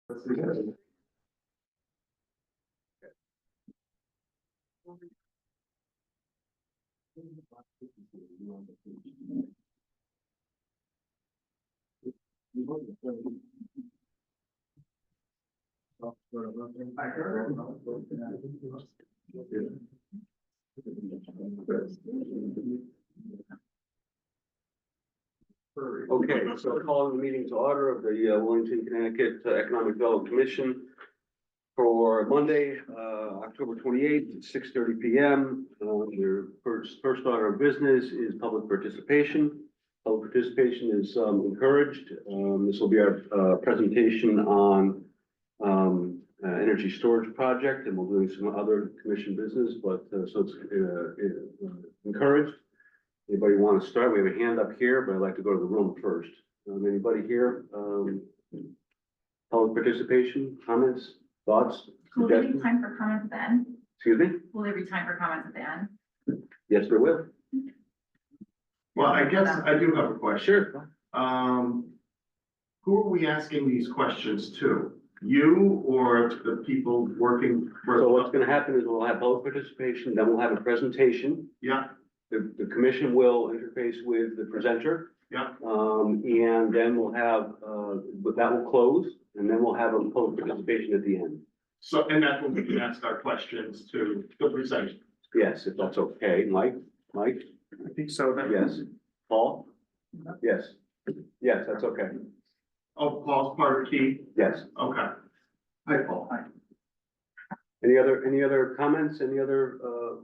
Okay, so calling the meeting to order of the Willington, Connecticut Economic Development Commission for Monday, October 28th, at 6:30 p.m. Your first order of business is public participation. Public participation is encouraged. This will be our presentation on energy storage project, and we'll do some other commission business, but so it's encouraged. Anybody want to start? We have a hand up here, but I'd like to go to the room first. Anybody here? Public participation, comments, thoughts, Will there be suggestions? time for comments then? Excuse me? Will there be time for comments at the end? Yes, there will. Well, I guess I do have a question. Sure. Who are we asking these questions to? You or the people working? So what's going to happen is we'll have public participation, then we'll have a presentation. Yeah, The commission will interface with the presenter. yeah. And then we'll have, but that will close, and then we'll have a public participation at the end. So, and that's when we can ask our questions to the presenter. Yes, if that's okay. Mike? I think so. Yes. Paul? Yes. Yes, that's okay. Oh, Paul's part of Key? Yes. Okay. Hi, Paul. Hi. Any other comments? Any other,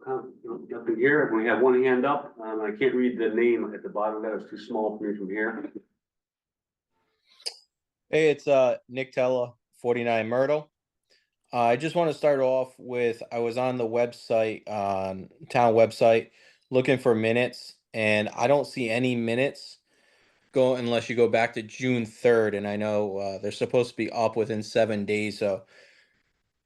no, nothing here? We have one hand up. I can't read the name at the bottom. That was too small for me from here. Hey, it's Nick Tella, 49 Myrtle. I just want to start off with, I was on the website, town website, looking for minutes, and I don't see any minutes go unless you go back to June 3rd, and I know they're supposed to be up within 7 days, so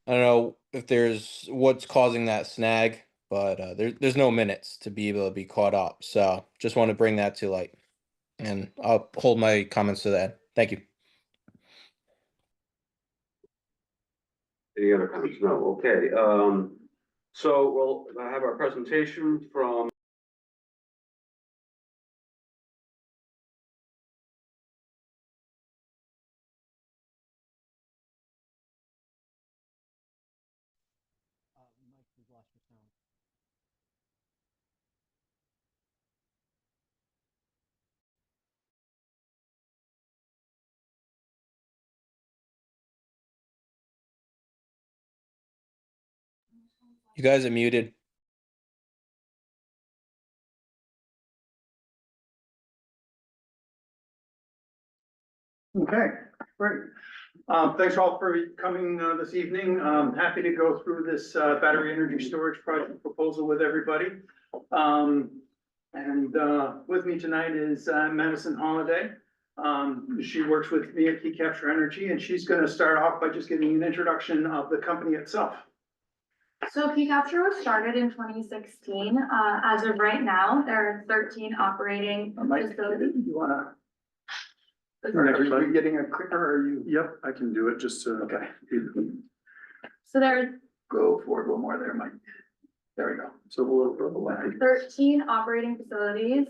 I don't know if there's what's causing that snag, but there's no minutes to be able to be caught up, so just want to bring that to light, and I'll hold my comments to that. Thank you. Any other comments? No, okay. So we'll have our presentation from You guys are muted. Okay, great. Thanks all for coming this evening. Happy to go through this battery energy storage project proposal with everybody. With me tonight is Madison Holiday. She works with me at Key Capture Energy, and she's going to start off by just giving an introduction of the company itself. So Key Capture was started in 2016. As of right now, there are 13 operating Mike, facilities. you wanna? Are you getting a clicker or are you? Yep, I can do it just to. Okay. So there Go forward one more there, Mike. There we go. So we'll go the way. are 13 operating facilities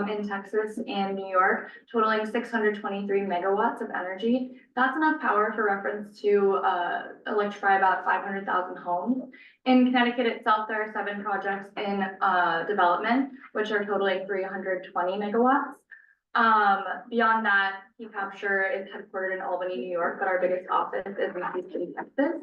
in Texas and New York, totaling 623 megawatts of energy. That's enough power for reference to electrify about 500,000 homes. In Connecticut itself, there are 7 projects in development, which are totaling 320 megawatts. Beyond that, Key Capture is headquartered in Albany, New York, but our biggest office is in Houston, Texas.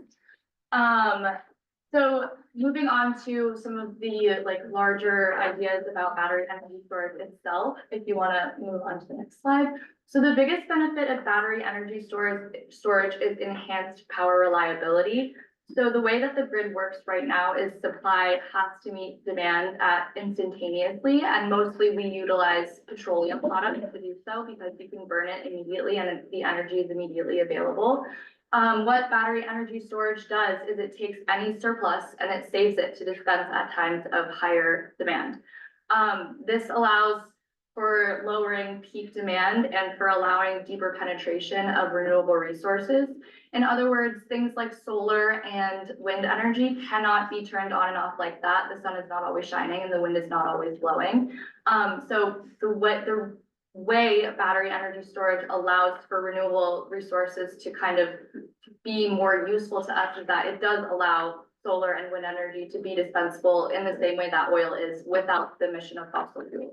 So moving on to some of the larger ideas about battery energy storage itself, if you want to move on to the next slide. So the biggest benefit of battery energy storage is enhanced power reliability. So the way that the grid works right now is supply has to meet demand instantaneously, and mostly we utilize petroleum products to do so because you can burn it immediately and the energy is immediately available. What battery energy storage does is it takes any surplus and it saves it to dispense at times of higher demand. This allows for lowering peak demand and for allowing deeper penetration of renewable resources. In other words, things like solar and wind energy cannot be turned on and off like that. The sun is not always shining and the wind is not always blowing. So the way battery energy storage allows for renewable resources to kind of be more useful to us is that it does allow solar and wind energy to be dispensable in the same way that oil is without the emission of fossil fuels.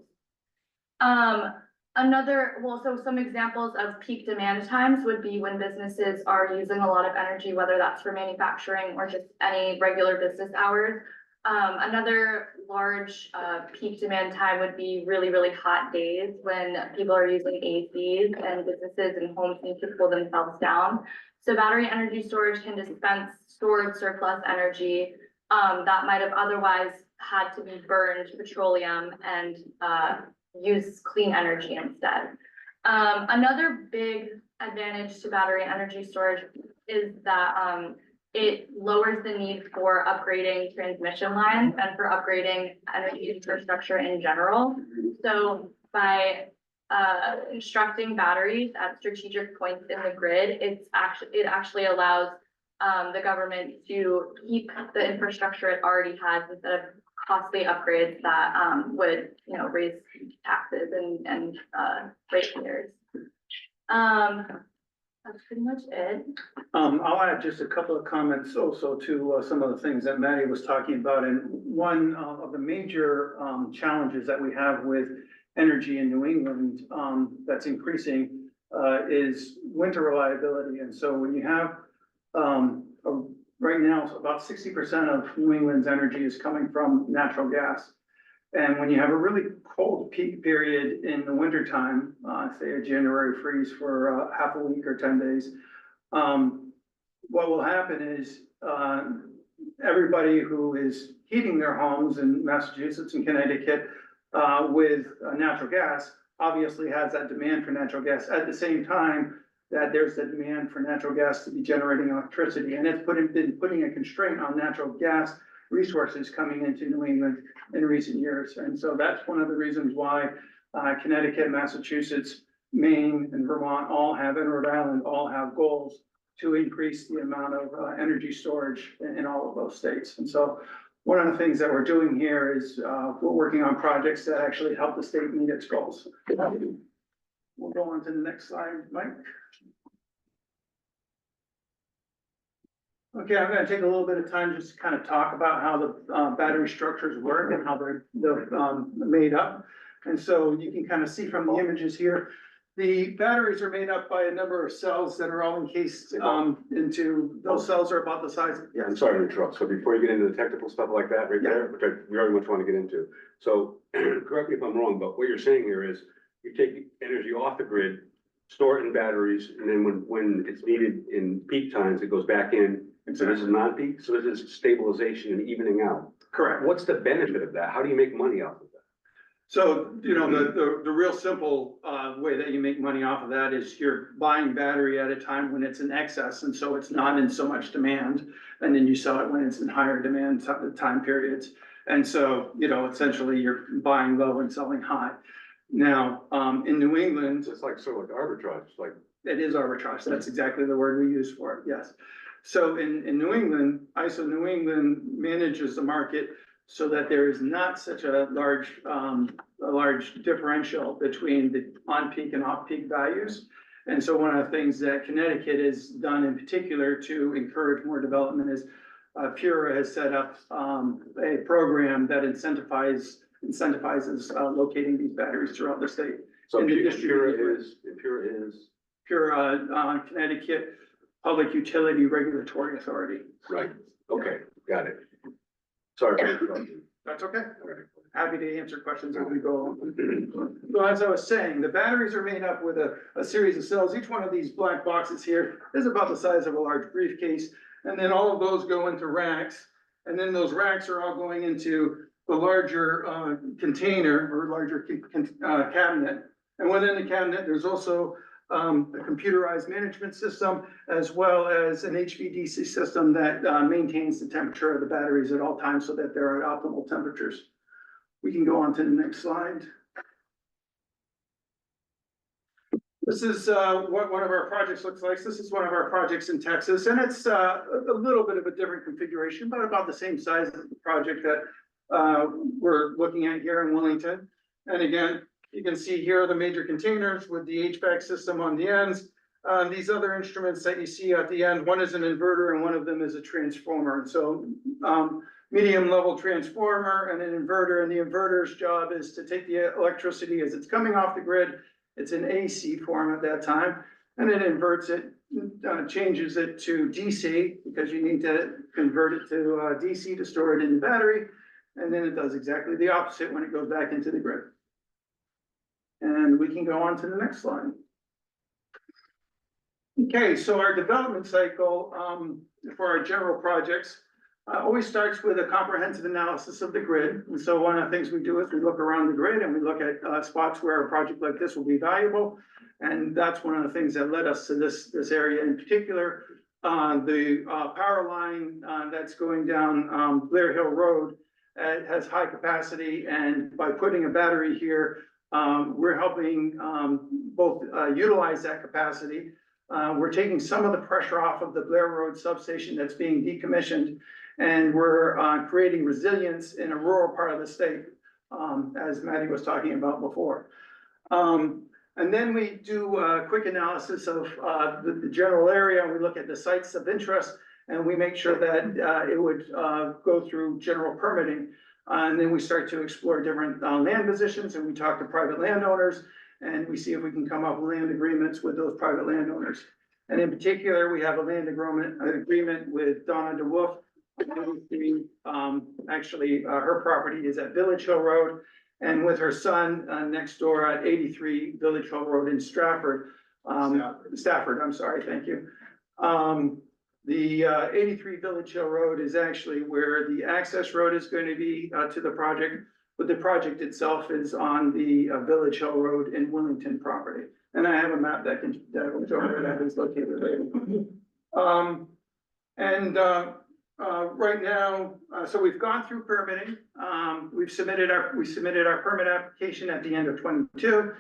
So some examples of peak demand times would be when businesses are using a lot of energy, whether that's for manufacturing or just any regular business hours. Another large peak demand time would be really, really hot days when people are using ACs and businesses and homes need to cool themselves down. So battery energy storage can dispense stored surplus energy that might have otherwise had to be burned petroleum and use clean energy instead. Another big advantage to battery energy storage is that it lowers the need for upgrading transmission lines and for upgrading energy infrastructure in general. So by constructing batteries at strategic points in the grid, it actually allows the government to keep the infrastructure it already has instead of costly upgrades that would, raise taxes and ratepayers. That's pretty much it. I'll add just a couple of comments also to some of the things that Maddie was talking about. And one of the major challenges that we have with energy in New England that's increasing is winter reliability. And so when you have right now, about 60% of New England's energy is coming from natural gas. And when you have a really cold peak period in the wintertime, say a January freeze for half a week or 10 days, what will happen is everybody who is heating their homes in Massachusetts and Connecticut with natural gas obviously has that demand for natural gas at the same time that there's the demand for natural gas to be generating electricity. And it's been putting a constraint on natural gas resources coming into New England in recent years. And so that's one of the reasons why Connecticut, Massachusetts, Maine, and Vermont and Rhode Island all have goals to increase the amount of energy storage in all of those states. And so one of the things that we're doing here is we're working on projects that actually help the state meet its goals. We'll go on to the next slide, Mike. Okay, I'm gonna take a little bit of time just to kind of talk about how the battery structures work and how they're made up. And so you can kind of see from the images here, the batteries are made up by a number of cells that are all encased into, those cells are about the size. Yeah, I'm sorry to interrupt. So before you get into the technical stuff like that right there, which I very much want to get into. So correct me if I'm wrong, but what you're saying here is you take energy off the grid, store it in batteries, and then when it's needed in peak times, it goes back in. And so this is non-peak, so this is stabilization and evening out. Correct. What's the benefit of that? How do you make money off of that? So, the real simple way that you make money off of that is you're buying battery at a time when it's in excess, and so it's not in so much demand. And then you sell it when it's in higher demand time periods. And so, essentially you're buying low and selling high. Now, in New England. It's like sort of like arbitrage, like. It is arbitrage. That's exactly the word we use for it, yes. So in New England, ISO New England manages the market so that there is not such a large differential between the on-peak and off-peak values. And so one of the things that Connecticut has done in particular to encourage more development is PURA has set up a program that incentivizes locating these batteries throughout the state. So PURA Connecticut Public Utility Regulatory Authority. Right, okay, got it. Sorry for interrupting. That's okay. All right. Happy to answer questions as we go on. So as I was saying, the batteries are made up with a series of cells. Each one of these black boxes here is about the size of a large briefcase. And then all of those go into racks. And then those racks are all going into the larger container or larger cabinet. And within the cabinet, there's also a computerized management system, as well as an HVDC system that maintains the temperature of the batteries at all times so that they're at optimal temperatures. We can go on to the next slide. This is what one of our projects looks like. This is one of our projects in Texas, and it's a little bit of a different configuration, but about the same size as the project that we're looking at here in Willington. And again, you can see here are the major containers with the HVAC system on the ends. These other instruments that you see at the end, one is an inverter and one of them is a transformer. And so medium level transformer and an inverter, and the inverter's job is to take the electricity as it's coming off the grid. It's in AC form at that time, and it inverts it, changes it to DC because you need to convert it to DC to store it in the battery. And then it does exactly the opposite when it goes back into the grid. And we can go on to the next slide. Okay, so our development cycle for our general projects always starts with a comprehensive analysis of the grid. And so one of the things we do is we look around the grid and we look at spots where a project like this will be valuable. And that's one of the things that led us to this area in particular. The power line that's going down Blair Hill Road has high capacity, and by putting a battery here, we're helping both utilize that capacity. We're taking some of the pressure off of the Blair Road substation that's being decommissioned, and we're creating resilience in a rural part of the state, as Maddie was talking about before. And then we do a quick analysis of the general area, and we look at the sites of interest, and we make sure that it would go through general permitting. And then we start to explore different land positions, and we talk to private landowners, and we see if we can come up with land agreements with those private landowners. And in particular, we have a land agreement with Donna DeWolf. Actually, her property is at Village Hill Road, and with her son next door at 83 Village Hill Road in Stafford, I'm sorry, thank you. The 83 Village Hill Road is actually where the access road is going to be to the project, but the project itself is on the Village Hill Road in Willington property. And I have a map that will show where that is located later. Right now, so we've gone through permitting. We submitted our permit application at the end of 22.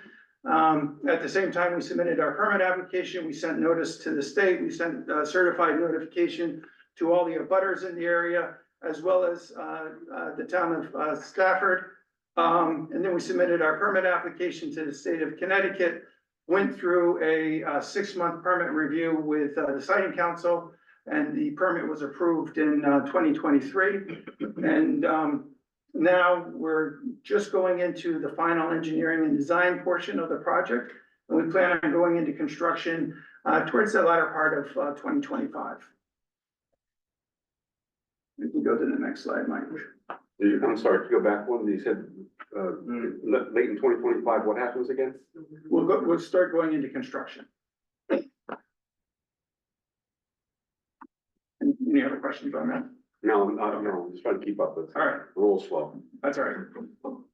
At the same time we submitted our permit application, we sent notice to the state, we sent certified notification to all the abutters in the area, as well as the town of Stafford. And then we submitted our permit application to the state of Connecticut, went through a 6-month permit review with the siting council, and the permit was approved in 2023. And now we're just going into the final engineering and design portion of the project, and we plan on going into construction towards the latter part of 2025. We can go to the next slide, Mike. I'm sorry, to go back one, you said late in 2025, what happens again? We'll start going into construction. Any other questions on that? No, I'm just trying to keep up with. All right. A little slow. That's all right.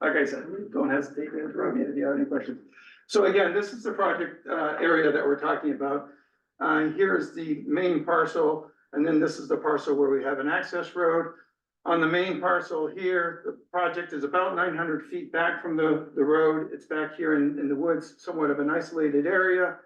Like I said, don't hesitate to interrupt me if you have any questions. So again, this is the project area that we're talking about. Here is the main parcel, and then this is the parcel where we have an access road. On the main parcel here, the project is about 900 feet back from the road. It's back here in the woods, somewhat of an isolated area.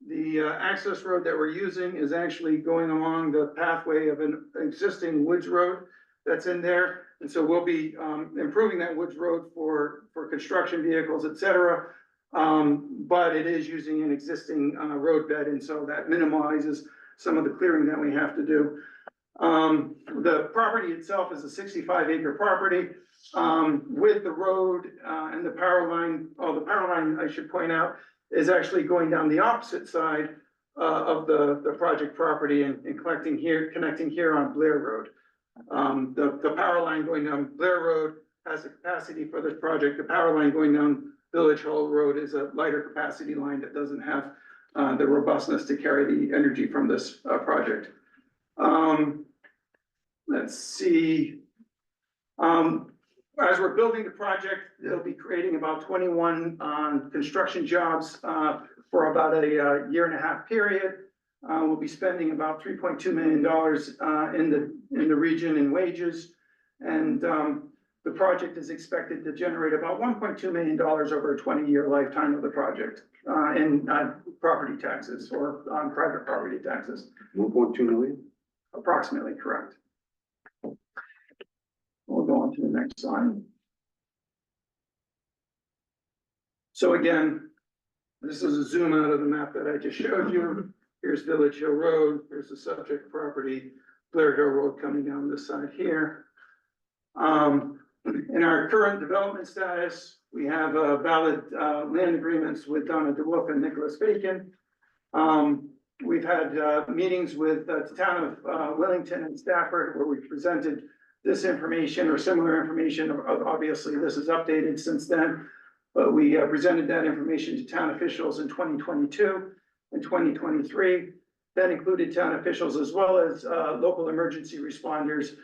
The access road that we're using is actually going along the pathway of an existing woods road that's in there. And so we'll be improving that woods road for construction vehicles, et cetera. But it is using an existing road bed, and so that minimizes some of the clearing that we have to do. The property itself is a 65-acre property with the road and the power line. Oh, the power line, I should point out, is actually going down the opposite side of the project property and connecting here on Blair Road. The power line going down Blair Road has the capacity for this project. The power line going down Village Hall Road is a lighter capacity line that doesn't have the robustness to carry the energy from this project. Let's see. As we're building the project, they'll be creating about 21 construction jobs for about a 1.5 year period. We'll be spending about $3.2 million in the region in wages. And the project is expected to generate about $1.2 million over a 20-year lifetime of the project, in property taxes or on private property taxes, 1.2 million? approximately correct. We'll go on to the next slide. So again, this is a zoom out of the map that I just showed you. Here's Village Hill Road, here's the subject property, Blair Hill Road coming down this side here. In our current development status, we have valid land agreements with Donna DeWolf and Nicholas Bacon. We've had meetings with the town of Willington and Stafford where we presented this information or similar information. Obviously, this is updated since then, but we presented that information to town officials in 2022 and 2023. That included town officials as well as local emergency responders.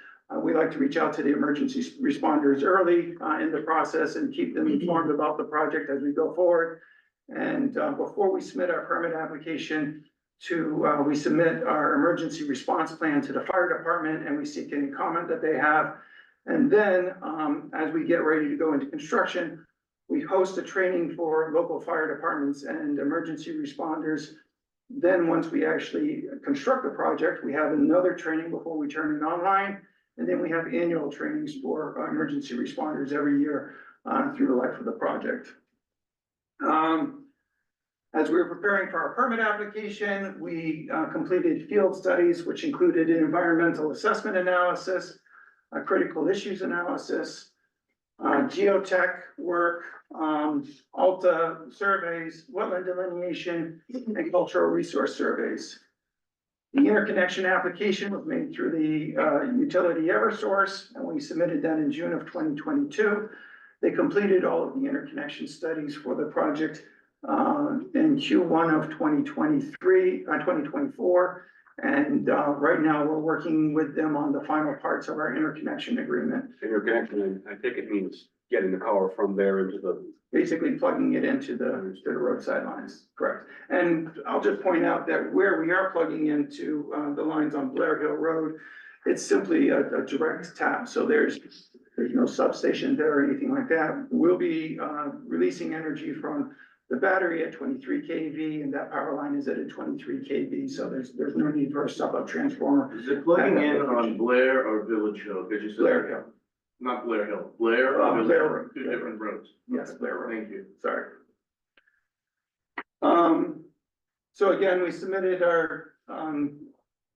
We like to reach out to the emergency responders early in the process and keep them informed about the project as we go forward. And before we submit our permit application we submit our emergency response plan to the fire department and we seek any comment that they have. And then as we get ready to go into construction, we host a training for local fire departments and emergency responders. Then once we actually construct the project, we have another training before we turn it online. And then we have annual trainings for emergency responders every year through the life of the project. As we were preparing for our permit application, we completed field studies, which included an environmental assessment analysis, a critical issues analysis, geotech work, ALTA surveys, wetland delineation, and cultural resource surveys. The interconnection application was made through the utility Eversource, and we submitted that in June of 2022. They completed all of the interconnection studies for the project in Q1 of 2024. And right now we're working with them on the final parts of our interconnection agreement. Interconnection, I think it means getting the power from there into the. Basically plugging it into the roadside lines, correct. And I'll just point out that where we are plugging into the lines on Blair Hill Road, it's simply a direct tap. So there's no substation there or anything like that. We'll be releasing energy from the battery at 23 kV and that power line is at a 23 kV. So there's no need for a sub-up transformer. Is it plugging in on Blair or Village Hill? Because you said Blair Hill. Not Blair Hill, Blair or Village Blair Hill? Road. Two different roads. Yes, Blair Road. Thank you. Sorry. So again, we submitted our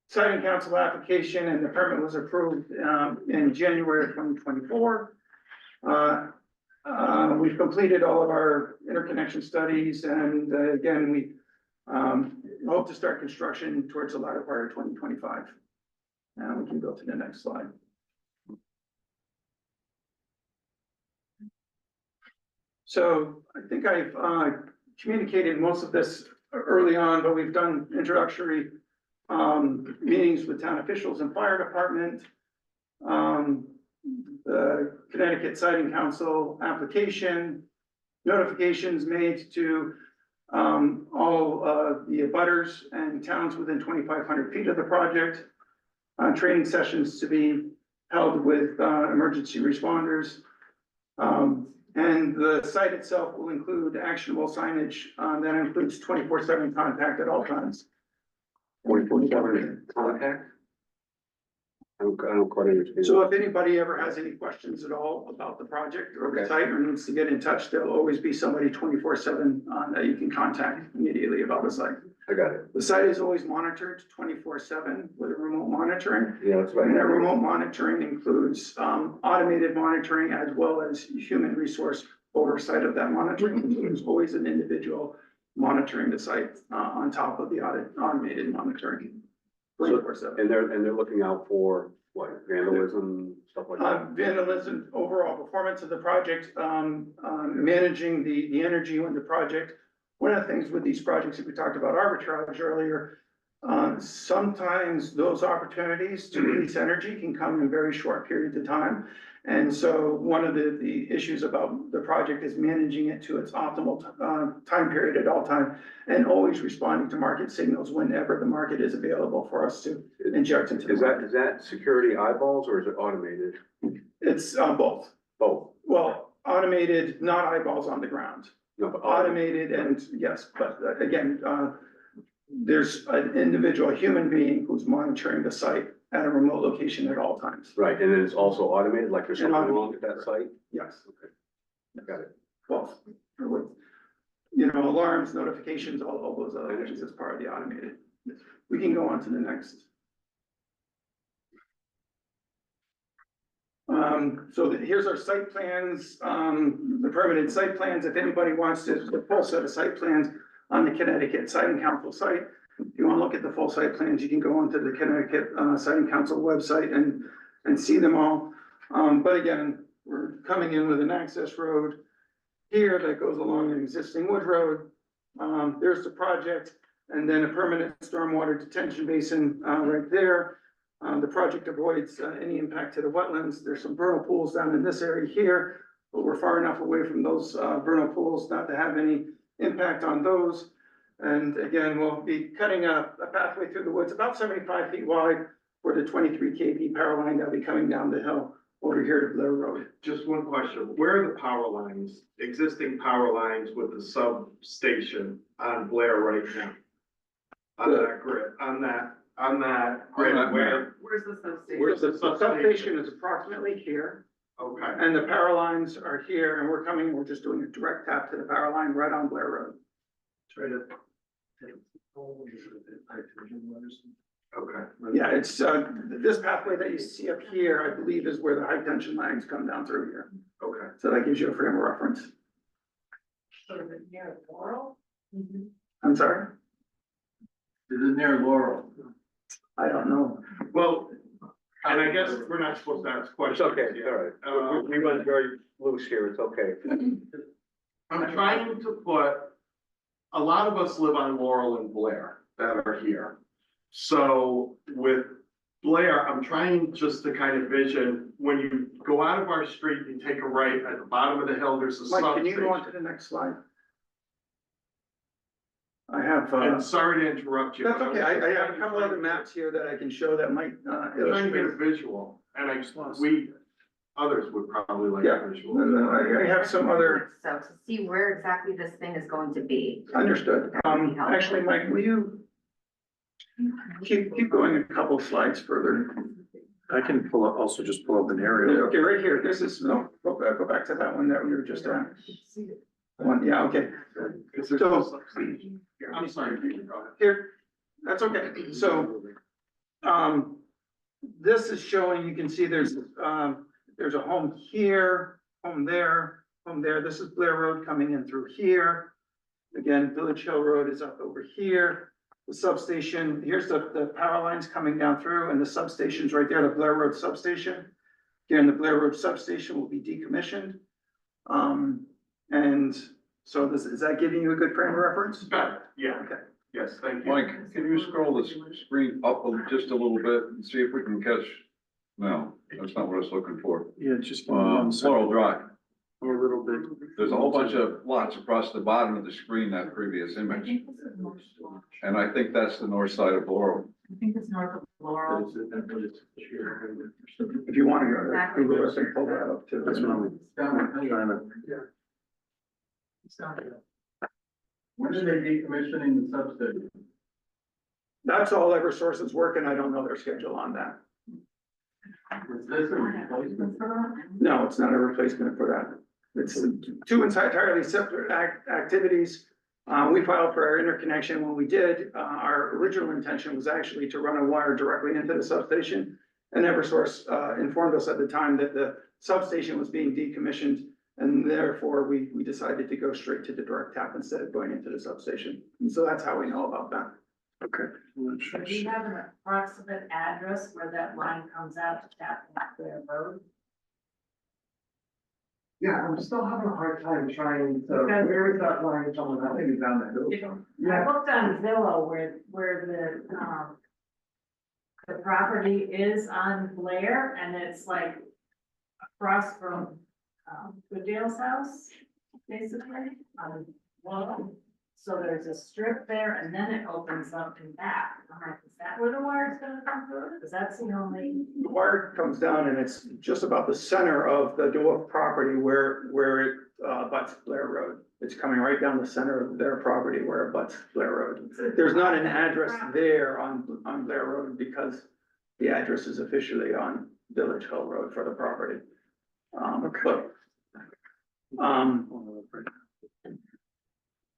siting council application and the permit was approved in January of 2024. We've completed all of our interconnection studies and again, we hope to start construction towards the latter part of 2025. Now we can go to the next slide. So I think I've communicated most of this early on, but we've done introductory meetings with town officials and fire department. The Connecticut Siting Council application, notifications made to all the abutters and towns within 2,500 feet of the project. Training sessions to be held with emergency responders. And the site itself will include actionable signage that includes 24/7 contact at all times. 24/7 contact? I don't quite understand. So if anybody ever has any questions at all about the project or the Okay. site or needs to get in touch, there'll always be somebody 24/7 that you can contact immediately about the site. I got it. The site is always monitored 24/7 with remote monitoring. Yeah, that's right. And that remote monitoring includes automated monitoring as well as human resource oversight of that monitoring. So there's always an individual monitoring the site on top of the automated monitoring. 24/7. And they're looking out for what, vandalism, stuff like that? Vandalism, overall performance of the project, managing the energy in the project. One of the things with these projects, if we talked about arbitrage earlier, sometimes those opportunities to release energy can come in very short periods of time. And so one of the issues about the project is managing it to its optimal time period at all time and always responding to market signals whenever the market is available for us to inject into the market. Is that security eyeballs or is it automated? It's both. Both. Well, automated, not eyeballs on the ground. No, but Automated and yes, but again, there's an individual, human being who's monitoring the site at a remote location at all times. Right, and then it's also automated, like there's And something wrong at that automated, site? Yes. Got it. Well, with, you know, alarms, notifications, all those other things as part of the automated. We can go on to the next. So here's our site plans, the permanent site plans. If anybody wants to, the full set of site plans on the Connecticut Siting Council site. If you want to look at the full site plans, you can go onto the Connecticut Siting Council website and see them all. But again, we're coming in with an access road here that goes along an existing wood road. There's the project, and then a permanent stormwater detention basin right there. The project avoids any impact to the wetlands. There's some vernal pools down in this area here, but we're far enough away from those vernal pools not to have any impact on those. And again, we'll be cutting a pathway through the woods about 75 feet wide for the 23 kV power line that'll be coming down the hill over here to Blair Road. Just one question, where are the power lines, existing power lines with the substation on Blair right now? On that grid, on that grid, where? Where's the substation? Where's the The substation is approximately here, Okay, and the power lines are here, and we're just doing a direct tap to the power line right on Blair Road. try to. Okay. Yeah, it's, this pathway that you see up here, I believe is where the high tension lines come down through here. Okay. So that gives you a frame of reference. Sort of near Laurel? I'm sorry, Is it near Laurel? I don't know. Well, and I guess we're not supposed to ask It's questions. okay, all right. We went very loose here, it's okay. I'm trying to put, a lot of us live on Laurel and Blair that are here. So with Blair, I'm trying just to kind of vision, when you go out of our street, you take a right at the bottom of the hill, there's a Mike, can you go on to substation. the next slide? I have, And sorry to interrupt you. that's but okay, I have a couple other maps here that I can show that might, I'm trying to get a illustrate. visual, and others would probably like Yeah, a visual. I have some other, So to see where exactly this thing is going to be. understood. Actually, Mike, will you keep going a couple slides further? I can pull up, also just pull up an aerial. Okay, right here, this is, no, go back to that one that we were just on. One, yeah, okay. Is there So- a substation? I'm sorry, go ahead. Here, that's okay, so, this is showing, you can see there's a home here, home there, this is Blair Road coming in through here. Again, Village Hill Road is up over here, the substation, here's the power lines coming down through, and the substation's right there, the Blair Road substation. Again, the Blair Road substation will be decommissioned. And so is that giving you a good frame of reference? Got it, yeah, Okay. yes, thank you. Mike, can you scroll the screen up just a little bit and see if we can catch? No, that's not what I was looking for. Yeah, just. one second. Floral Drive. A little bit. There's a whole bunch of lots across the bottom of the screen, that previous image. And I think that's the north side of Laurel. I think it's north of Laurel. If you want to go to Google Earth and pull that up too. That's what I'm trying to. When are they decommissioning the substation? That's all Eversource is working. I don't know their schedule on that. Is this a replacement for No, it's not a replacement for that. It's two entirely separate activities. We filed for our interconnection. When we did, our original intention was actually to run a wire directly into the substation. And Eversource informed us at the time that the substation was being decommissioned. And therefore, we decided to go straight to the direct tap instead of going into the substation. And so that's how we know about that. Okay. Do you have an approximate address where that line comes out to tap their road? Yeah, I'm still having a hard time trying to, Okay. where is that line coming out? Maybe down the hill. I looked on Zillow where the property is on Blair, and it's like across from, Goodale's house, basically, on Laurel. So there's a strip there and then it opens up and back. I'm like, is that where the wire's gonna come through? Cause that's the only. The wire comes down and it's just about the center of the dwarf property where it butts Blair Road. It's coming right down the center of their property where it butts Blair Road. There's not an address there on Blair Road because the address is officially on Village Hill Road for the property.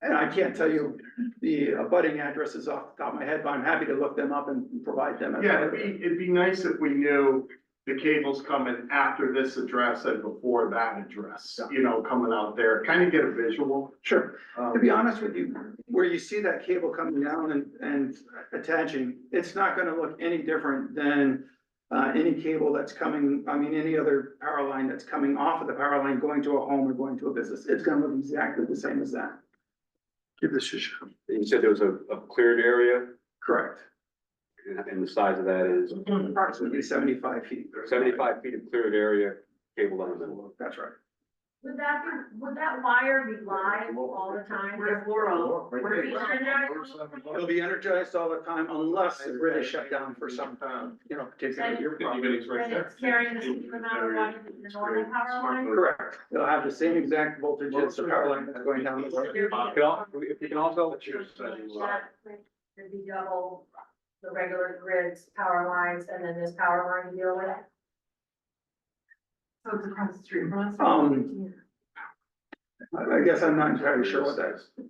And I can't tell you the abutting addresses off the top of my head, but I'm happy to look them up and provide them. Yeah, it'd be nice if we knew the cable's coming after this address and before that address, you know, coming out there, kind of get a visual. Sure. To be honest with you, where you see that cable coming down and attaching, it's not gonna look any different than any cable that's coming, I mean, any other power line that's coming off of the power line, going to a home or going to a business. It's gonna look exactly the same as that. Give this a shot. You said there was a cleared area, Correct. and the size of that is Approximately 75 feet. 75 feet of cleared area, cable down the middle. That's right. Would that wire be live all the time? Where's Laurel? Would it be energized? It'll be energized all the time unless the grid is shut down for some, particular. And it's carrying the same amount of water as the normal power line? Correct. It'll have the same exact voltage as the power line that's going down the road. If you can also, It'd be double the regular grids, power lines, and then this power line to deal with. So it's across the street from us. I guess I'm not entirely sure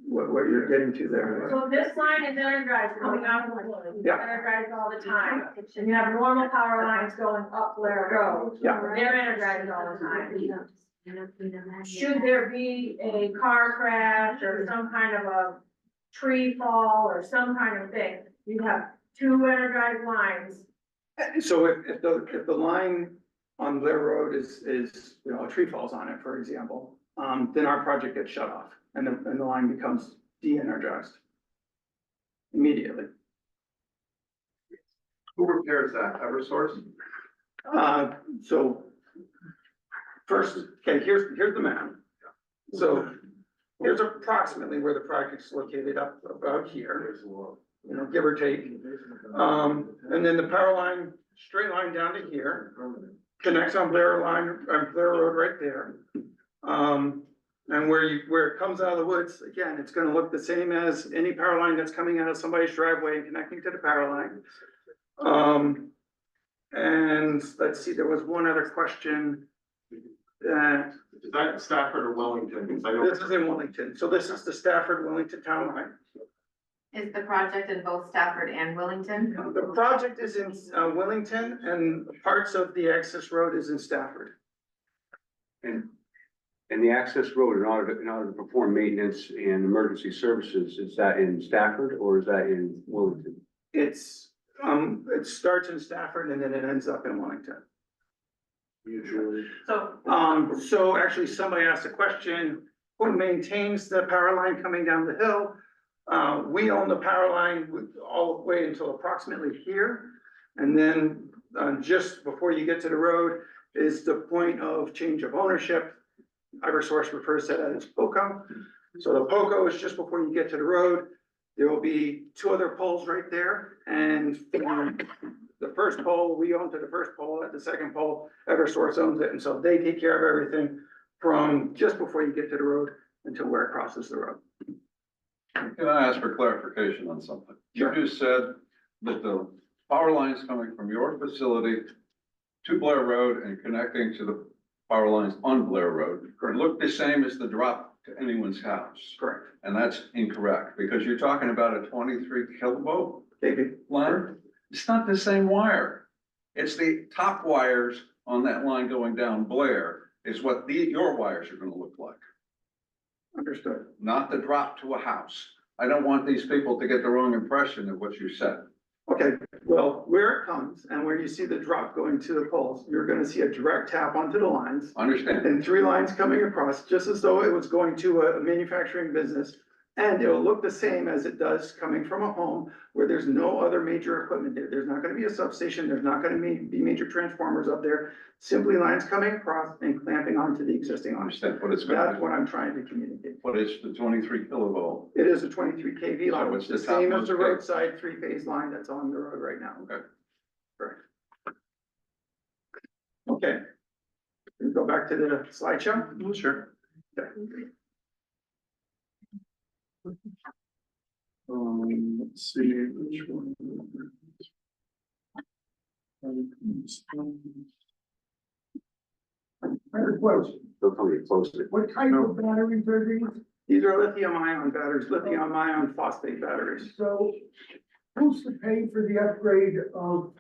what you're getting to there. So this line is energized coming out of the wood, it's Yeah. energized all the time, and you have normal power lines going up Blair Road. Yeah. They're energized all the time. Should there be a car crash or some kind of a tree fall or some kind of thing, you have two energized lines. So if the line on Blair Road is, a tree falls on it, for example, then our project gets shut off and the line becomes de-energized immediately. Who repairs that, Eversource? So first, okay, here's the map. So here's approximately where the project's located up about here, give or take. And then the power line, straight line down to here, connects on Blair Road right there. And where it comes out of the woods, again, it's gonna look the same as any power line that's coming out of somebody's driveway and connecting to the power line. And let's see, there was one other question. Is that Stafford or Wellington? 'Cause I know- This is in Willington, so this is the Stafford Willington town line. Is the project in both Stafford and Willington? The project is in Willington and parts of the access road is in Stafford. and the access road, in order to perform maintenance and emergency services, is that in Stafford or is that in Willington? It's, it starts in Stafford and then it ends up in Willington. Usually. So actually somebody asked a question, who maintains the power line coming down the hill? We own the power line all the way until approximately here. And then, just before you get to the road is the point of change of ownership. Eversource refers to that as POCO. So the POCO is just before you get to the road. There will be two other poles right there, and the first pole, we own to the first pole, at the second pole, Eversource owns it, and so they take care of everything from just before you get to the road until where it crosses the road. Can I ask for clarification on something? You just said that the power lines coming from your facility to Blair Road and connecting to the power lines on Blair Road look the same as the drop to anyone's house. Correct. And that's incorrect, because you're talking about a 23 kilovolt Maybe. line. It's not the same wire. It's the top wires on that line going down Blair is what your wires are gonna look like, Understood. not the drop to a house. I don't want these people to get the wrong impression of what you said. Okay, well, where it comes and where you see the drop going to the poles, you're gonna see a direct tap onto the lines. Understand? And three lines coming across, just as though it was going to a manufacturing business. And it'll look the same as it does coming from a home where there's no other major equipment there. There's not gonna be a substation, there's not gonna be major transformers up there. Simply lines coming across and clamping onto the existing I line. understand what it's gonna That's be. what I'm trying to communicate. What is the 23 kilovolt? It is a 23 kV line, So it's it's the the same as the topmost roadside three-phase line that's on the road right now. Okay. Correct. Okay. We go back to the slideshow. Sure. Let's see, which one? They'll tell you close it. What type of batteries are these? These are lithium-ion batteries, lithium-ion phosphate batteries. So who's to pay for the upgrade of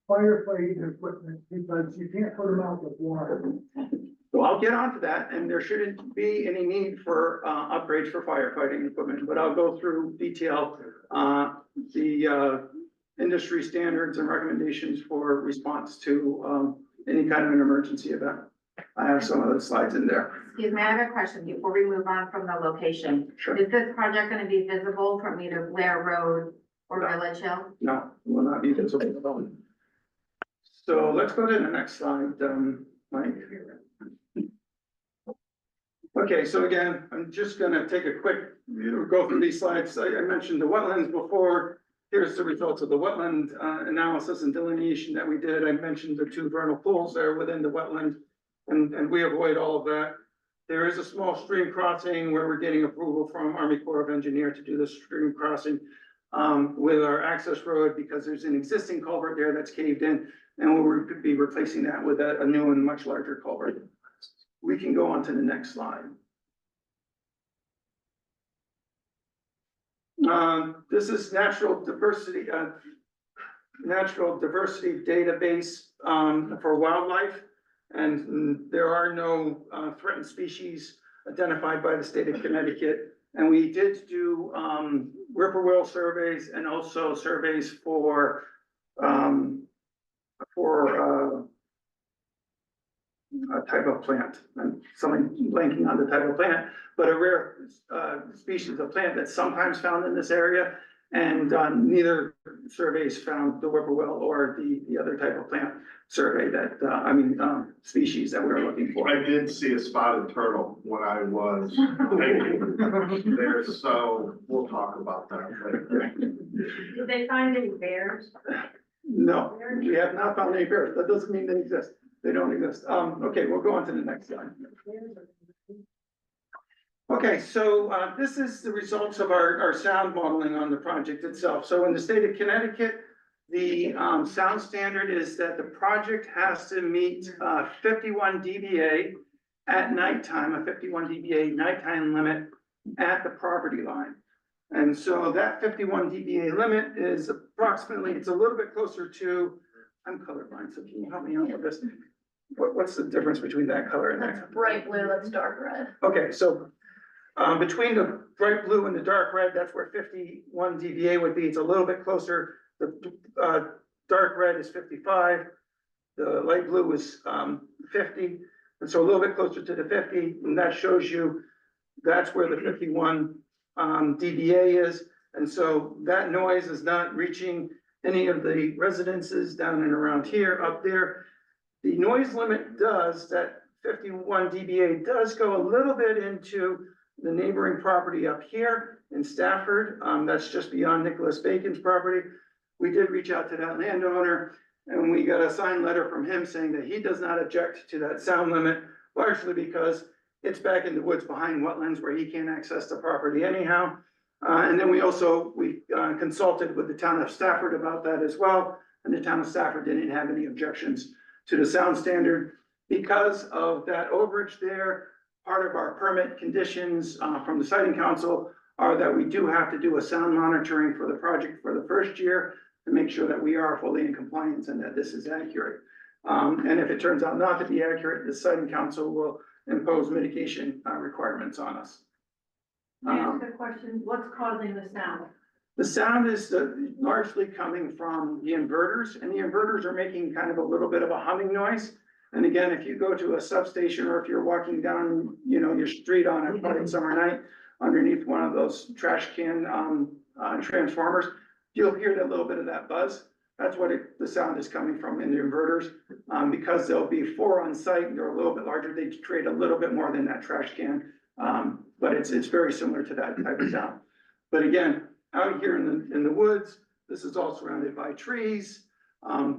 firefighting equipment? Because you can't put them out with water. So I'll get onto that, and there shouldn't be any need for upgrades for firefighting equipment, but I'll go through detail the industry standards and recommendations for response to any kind of an emergency event. I have some of those slides in there. Excuse me, I have a question before we move on from the location. Sure. Is this project gonna be visible from either Blair Road or No. Village Hill? No, will not be visible at all. So let's go to the next slide, Mike. Okay, so again, I'm just gonna take a quick, go through these slides. I mentioned the wetlands before. Here's the results of the wetland analysis and delineation that we did. I mentioned the 2 vernal pools there within the wetland, and we avoid all of that. There is a small stream crossing where we're getting approval from Army Corps of Engineer to do the stream crossing with our access road, because there's an existing culvert there that's caved in, and we'll be replacing that with a new and much larger culvert. We can go on to the next slide. This is natural diversity database for wildlife. And there are no threatened species identified by the state of Connecticut. And we did do whippoorwill surveys and also surveys for a type of plant, and something blanking on the type of plant, but a rare species of plant that's sometimes found in this area. And neither surveys found the whippoorwill or the other type of plant survey that, species that we were looking for. I did see a spotted turtle when I was hiking there, so we'll talk about that later. Did they find any bears? No, we have not found any bears. That doesn't mean they exist. They don't exist. Okay, we'll go on to the next slide. Okay, so this is the results of our sound modeling on the project itself. So in the state of Connecticut, the sound standard is that the project has to meet 51 dBA at nighttime, a 51 dBA nighttime limit at the property line. And so that 51 dBA limit is approximately, it's a little bit closer to, I'm colorblind, so can you help me out with this? What's the difference between that color and that color? That's bright blue, that's dark red. Okay, so between the bright blue and the dark red, that's where 51 dBA would be. It's a little bit closer. The dark red is 55. The light blue is 50. And so a little bit closer to the 50, and that shows you that's where the 51 dBA is. And so that noise is not reaching any of the residences down and around here, up there. The noise limit does, that 51 dBA does go a little bit into the neighboring property up here in Stafford. That's just beyond Nicholas Bacon's property. We did reach out to that landowner, and we got a signed letter from him saying that he does not object to that sound limit, largely because it's back in the woods behind wetlands where he can't access the property anyhow. And then we consulted with the town of Stafford about that as well, and the town of Stafford didn't have any objections to the sound standard. Because of that overage there, part of our permit conditions from the siting council are that we do have to do a sound monitoring for the project for the first year to make sure that we are fully in compliance and that this is accurate. And if it turns out not to be accurate, the siting council will impose mitigation requirements on us. May I ask a question? What's causing the sound? The sound is largely coming from the inverters, and the inverters are making kind of a little bit of a humming noise. And again, if you go to a substation or if you're walking down, your street on a bright summer night, underneath one of those trash can, transformers, you'll hear a little bit of that buzz. That's what the sound is coming from in the inverters. Because there'll be 4 on site, and they're a little bit larger, they create a little bit more than that trash can. But it's very similar to that type of sound. But again, out here in the woods, this is all surrounded by trees.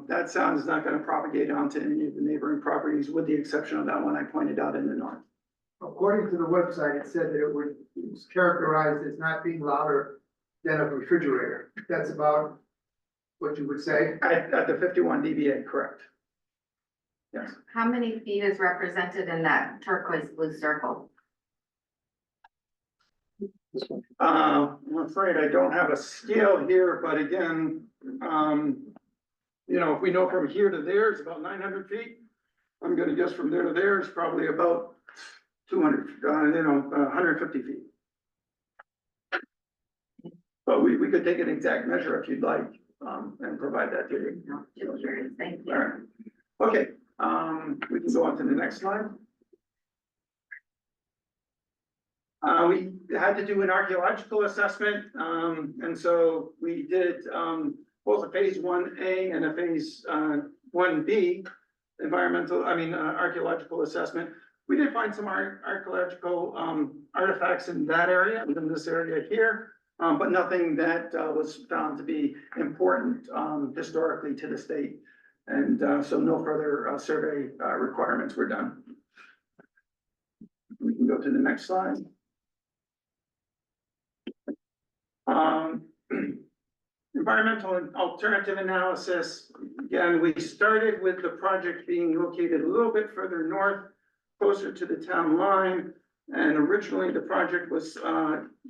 That sound is not gonna propagate onto any of the neighboring properties, with the exception of that one I pointed out in the north. According to the website, it said that it was characterized as not being louder than a refrigerator. That's about what you would say? At the 51 dBA, correct. Yes. How many feet is represented in that turquoise blue circle? I'm afraid I don't have a scale here, but again, you know, if we know from here to there, it's about 900 feet. I'm gonna guess from there to there is probably about 200, 150 feet. But we could take an exact measure if you'd like, and provide that to you. No, just curious, thank All you. right. Okay, we can go on to the next slide. We had to do an archaeological assessment, and so we did, both a phase 1A and a phase, 1B archaeological assessment. We did find some archaeological, artifacts in that area, in this area here, but nothing that, was found to be important, historically to the state. And, so no further, survey, requirements were done. We can go to the next slide. Environmental and alternative analysis. Again, we started with the project being located a little bit further north, closer to the town line. And originally the project was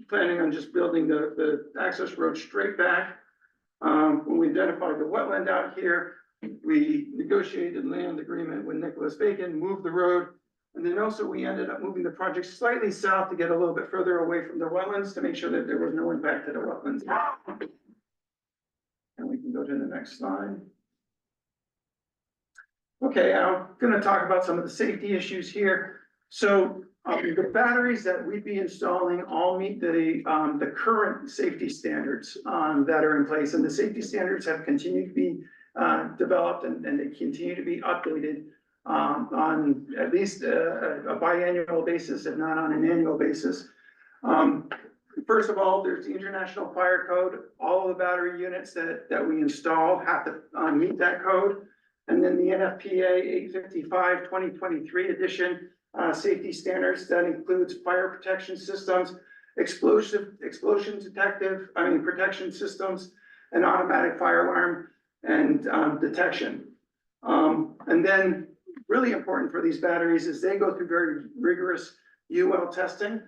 planning on just building the access road straight back. When we identified the wetland out here, we negotiated land agreement with Nicholas Bacon, moved the road. And then also we ended up moving the project slightly south to get a little bit further away from the wetlands to make sure that there was no impact to the wetlands. And we can go to the next slide. Okay, I'm gonna talk about some of the safety issues here. So the batteries that we'd be installing all meet the current safety standards that are in place. And the safety standards have continued to be developed and they continue to be updated on at least a biannual basis, if not on an annual basis. First of all, there's the International Fire Code. All of the battery units that we install have to meet that code. And then the NFPA 855/2023 edition safety standards that includes fire protection systems, explosion protection systems, and automatic fire alarm and detection. And then really important for these batteries is they go through very rigorous UL testing.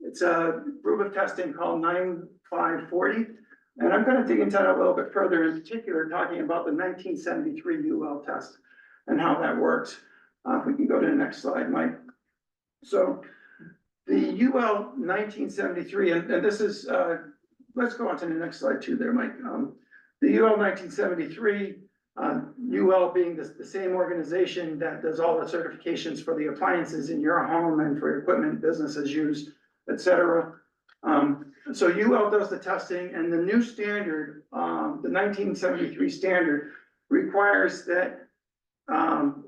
It's a group of testing called 9540. And I'm going to dig into that a little bit further, in particular, talking about the 1973 UL test and how that works. If we can go to the next slide, Mike. So the UL 1973, and this is, let's go on to the next slide too there, Mike. The UL 1973, UL being the same organization that does all the certifications for the appliances in your home and for equipment businesses use, et cetera. So UL does the testing, and the new standard, the 1973 standard, requires that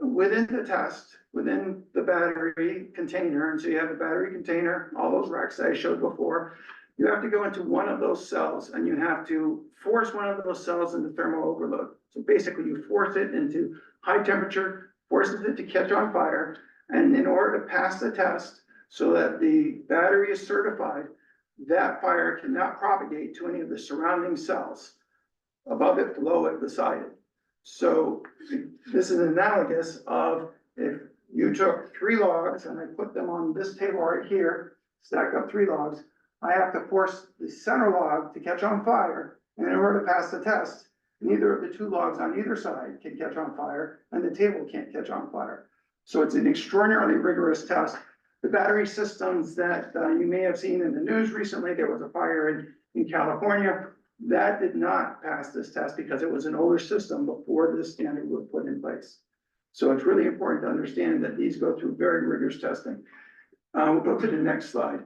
within the test, within the battery container, and so you have a battery container, all those racks that I showed before, you have to go into one of those cells and you have to force one of those cells into thermal overload. So basically you force it into high temperature, forces it to catch on fire, and in order to pass the test so that the battery is certified, that fire cannot propagate to any of the surrounding cells above it, below it, beside it. So this is analogous of if you took 3 logs and I put them on this table right here, stack up 3 logs, I have to force the center log to catch on fire. And in order to pass the test, neither of the 2 logs on either side can catch on fire and the table can't catch on fire. So it's an extraordinarily rigorous test. The battery systems that you may have seen in the news recently, there was a fire in California. That did not pass this test because it was an older system before this standard was put in place. So it's really important to understand that these go through very rigorous testing. We'll go to the next slide.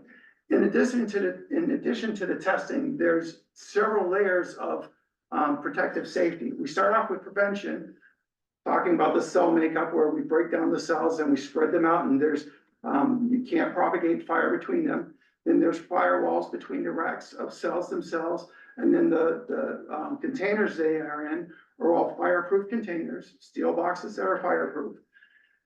in addition to the testing, there's several layers of protective safety. We start off with prevention, talking about the cell makeup where we break down the cells and we spread them out, and there's you can't propagate fire between them. Then there's firewalls between the racks of cells themselves, and then the containers they are in are all fireproof containers, steel boxes that are fireproof.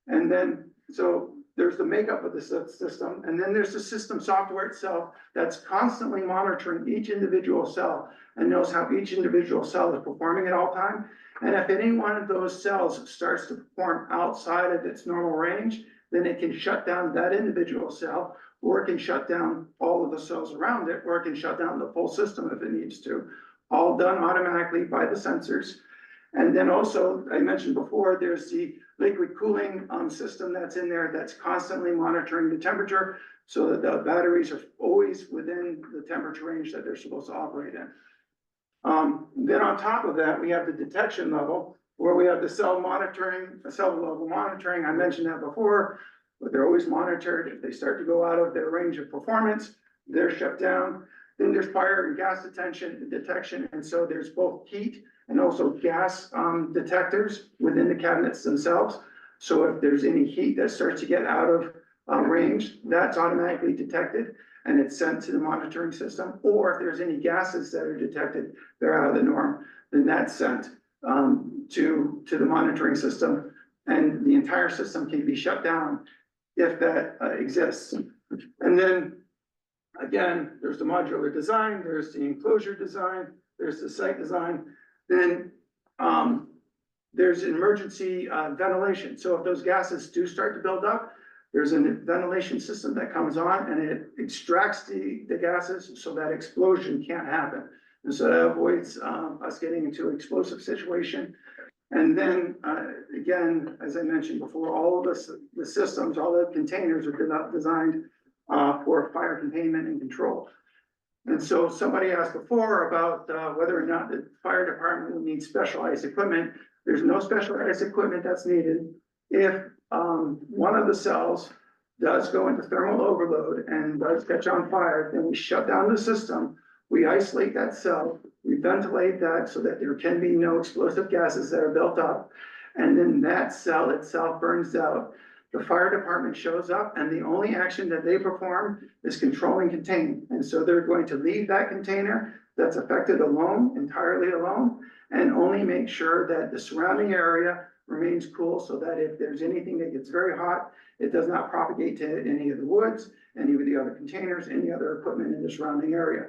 And then, so there's the makeup of the system, and then there's the system software itself that's constantly monitoring each individual cell and knows how each individual cell is performing at all time. And if any one of those cells starts to perform outside of its normal range, then it can shut down that individual cell, or it can shut down all of the cells around it, or it can shut down the full system if it needs to, all done automatically by the sensors. And then also, I mentioned before, there's the liquid cooling system that's in there that's constantly monitoring the temperature so that the batteries are always within the temperature range that they're supposed to operate in. Then on top of that, we have the detection level where we have the cell level monitoring. I mentioned that before, but they're always monitored. If they start to go out of their range of performance, they're shut down. Then there's fire and gas detection. And so there's both heat and also gas detectors within the cabinets themselves. So if there's any heat that starts to get out of range, that's automatically detected and it's sent to the monitoring system. Or if there's any gases that are detected, they're out of the norm, then that's sent to the monitoring system. And the entire system can be shut down if that exists. And then again, there's the modular design, there's the enclosure design, there's the site design. Then there's emergency ventilation. So if those gases do start to build up, there's a ventilation system that comes on and it extracts the gases so that explosion can't happen. And so that avoids us getting into an explosive situation. And then again, as I mentioned before, all of the systems, all the containers are designed for fire containment and control. And so somebody asked before about whether or not the fire department will need specialized equipment. There's no specialized equipment that's needed. If one of the cells does go into thermal overload and does catch on fire, then we shut down the system. We isolate that cell, we ventilate that so that there can be no explosive gases that are built up. And then that cell itself burns out. The fire department shows up and the only action that they perform is control and contain. And so they're going to leave that container that's affected alone, entirely alone, and only make sure that the surrounding area remains cool so that if there's anything that gets very hot, it does not propagate to any of the woods, any of the other containers, any other equipment in the surrounding area.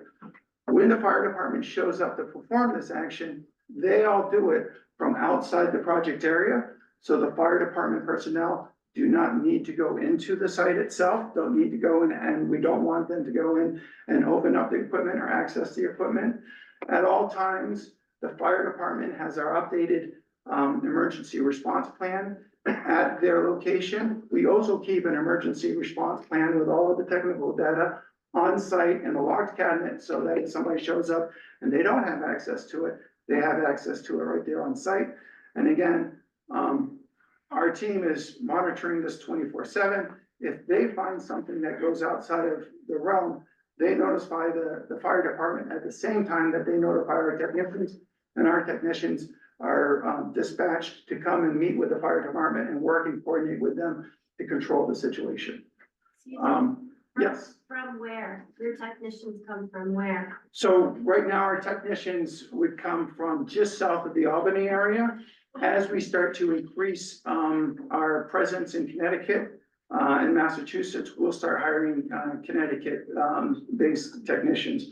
When the fire department shows up to perform this action, they all do it from outside the project area. So the fire department personnel do not need to go into the site itself, don't need to go in, and we don't want them to go in and open up the equipment or access the equipment. At all times, the fire department has our updated emergency response plan at their location. We also keep an emergency response plan with all of the technical data on site in a locked cabinet so that if somebody shows up and they don't have access to it, they have access to it right there on site. And again, our team is monitoring this 24/7. If they find something that goes outside of the realm, they notify the fire department at the same time that they notify our technicians, and our technicians are dispatched to come and meet with the fire department and work and coordinate with them to control the situation. Yes. From where? Your technicians come from where? So right now, our technicians would come from just south of the Albany area. As we start to increase our presence in Connecticut and Massachusetts, we'll start hiring Connecticut based technicians.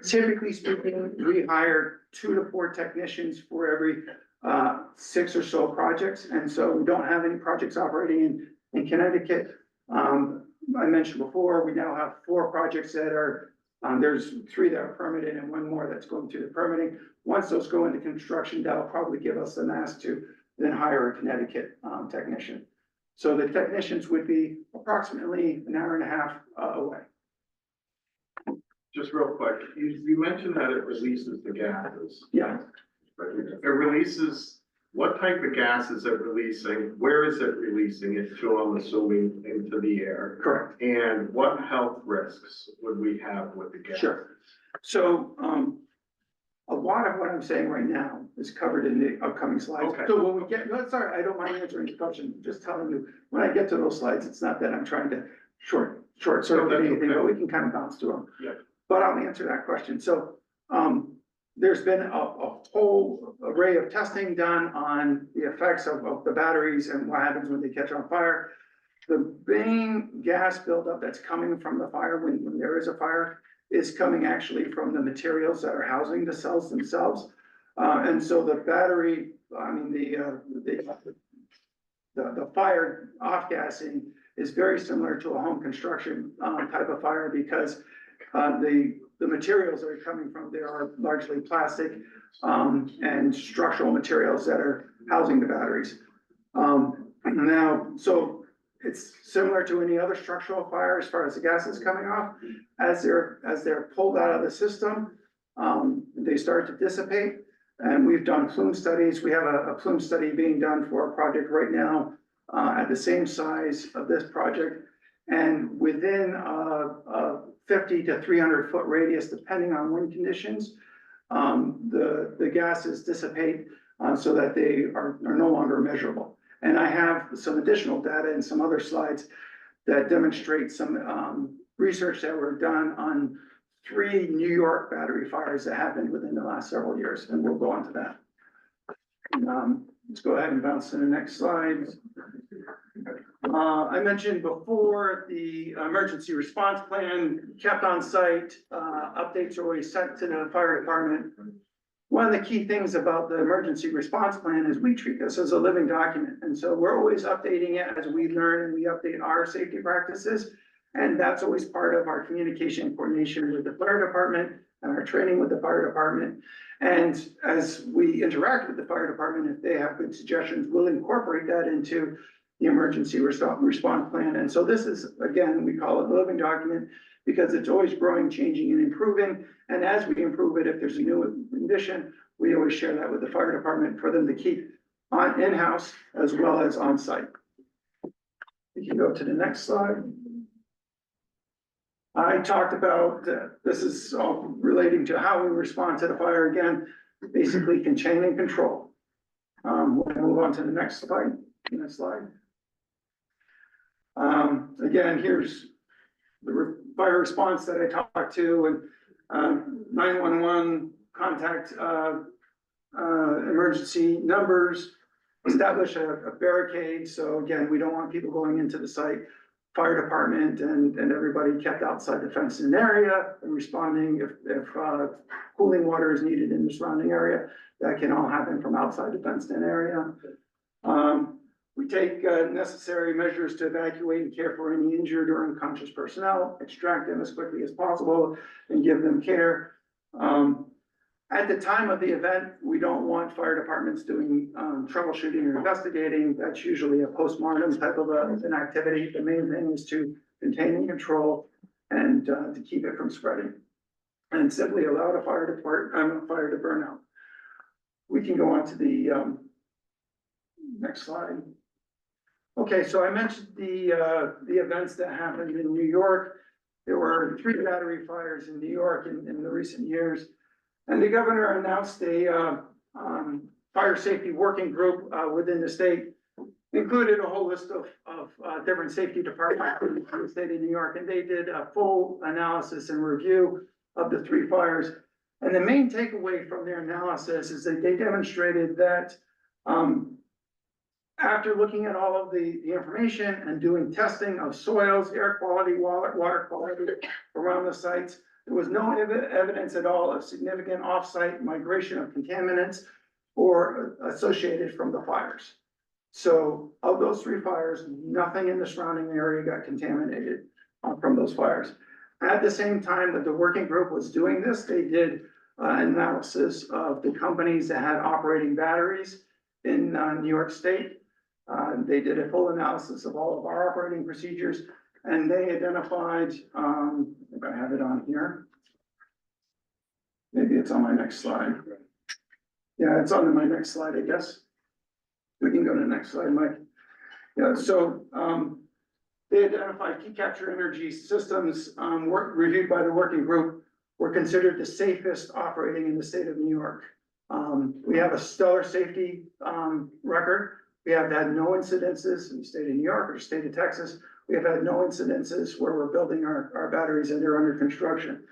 Typically speaking, we hire 2 to 4 technicians for every 6 or so projects. And so we don't have any projects operating in Connecticut. I mentioned before, we now have 4 projects that are, there's 3 that are permitted and 1 more that's going through the permitting. Once those go into construction, that'll probably give us the mass to then hire a Connecticut technician. So the technicians would be approximately an hour and a half away. Just real quick, you mentioned that it releases the gases. Yeah. It releases what type of gas is it releasing? Where is it releasing it to, I'm assuming, into the air? Correct. And what health risks would we have with the gas? Sure. So, a lot of what I'm saying right now is covered in the upcoming slides. Okay. So when we get, no, it's all right, I don't mind answering the question, just telling you, when I get to those slides, it's not that I'm trying to short circuit No, that's anything, okay. but we can kind of bounce through them. Yeah. But I'll answer that question. So, there's been a whole array of testing done on the effects of the batteries and what happens when they catch on fire. The main gas buildup that's coming from the fire, when there is a fire, is coming actually from the materials that are housing the cells themselves. And so the battery, I mean, the fire off-gassing is very similar to a home construction type of fire, because the materials that are coming from there are largely plastic and structural materials that are housing the batteries. Now, so it's similar to any other structural fire as far as the gas is coming off. As they're pulled out of the system, they start to dissipate. And we've done plume studies. We have a plume study being done for a project right now at the same size of this project. And within a 50 to 300 foot radius, depending on wind conditions, the gases dissipate so that they are no longer measurable. And I have some additional data and some other slides that demonstrate some research that were done on 3 New York battery fires that happened within the last several years, and we'll go on to that. Let's go ahead and bounce to the next slide. I mentioned before the emergency response plan kept on site, updates are always sent to the fire department. One of the key things about the emergency response plan is we treat this as a living document. And so we're always updating it as we learn and we update our safety practices. And that's always part of our communication and coordination with the fire department and our training with the fire department. And as we interact with the fire department, if they have good suggestions, we'll incorporate that into the emergency response plan. And so this is, again, we call it a living document because it's always growing, changing, and improving. And as we improve it, if there's a new condition, we always share that with the fire department for them to keep on in-house as well as on-site. You can go to the next slide. I talked about, this is all relating to how we respond to the fire. Again, basically contain and control. We'll move on to the next slide. Next slide. Again, here's the fire response that I talked to, and 911 contact emergency numbers, establish a barricade. So again, we don't want people going into the site. Fire department and everybody kept outside the fenced in area and responding if cooling water is needed in the surrounding area. That can all happen from outside the fenced in area. We take necessary measures to evacuate and care for any injured or unconscious personnel, extract them as quickly as possible and give them care. At the time of the event, we don't want fire departments doing troubleshooting or investigating. That's usually a postmortem type of an activity. The main thing is to contain and control and to keep it from spreading. And simply allow the fire to burn out. We can go on to the next slide. Okay, so I mentioned the events that happened in New York. There were 3 battery fires in New York in the recent years. And the governor announced a fire safety working group within the state, included a whole list of different safety departments in the state of New York, and they did a full analysis and review of the 3 fires. And the main takeaway from their analysis is that they demonstrated that after looking at all of the information and doing testing of soils, air quality, water quality around the sites, there was no evidence at all of significant off-site migration of contaminants or associated from the fires. So of those 3 fires, nothing in the surrounding area got contaminated from those fires. At the same time that the working group was doing this, they did analysis of the companies that had operating batteries in New York State. They did a full analysis of all of our operating procedures, and they identified, I think I have it on here. Maybe it's on my next slide. Yeah, it's on my next slide, I guess. We can go to the next slide, Mike. Yeah, so, they identified key capture energy systems, reviewed by the working group, were considered the safest operating in the state of New York. We have a stellar safety, record. We have had no incidences in the state of New York or the state of Texas. We have had no incidences where we're building our batteries and they're under construction.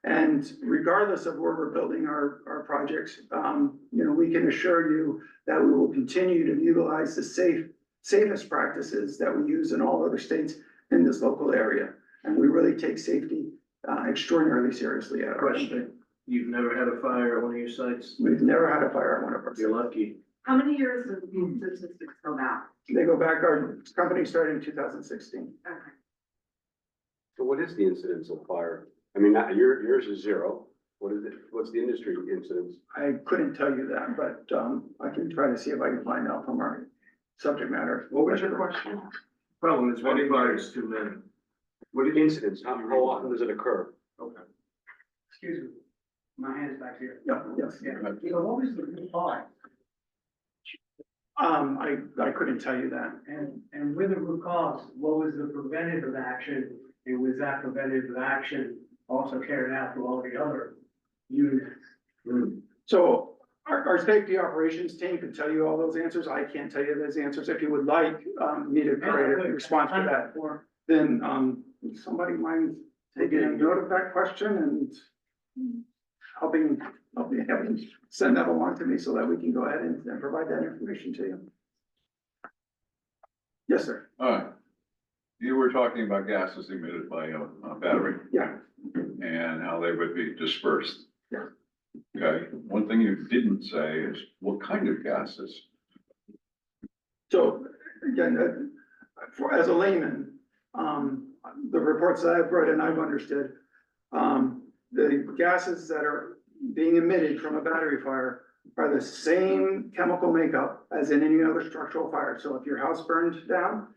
And regardless of where we're building our projects, we can assure you that we will continue to utilize the safest practices that we use in all other states in this local area. And we really take safety extraordinarily seriously at our company. You've never had a fire at one of your sites? We've never had a fire at one of our You're sites. lucky. How many years does these statistics go back? They go back, our company started in 2016. Okay. So what is the incidence of fire? I mean, yours is zero. What is it? What's the industry incidence? I couldn't tell you that, but I can try to see if I can find out from our subject matter. What was your question? Problem is, one fire is too many. What is incidence? How often does it occur? Okay. Excuse me, my hand's back here. Yeah, yes. Yeah, you know, what was the reply? I couldn't tell you that. And with the root cause, what was the preventative action? And was that preventative action also carried out to all the other units? So our safety operations team could tell you all those answers. I can't tell you those answers. If you would like me to create a response to that, then somebody mind taking a note of that question and helping send that along to me so that we can go ahead and provide that information to you. Yes, sir. All right. You were talking about gases emitted by a battery Yeah. and how they would be dispersed. Yeah. Okay, one thing you didn't say is what kind of gases? So again, as a layman, the reports that I've read and I've understood, the gases that are being emitted from a battery fire are the same chemical makeup as in any other structural fire. So if your house burned down,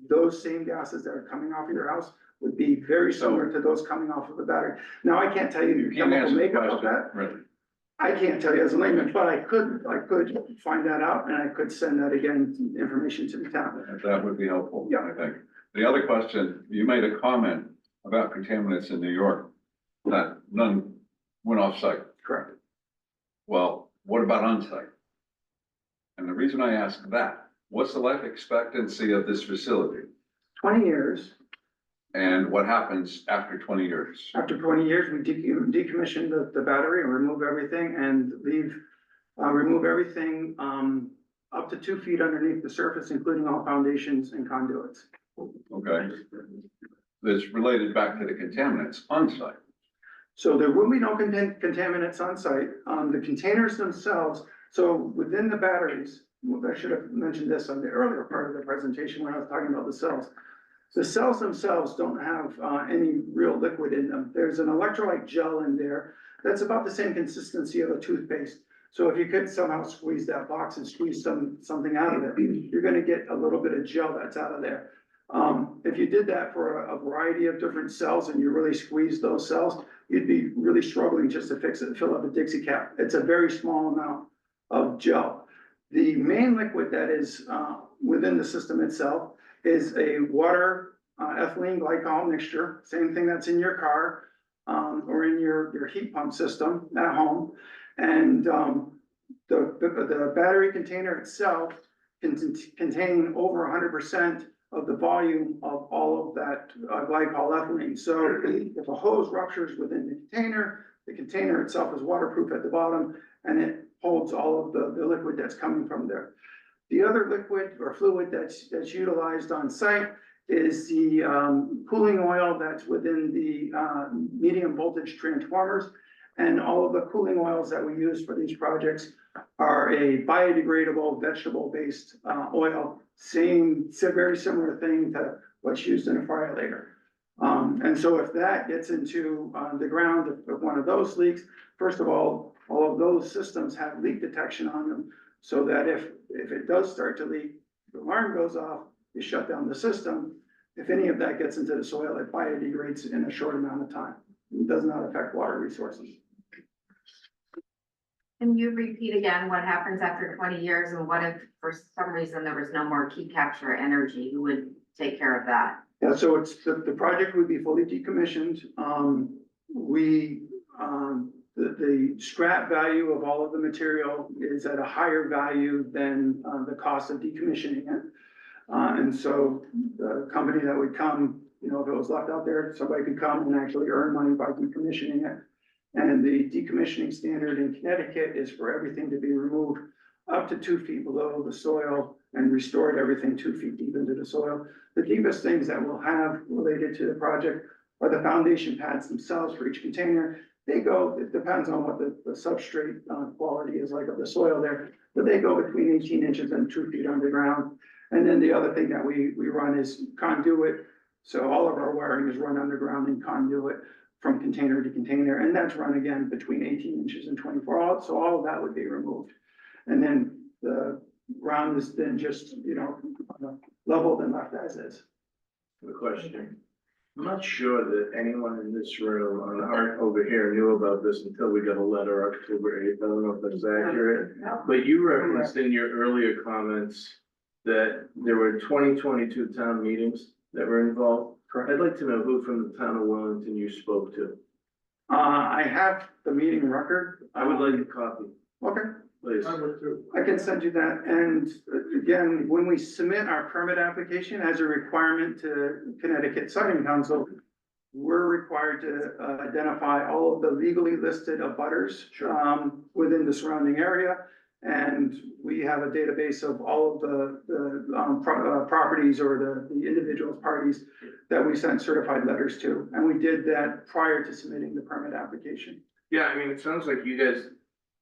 those same gases that are coming off of your house would be very similar to those coming off of the battery. Now, I can't tell you You the can't chemical answer the makeup of question, that. really. I can't tell you as a layman, but I could find that out and I could send that again, information to the town. That would be helpful, Yeah. I think. The other question, you made a comment about contaminants in New York, that none went off-site. Correct. Well, what about on-site? And the reason I ask that, what's the life expectancy of this facility? 20 years. And what happens after 20 years? After 20 years, we decommission the battery and remove everything and remove everything, up to 2 feet underneath the surface, including all foundations and conduits. Okay. That's related back to the contaminants on-site. So there will be no contaminants on site. The containers themselves, so within the batteries, I should have mentioned this on the earlier part of the presentation when I was talking about the cells. The cells themselves don't have any real liquid in them. There's an electrolyte gel in there that's about the same consistency of a toothpaste. So if you could somehow squeeze that box and squeeze something out of it, you're gonna get a little bit of gel that's out of there. If you did that for a variety of different cells and you really squeeze those cells, you'd be really struggling just to fix it, fill up a Dixie cap. It's a very small amount of gel. The main liquid that is within the system itself is a water ethylene glycol mixture, same thing that's in your car or in your heat pump system at home. And the battery container itself can contain over 100% of the volume of all of that glycol ethylene. So if a hose ruptures within the container itself is waterproof at the bottom and it holds all of the liquid that's coming from there. The other liquid or fluid that's utilized on site is the cooling oil that's within the medium voltage transformers. And all of the cooling oils that we use for these projects are a biodegradable vegetable-based oil. Very similar thing to what's used in a fryolator. And so if that gets into the ground, if one of those leaks, first of all of those systems have leak detection on them. So that if it does start to leak, the alarm goes off, you shut down the system. If any of that gets into the soil, it biodegrades in a short amount of time. It does not affect water resources. Can you repeat again what happens after 20 years and what if for some reason there was no more key capture energy? Who would take care of that? Yeah, so it's, the project would be fully decommissioned. The scrap value of all of the material is at a higher value than, the cost of decommissioning it. And so the company that would come, you know, if it was left out there, somebody could come and actually earn money by decommissioning it. And the decommissioning standard in Connecticut is for everything to be removed up to 2 feet below the soil and restored everything 2 feet deep into the soil. The deepest things that we'll have related to the project are the foundation pads themselves for each container. They go, it depends on what the substrate quality is like of the soil there, but they go between 18 inches and 2 feet underground. And then the other thing that we run is conduit. So all of our wiring is run underground in conduit from container to container, and that's run again between 18 inches and 24. So all of that would be removed. And then the ground is then just, you know, leveled and left as is. The question. I'm not sure that anyone in this room on our over here knew about this until we got a letter October 8th. I don't know if that's accurate. But you referenced in your earlier comments that there were 2022 town meetings that were involved. Correct. I'd like to know who from the town of Willington you spoke to. I have the meeting record. I would like a copy, Okay. please. I can send you that, and again, when we submit our permit application as a requirement to Connecticut Siting Council, we're required to identify all of the legally listed abutters within the surrounding area. And we have a database of all of the properties or the individual parties that we sent certified letters to, and we did that prior to submitting the permit application. Yeah, I mean, it sounds like you guys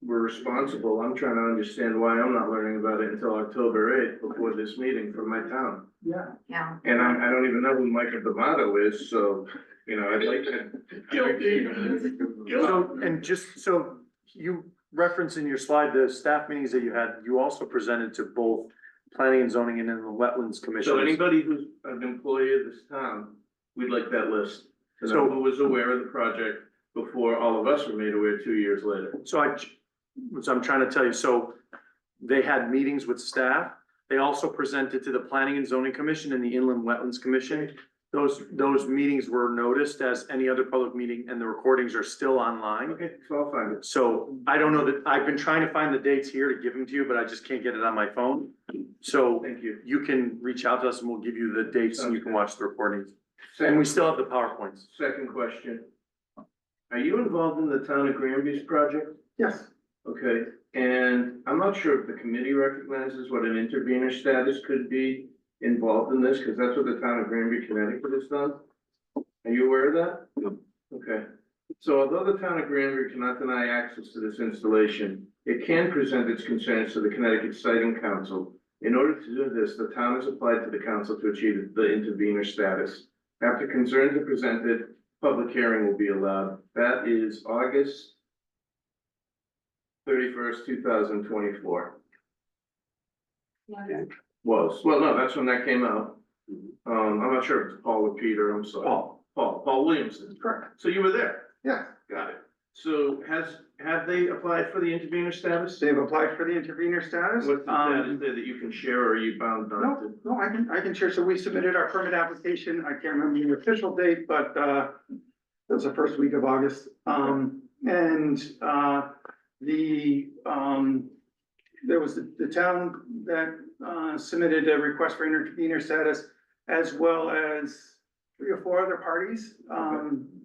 were responsible. I'm trying to understand why I'm not learning about it until October 8th before this meeting from my town. Yeah. Yeah. And I don't even know who Michael D'Amato is, so, you know, I'd like to. So, and just so you reference in your slide, the staff meetings that you had, you also presented to both planning and zoning and then the wetlands commission. So anybody who's an employee of this town, we'd like that list. To know So- who was aware of the project before all of us were made aware 2 years later. So I'm trying to tell you, so they had meetings with staff. They also presented to the planning and zoning commission and the inland wetlands commission. Those meetings were noticed as any other public meeting and the recordings are still online. Okay, so I'll find it. So I don't know that, I've been trying to find the dates here to give them to you, but I just can't get it on my phone. So Thank you. you can reach out to us and we'll give you the dates and you can watch the recordings. And we still have the PowerPoints. Second question. Are you involved in the town of Granby's project? Yes. Okay, and I'm not sure if the committee recognizes what an intervenor status could be involved in this, because that's what the town of Granby, Connecticut has done. Are you aware of that? No. Okay, so although the town of Granby cannot deny access to this installation, it can present its concerns to the Connecticut Siting Council. In order to do this, the town has applied to the council to achieve the intervenor status. After concerns are presented, public hearing will be allowed. That is August 31st, 2024. Was, well, no, that's when that came out. I'm not sure if it's Paul or Peter, I'm sorry. Paul Williamson. Correct. So you were there? Yeah. Got it. So have they applied for the intervenor status? They've applied for the intervenor status. What's the status there that you can share, or are you bound not to? No, I can share. So we submitted our permit application. I can't remember the official date, but it was the first week of August. There was the town that submitted a request for intervenor status, as well as 3 or 4 other parties,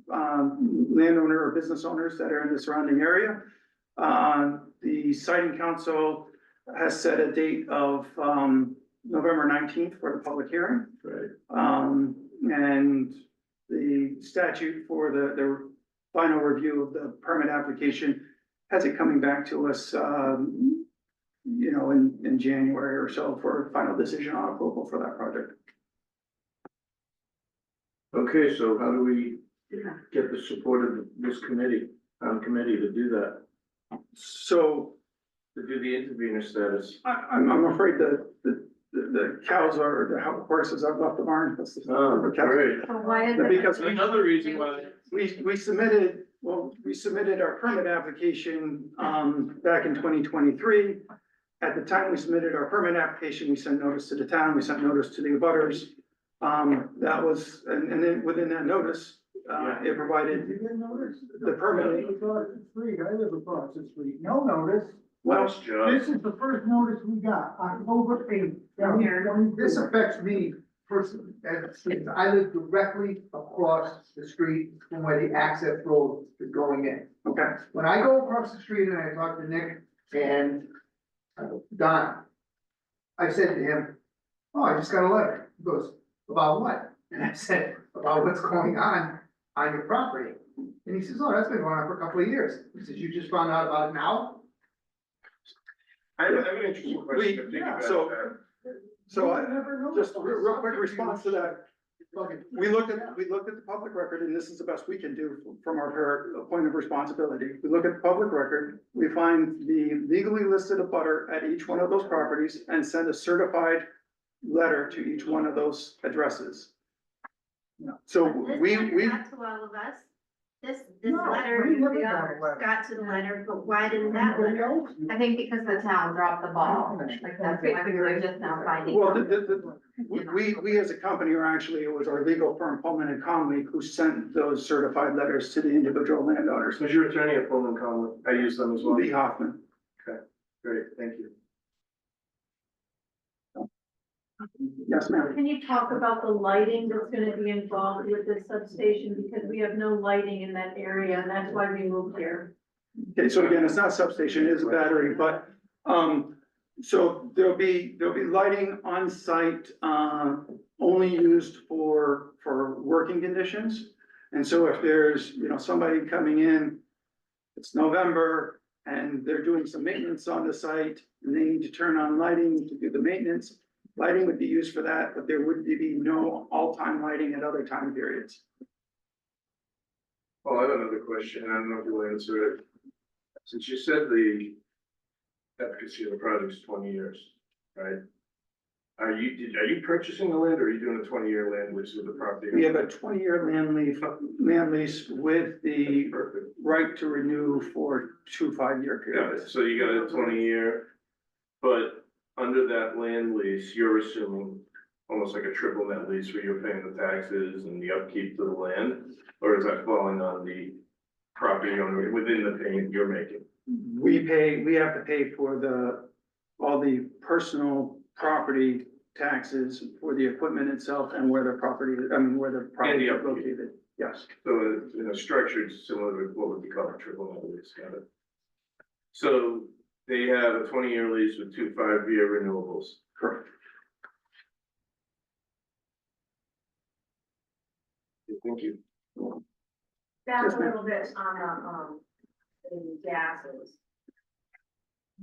landowner or business owners that are in the surrounding area. The siting council has set a date of November 19th for the public hearing. Right. And the statute for the final review of the permit application has it coming back to us, you know, in January or so for final decision on approval for that project. Okay, so how do we get the support of this committee, committee to do that, So to do the intervenor status? I'm afraid that the cows are, the horses have left the barn. That's the- Oh, great. So why is it? Because Another reason why, we submitted Well, we submitted our permit application, back in 2023. At the time we submitted our permit application, we sent notice to the town, we sent notice to the abutters. That was, and then within that notice, it provided You didn't notice? the permit. Across the street, I live across the street, no notice. Well, This is the first notice we got, October 8th. This affects me personally, as I live directly across the street from where the access road is going in. okay, When I go across the street and I talk to Nick and Don, I said to him, oh, I just got a letter. He goes, about what? And I said, about what's going on your property. And he says, oh, that's been going on for a couple of years. He says, you just found out about it now? I have an interesting question. to think about so- that. so I, Never know. just a real quick response to that. We looked at the public record, and this is the best we can do from our point of responsibility. We look at the public record, we find the legally listed abutter at each one of those properties and send a certified letter to each one of those addresses. So This we, letter got to all of us. This No, letter, we never the got a others letter. got to the letter, but why didn't that letter? I think because the town dropped the ball, like that's why we were just now finding. well, out. we as a company are actually, it was our legal firm, Pullman and Conley, who sent those certified letters to the individual landowners. Was your attorney at Pullman Conley? I use them as well. Lee Hoffman. Great, thank you. Yes, ma'am. Can you talk about the lighting that's gonna be involved with this substation, because we have no lighting in that area, and that's why we moved here. Okay, so again, it's not substation, it is a battery, but, so there'll be lighting on site, only used for working conditions. And so if there's, somebody coming in, it's November, and they're doing some maintenance on the site, and they need to turn on lighting to do the maintenance, lighting would be used for that, but there would be no all-time lighting at other time periods. Well, I have another question, and I don't know if you'll answer it. Since you said the efficacy of the project is 20 years, right? Are you purchasing the land, or are you doing a 20-year land lease with the property? We have a 20-year land lease with the Perfect. right to renew for 2 5-year Got periods. it, so you got a 20-year, but under that land lease, you're assuming almost like a triple net lease where you're paying the taxes and the upkeep to the land? Or is that falling on the property owner within the payment you're making? We have to pay for all the personal property taxes for the equipment itself and where the property is upkeep. located. Yes, So it's structured similar to what would be called a triple net lease, got it? So they have a 20-year lease with 2 5-year renewables. correct. Thank you. Back Yes, a ma'am. little bit on, the gases.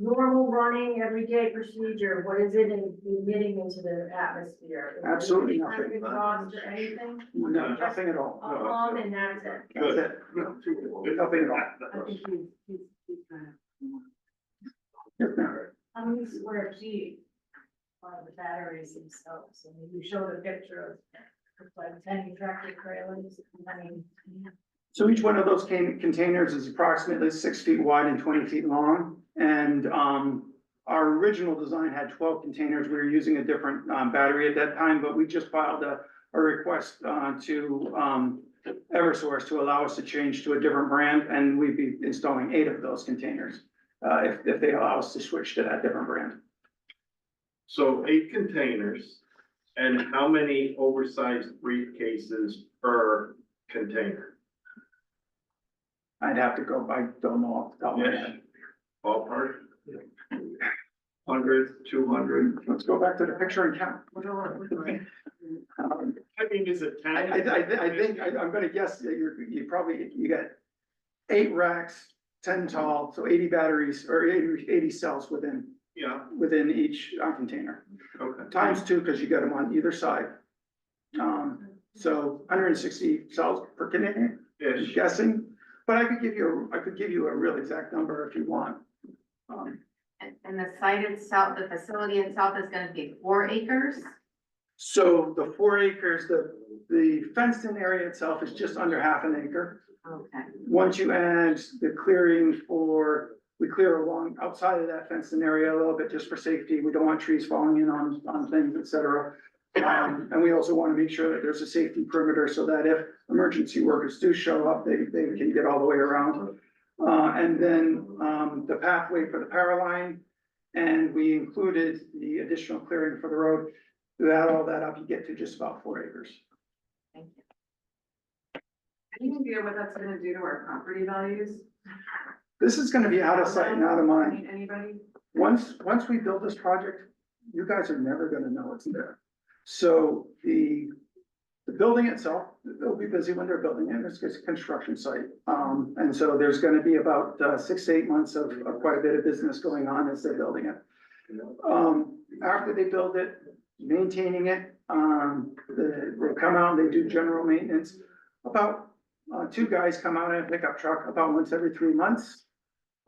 Normal running, everyday procedure, what is it emitting into the atmosphere? Is it Absolutely any kind of nothing. Exhaust or anything? No, nothing at all. A hum and that's it. That's it. Nothing at all. I think he's trying to. Yes, ma'am. How many square feet are the batteries themselves? I mean, you showed a picture of like 10 tractor trailers. I mean, So each one of those containers is approximately 6 feet wide and 20 feet long. And our original design had 12 containers. We were using a different battery at that time, but we just filed a request to Eversource to allow us to change to a different brand, and we'd be installing 8 of those containers if they allow us to switch to that different brand. So 8 containers, and how many oversized briefcases per container? I'd have to go, I don't know off the top of my head. Ballpark? 100, 200? Let's go back to the picture and count. I mean, is it 10? I think, I'm gonna guess that you got 8 racks, 10 tall, so 80 batteries or 80 cells within each container. Okay. Times 2, because you got them on either side. So 160 cells per container, I'm guessing, but I could give you a real exact number if you want. And the site itself, the facility itself is gonna be 4 acres? So the 4 acres, the fenced in area itself is just under half an acre. Okay. Once you add the clearing we clear along outside of that fenced in area a little bit just for safety. We don't want trees falling in on things, et cetera. And we also want to make sure that there's a safety perimeter so that if emergency workers do show up, they can get all the way around. And then, the pathway for the power line, and we included the additional clearing for the road. To add all that up, you get to just about 4 acres. Thank you. Any idea what that's gonna do to our property values? This is gonna be out of sight and out of mind. Anybody? Once we build this project, you guys are never gonna know it's there. So the building itself, they'll be busy when they're building it, it's a construction site. And so there's gonna be about 6 to 8 months of quite a bit of business going on as they're building it. After they build it, maintaining it, they come out and they do general maintenance. About 2 guys come out in a pickup truck about once every 3 months.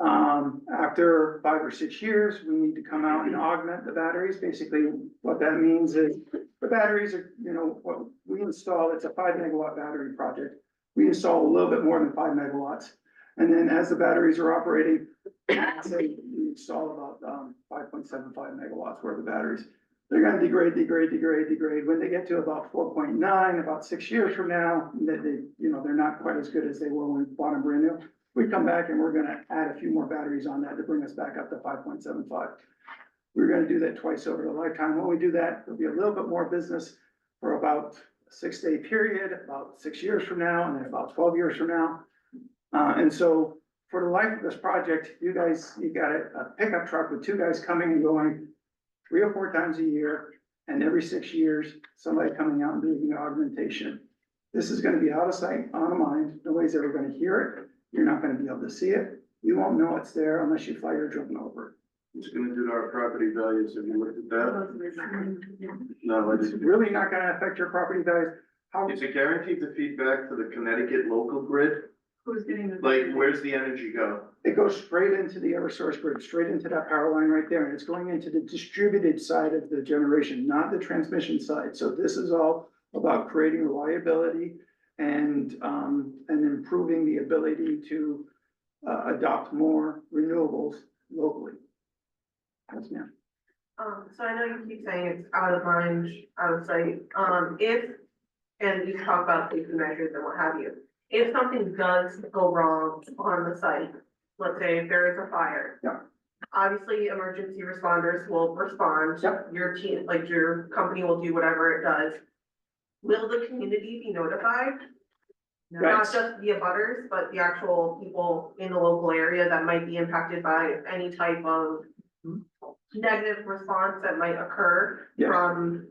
After 5 or 6 years, we need to come out and augment the batteries. Basically, what that means is the batteries are, what we install, it's a 5 megawatt battery project. We install a little bit more than 5 megawatts. And then as the batteries are operating, say we install about 5.75 megawatts worth of batteries. They're gonna degrade. When they get to about 4.9, about 6 years from now, they're not quite as good as they were when we bought them brand new. We come back and we're gonna add a few more batteries on that to bring us back up to 5.75. We're gonna do that twice over the lifetime. When we do that, there'll be a little bit more business for about a 6-day period, about 6 years from now, and then about 12 years from now. And so for the life of this project, you got a pickup truck with 2 guys coming and going 3 or 4 times a year, and every 6 years, somebody coming out and doing the augmentation. This is gonna be out of sight, out of mind. Nobody's ever gonna hear it. You're not gonna be able to see it. You won't know it's there unless you fly your drone over it. It's gonna do to our property values. Have you looked at that? No, It's really not gonna affect your property values. How, Is it guaranteed to feed back to the Connecticut local grid? Who's getting the? Like, where's the energy go? it goes straight into the Eversource grid, straight into that power line right there, and it's going into the distributed side of the generation, not the transmission side. So this is all about creating reliability and improving the ability to adopt more renewables locally. Yes, ma'am. So I know you keep saying it's out of mind, out of sight, and you talk about safety measures and what have you. If something does go wrong on the site, let's say if there is a fire. Yeah. Obviously, emergency responders will respond. Yep. Your team, like your company will do whatever it does. Will the community be notified? Not Right. just the abutters, but the actual people in the local area that might be impacted by any type of negative response that might occur Yes. from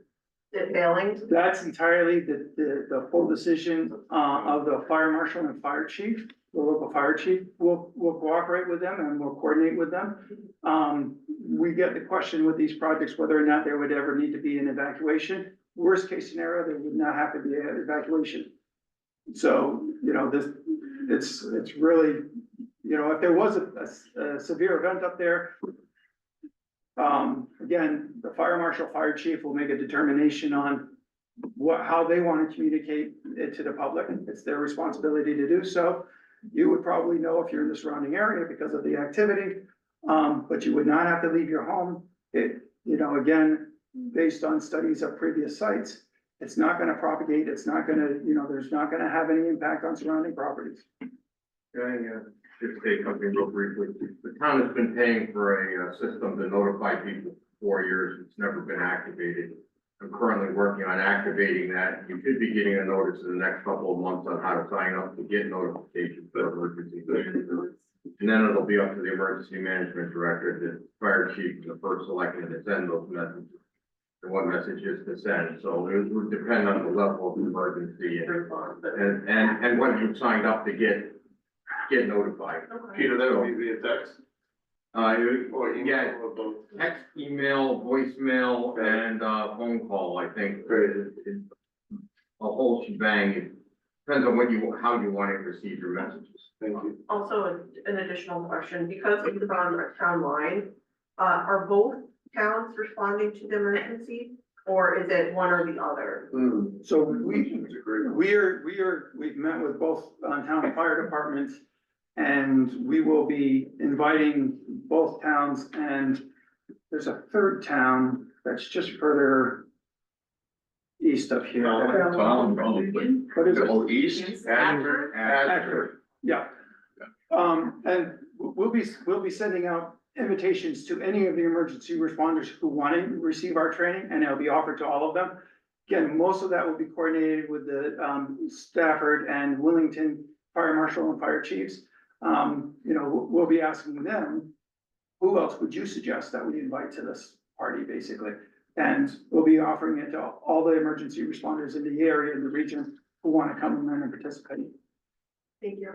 it failing? That's entirely the full decision of the fire marshal and fire chief. The local fire chief will cooperate with them and we'll coordinate with them. We get the question with these projects, whether or not there would ever need to be an evacuation. Worst case scenario, there would not have to be an evacuation. So, it's really, if there was a severe event up there, again, the fire marshal, fire chief will make a determination on how they want to communicate it to the public. It's their responsibility to do so. You would probably know if you're in the surrounding area because of the activity, but you would not have to leave your home. Again, based on studies of previous sites, it's not gonna propagate, it's not gonna, there's not gonna have any impact on surrounding properties. Just say something real briefly. The town has been paying for a system to notify people for 4 years. It's never been activated. I'm currently working on activating that. You should be getting a notice in the next couple of months on how to sign up to get notifications for emergency services. And then it'll be up to the emergency management director, the fire chief, and the first selectman to send those messages. And what messages to send. So it would depend on the level of emergency and what you've signed up to get notified. Peter, that would be via text? Or both. Text, email, voicemail, and phone call, I think. A whole shebang. It depends on how you want to receive your messages. Thank you. Also, an additional question, because it's on a town line, are both towns responding to the emergency? or is it one or the other? So we've met with both town fire departments. And we will be inviting both towns, and there's a third town that's just further east of here. What is it? Oh, east? Ashford, yeah. And we'll be sending out invitations to any of the emergency responders who want to receive our training, and it'll be offered to all of them. Again, most of that will be coordinated with the Stafford and Willington Fire Marshal and Fire Chiefs. We'll be asking them, who else would you suggest that we invite to this party, basically? And we'll be offering it to all the emergency responders in the area, in the region, who want to come in and participate. Thank you.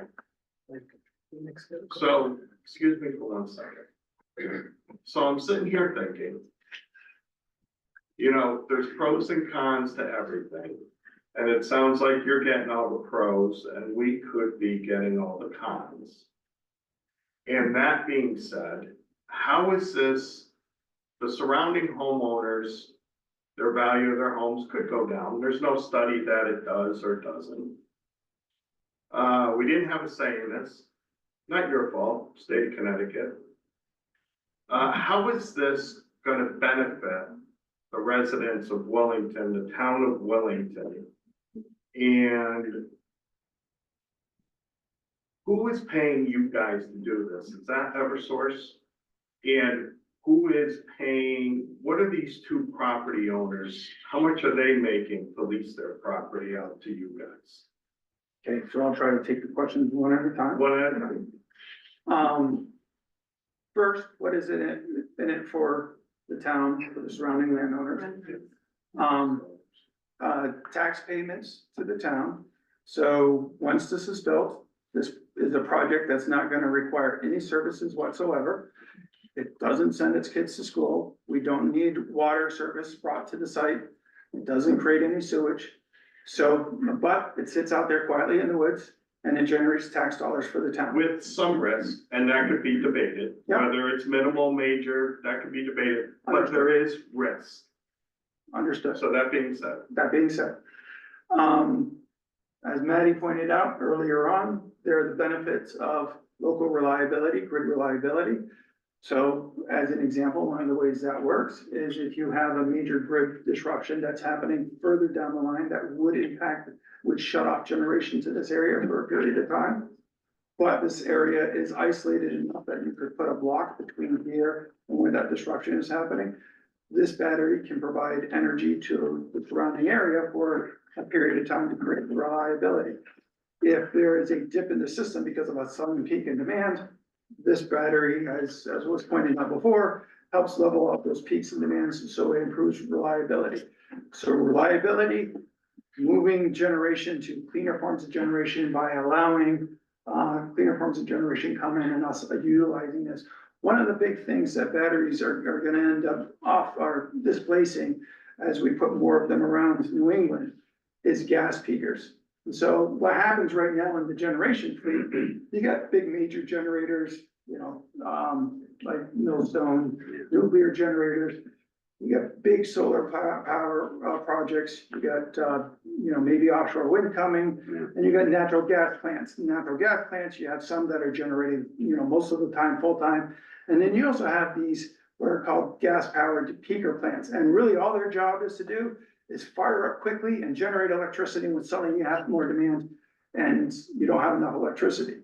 So, excuse me for 1 second. So I'm sitting here thinking, there's pros and cons to everything. And it sounds like you're getting all the pros and we could be getting all the cons. And that being said, how is this, the surrounding homeowners, their value of their homes could go down. There's no study that it does or doesn't. We didn't have a say in this. Not your fault, state of Connecticut. How is this gonna benefit the residents of Wellington, the town of Wellington? And who is paying you guys to do this? Is that Eversource? And who is paying, what are these two property owners? How much are they making to lease their property out to you guys? Okay, so I'll try to take the questions one at a time. One at a time. First, what is in it for the town, for the surrounding landowners? Tax payments to the town. So once this is built, this is a project that's not gonna require any services whatsoever. It doesn't send its kids to school. We don't need water service brought to the site. It doesn't create any sewage. So, but it sits out there quietly in the woods and it generates tax dollars for the town. With some risk, and that could be debated, Yeah. whether it's minimal, major, that could be debated, but there is risk. Understood. So that being said, As Maddie pointed out earlier on, there are the benefits of local reliability, grid reliability. So as an example, one of the ways that works is if you have a major grid disruption that's happening further down the line that would shut off generation to this area for a period of time. But this area is isolated enough that you could put a block between here and where that disruption is happening. This battery can provide energy to the surrounding area for a period of time to create reliability. If there is a dip in the system because of a sudden peak in demand, this battery, as was pointed out before, helps level out those peaks in demands, so it improves reliability. So reliability, moving generation to cleaner forms of generation by allowing cleaner forms of generation come in and us utilizing this. One of the big things that batteries are gonna end up displacing as we put more of them around New England is gas peakers. And so what happens right now in the generation fleet, you got big major generators, like Millstone, nuclear generators. You got big solar power projects. You got, maybe offshore wind coming, and you got natural gas plants. Natural gas plants, you have some that are generating, most of the time, full time. And then you also have these what are called gas powered peaker plants. And really all their job is to do is fire up quickly and generate electricity when suddenly you have more demand and you don't have enough electricity.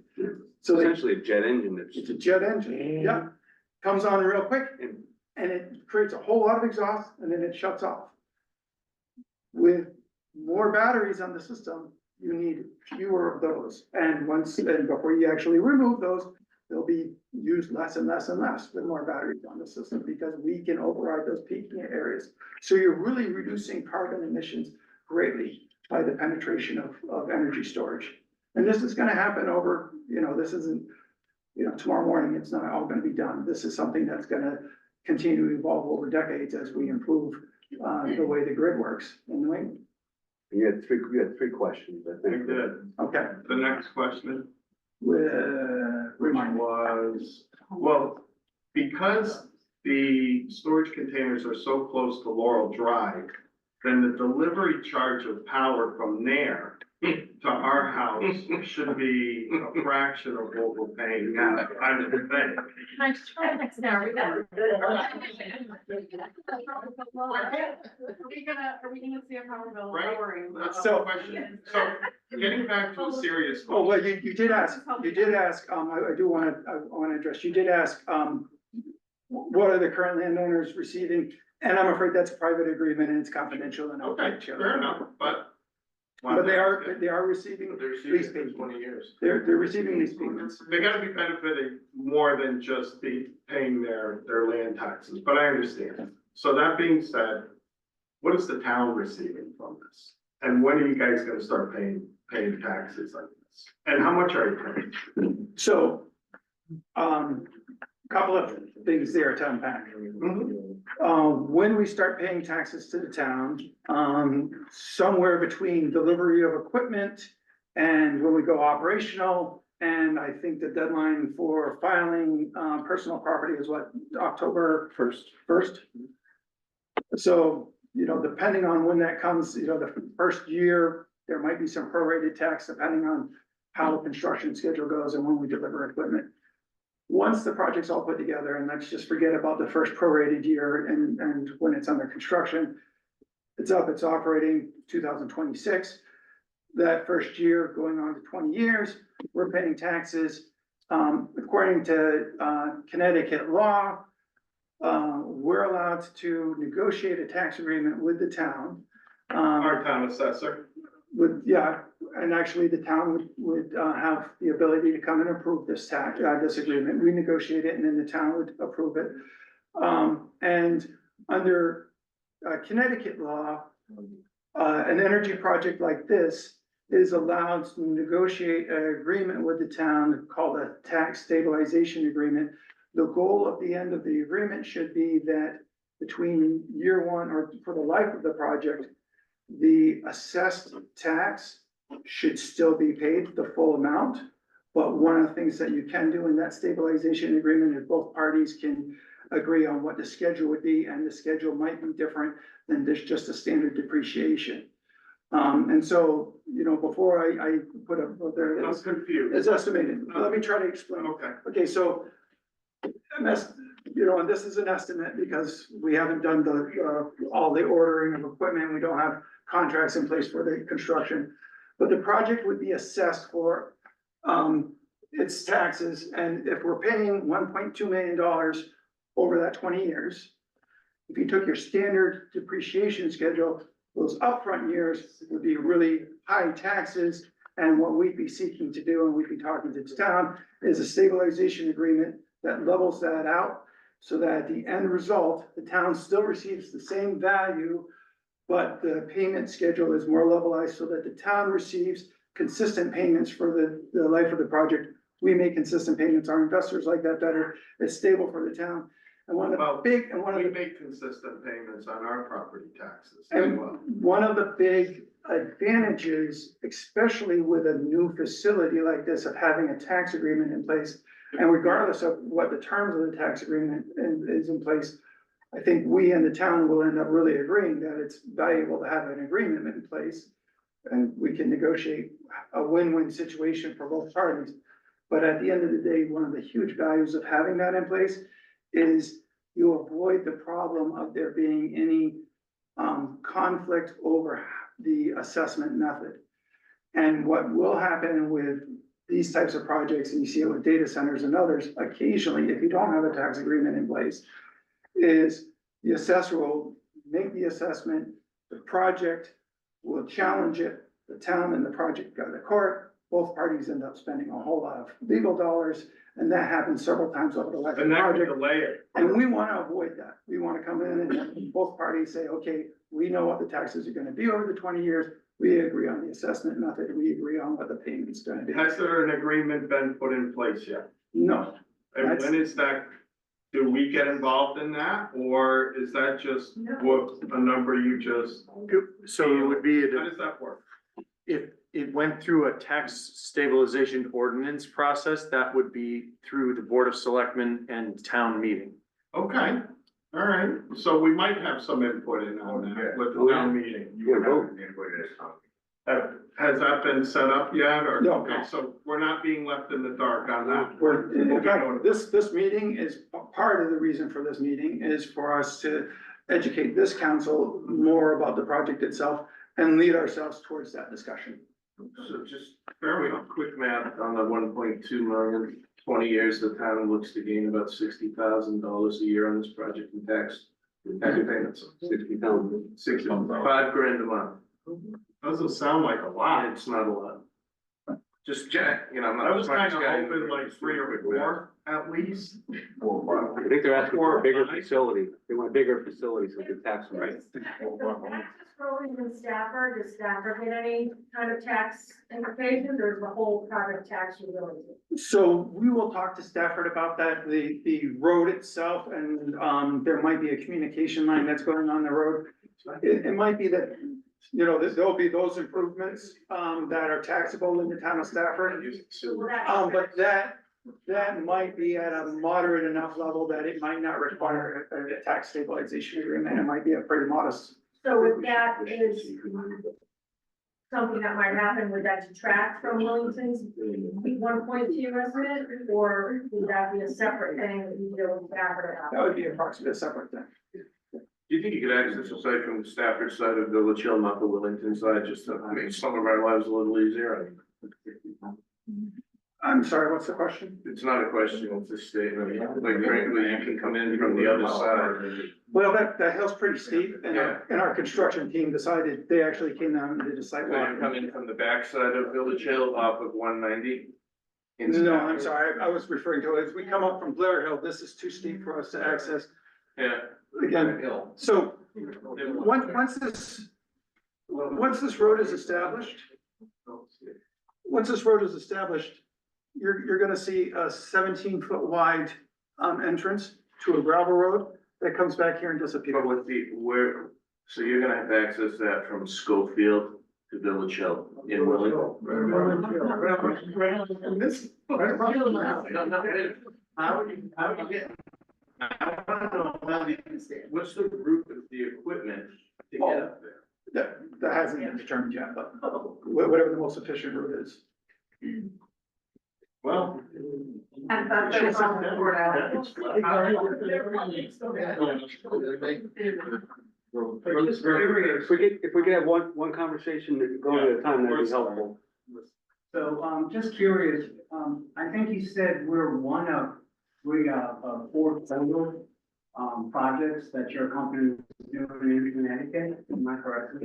So Essentially a jet engine. it's a jet engine, yeah, comes on real quick and it creates a whole lot of exhaust and then it shuts off. With more batteries on the system, you need fewer of those. And before you actually remove those, they'll be used less and less and less with more batteries on the system because we can override those peaking areas. So you're really reducing carbon emissions greatly by the penetration of energy storage. And this is gonna happen over, this isn't, tomorrow morning, it's not all gonna be done. This is something that's gonna continue to evolve over decades as we improve the way the grid works in New England. You had three questions, I we think. did. Okay. The next question Remind me. was, well, because the storage containers are so close to Laurel Drive, then the delivery charge of power from there to our house should be a fraction of what we're paying now, I would think. Can I just try next now? Are we gonna see a power bill Right? lowering? That's the question. So getting back to a serious. Oh, well, you did ask, I wanna address, you did ask, what are the current landowners receiving? And I'm afraid that's a private agreement and it's confidential and. Okay, fair enough, but. But they are receiving But they're lease receiving it payments. for 20 years. They're receiving these payments. They gotta be benefiting more than just be paying their land taxes, but I understand. So that being said, what is the town receiving from this? And when are you guys gonna start paying taxes like this? And how much are you paying? So, couple of things there to unpack. When we start paying taxes to the town, somewhere between delivery of equipment and when we go operational, and I think the deadline for filing, personal property is what, October first? So, depending on when that comes, the first year, there might be some prorated tax depending on how the construction schedule goes and when we deliver equipment. Once the project's all put together, and let's just forget about the first prorated year and when it's under construction, it's operating 2026. That first year going on to 20 years, we're paying taxes. According to Connecticut law, we're allowed to negotiate a tax agreement with the town. Our town assessor? And actually the town would have the ability to come and approve this this agreement. We negotiate it and then the town would approve it. And under Connecticut law, an energy project like this is allowed to negotiate an agreement with the town called a tax stabilization agreement. The goal at the end of the agreement should be that between year one or for the life of the project, the assessed tax should still be paid the full amount. But one of the things that you can do in that stabilization agreement is both parties can agree on what the schedule would be, and the schedule might be different than just a standard depreciation. And so, before I put up, there it I'm is. confused. It's estimated. Let me try to explain. Okay. Okay, so, and this is an estimate because we haven't done all the ordering of equipment. We don't have contracts in place for the construction. But the project would be assessed for, its taxes, and if we're paying $1.2 million over that 20 years, if you took your standard depreciation schedule, those upfront years would be really high taxes. And what we'd be seeking to do, and we'd be talking to the town, is a stabilization agreement that levels that out so that at the end result, the town still receives the same value, but the payment schedule is more levelized so that the town receives consistent payments for the life of the project. We make consistent payments. Our investors like that better. It's stable for the town. And one of We make consistent payments on our property taxes as And well. one of the big advantages, especially with a new facility like this, of having a tax agreement in place, and regardless of what the terms of the tax agreement is in place, I think we and the town will end up really agreeing that it's valuable to have an agreement in place. And we can negotiate a win-win situation for both parties. But at the end of the day, one of the huge values of having that in place is you avoid the problem of there being any conflict over the assessment method. And what will happen with these types of projects, and you see it with data centers and others, occasionally, if you don't have a tax agreement in place, is the assessor will make the assessment, the project will challenge it, the town and the project go to court, both parties end up spending a whole lot of legal dollars, and that happens several times over the life of the And that could project. delay it. And we want to avoid that. We want to come in and have both parties say, okay, we know what the taxes are going to be over the 20 years. We agree on the assessment method. We agree on what the payment's going to be. Has there an agreement been put in place yet? No. And when is that, do we get involved in that, or is that just what a number you just, So it would be, how does that work? if it went through a tax stabilization ordinance process, that would be through the Board of Selectmen and town meeting. Okay, All right, so we might have some input in on that with the town meeting. You would have an input in this topic. Has that been set up yet, or? No. Okay, so we're not being left in the dark on that. We're, in fact, this meeting is, part of the reason for this meeting is for us to educate this council more about the project itself and lead ourselves towards that discussion. So just a quick math on the 1.2 million, 20 years, the town looks to gain about $60,000 a year on this project in tax payments. 60,000. 65 grand a month. Doesn't sound like a lot. It's not a lot. Just check, you know, I'm not. I the was kind smartest of guy in the hoping room. like 3 or 4 at least. I think they're asking for a bigger facility. They want a bigger facility so they can tax them. Is the taxes rolling in Stafford, does Stafford get any kind of tax implications, or is the whole project tax related? So we will talk to Stafford about that, the road itself, and, there might be a communication line that's going on the road. It might be that, you know, there'll be those improvements, that are taxable in the town of Stafford. But that might be at a moderate enough level that it might not require a tax stabilization agreement. It might be a pretty modest. So if that is something that might happen, would that detract from Willington's 1.2 resident, or would that be a separate thing that you deal with Stafford That about? would be approximately a separate thing. Do you think you could access the site from the Stafford side of Village Hill, not the Willington side, just to make some of our lives a little easier? I'm sorry, what's the question? It's not a question, it's a statement. Like frankly, you can come in from the other side. Well, that hill's pretty steep, and Yeah. our construction team decided, they actually came down and did a site So you walk. come in from the backside of Village Hill off of 190? No, I'm sorry, I was referring to it, as we come up from Blair Hill, this is too steep for us to access. Yeah. Again, Hill. so, once this road is established, you're gonna see a 17-foot wide, entrance to a gravel road that comes back here and disappears. But with so you're gonna have to access that from Schofield to Village Hill in Willington? How would you get? I wanna know what's the route of the equipment to get up there? That hasn't been determined yet, but whatever the most efficient route is. Well. And that's what's on the board. If we could have one conversation going at a time, that'd be helpful. So, just curious, I think you said we're one of 3, 4 total, projects that your company is doing in Connecticut, am I correct?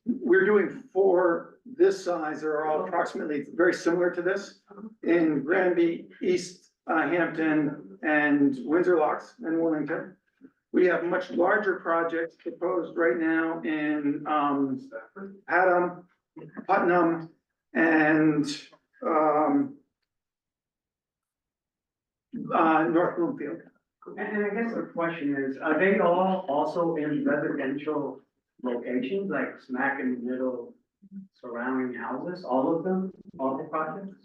We're doing 4 this size, they're all approximately very similar to this, in Granby, East Hampton, and Windsor Locks in Willington. We have much larger projects proposed right now in, Haddam, Putnam, and, North Bloomfield. And I guess the question is, are they all also in residential locations, like smack in the middle surrounding houses, all of them, all the projects?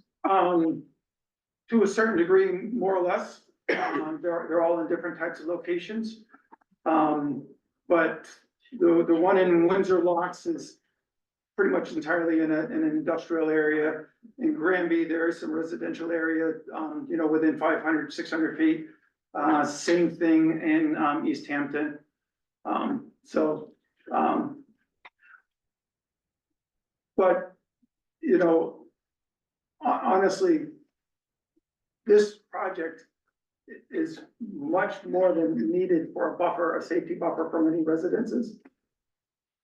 To a certain degree, more or less, they're all in different types of locations. But the one in Windsor Locks is pretty much entirely in an industrial area. In Granby, there is some residential area, you know, within 500, 600 feet. Same thing in, East Hampton. But, you know, honestly, this project is much more than needed for a buffer, a safety buffer from any residences.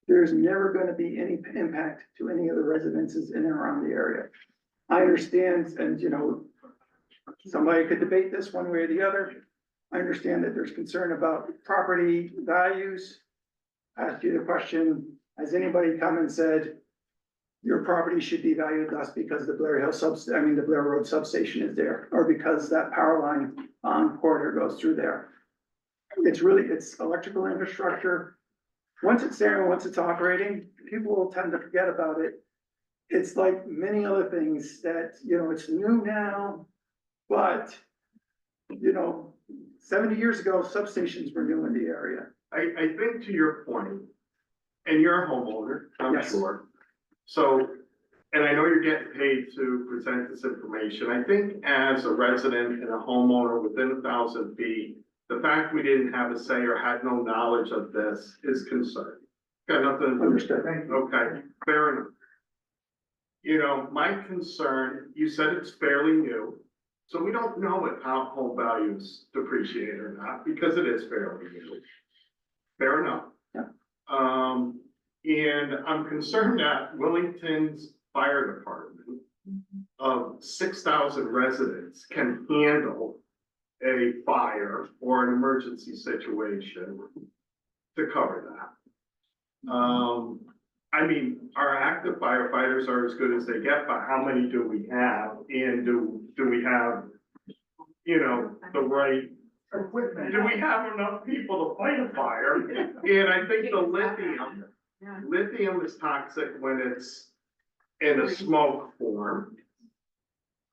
There's never gonna be any impact to any of the residences in and around the area. I understand, and you know, somebody could debate this one way or the other. I understand that there's concern about property values. I asked you the question, has anybody come and said, your property should be valued less because the Blair Road substation is there, or because that power line, corridor goes through there? It's electrical infrastructure. Once it's there and once it's operating, people will tend to forget about it. It's like many other things that, you know, it's new now, but, you know, 70 years ago, substations were new in the area. I think to your point, and you're a homeowner, I'm Yes. sure. So, and I know you're getting paid to present this information. I think as a resident and a homeowner within 1,000 feet, the fact we didn't have a say or had no knowledge of this is concerning. Got nothing. Understood, thank you. Okay, fair enough. You know, my concern, you said it's fairly new, so we don't know if how home values depreciate or not, because it is fairly new. Fair enough. Yeah. And I'm concerned that Willington's fire department of 6,000 residents can handle a fire or an emergency situation to cover that. I mean, our active firefighters are as good as they get, but how many do we have? And do we have, you know, the right equipment? Do we have enough people to fight a fire? And I think the lithium is toxic when it's in a smoke form.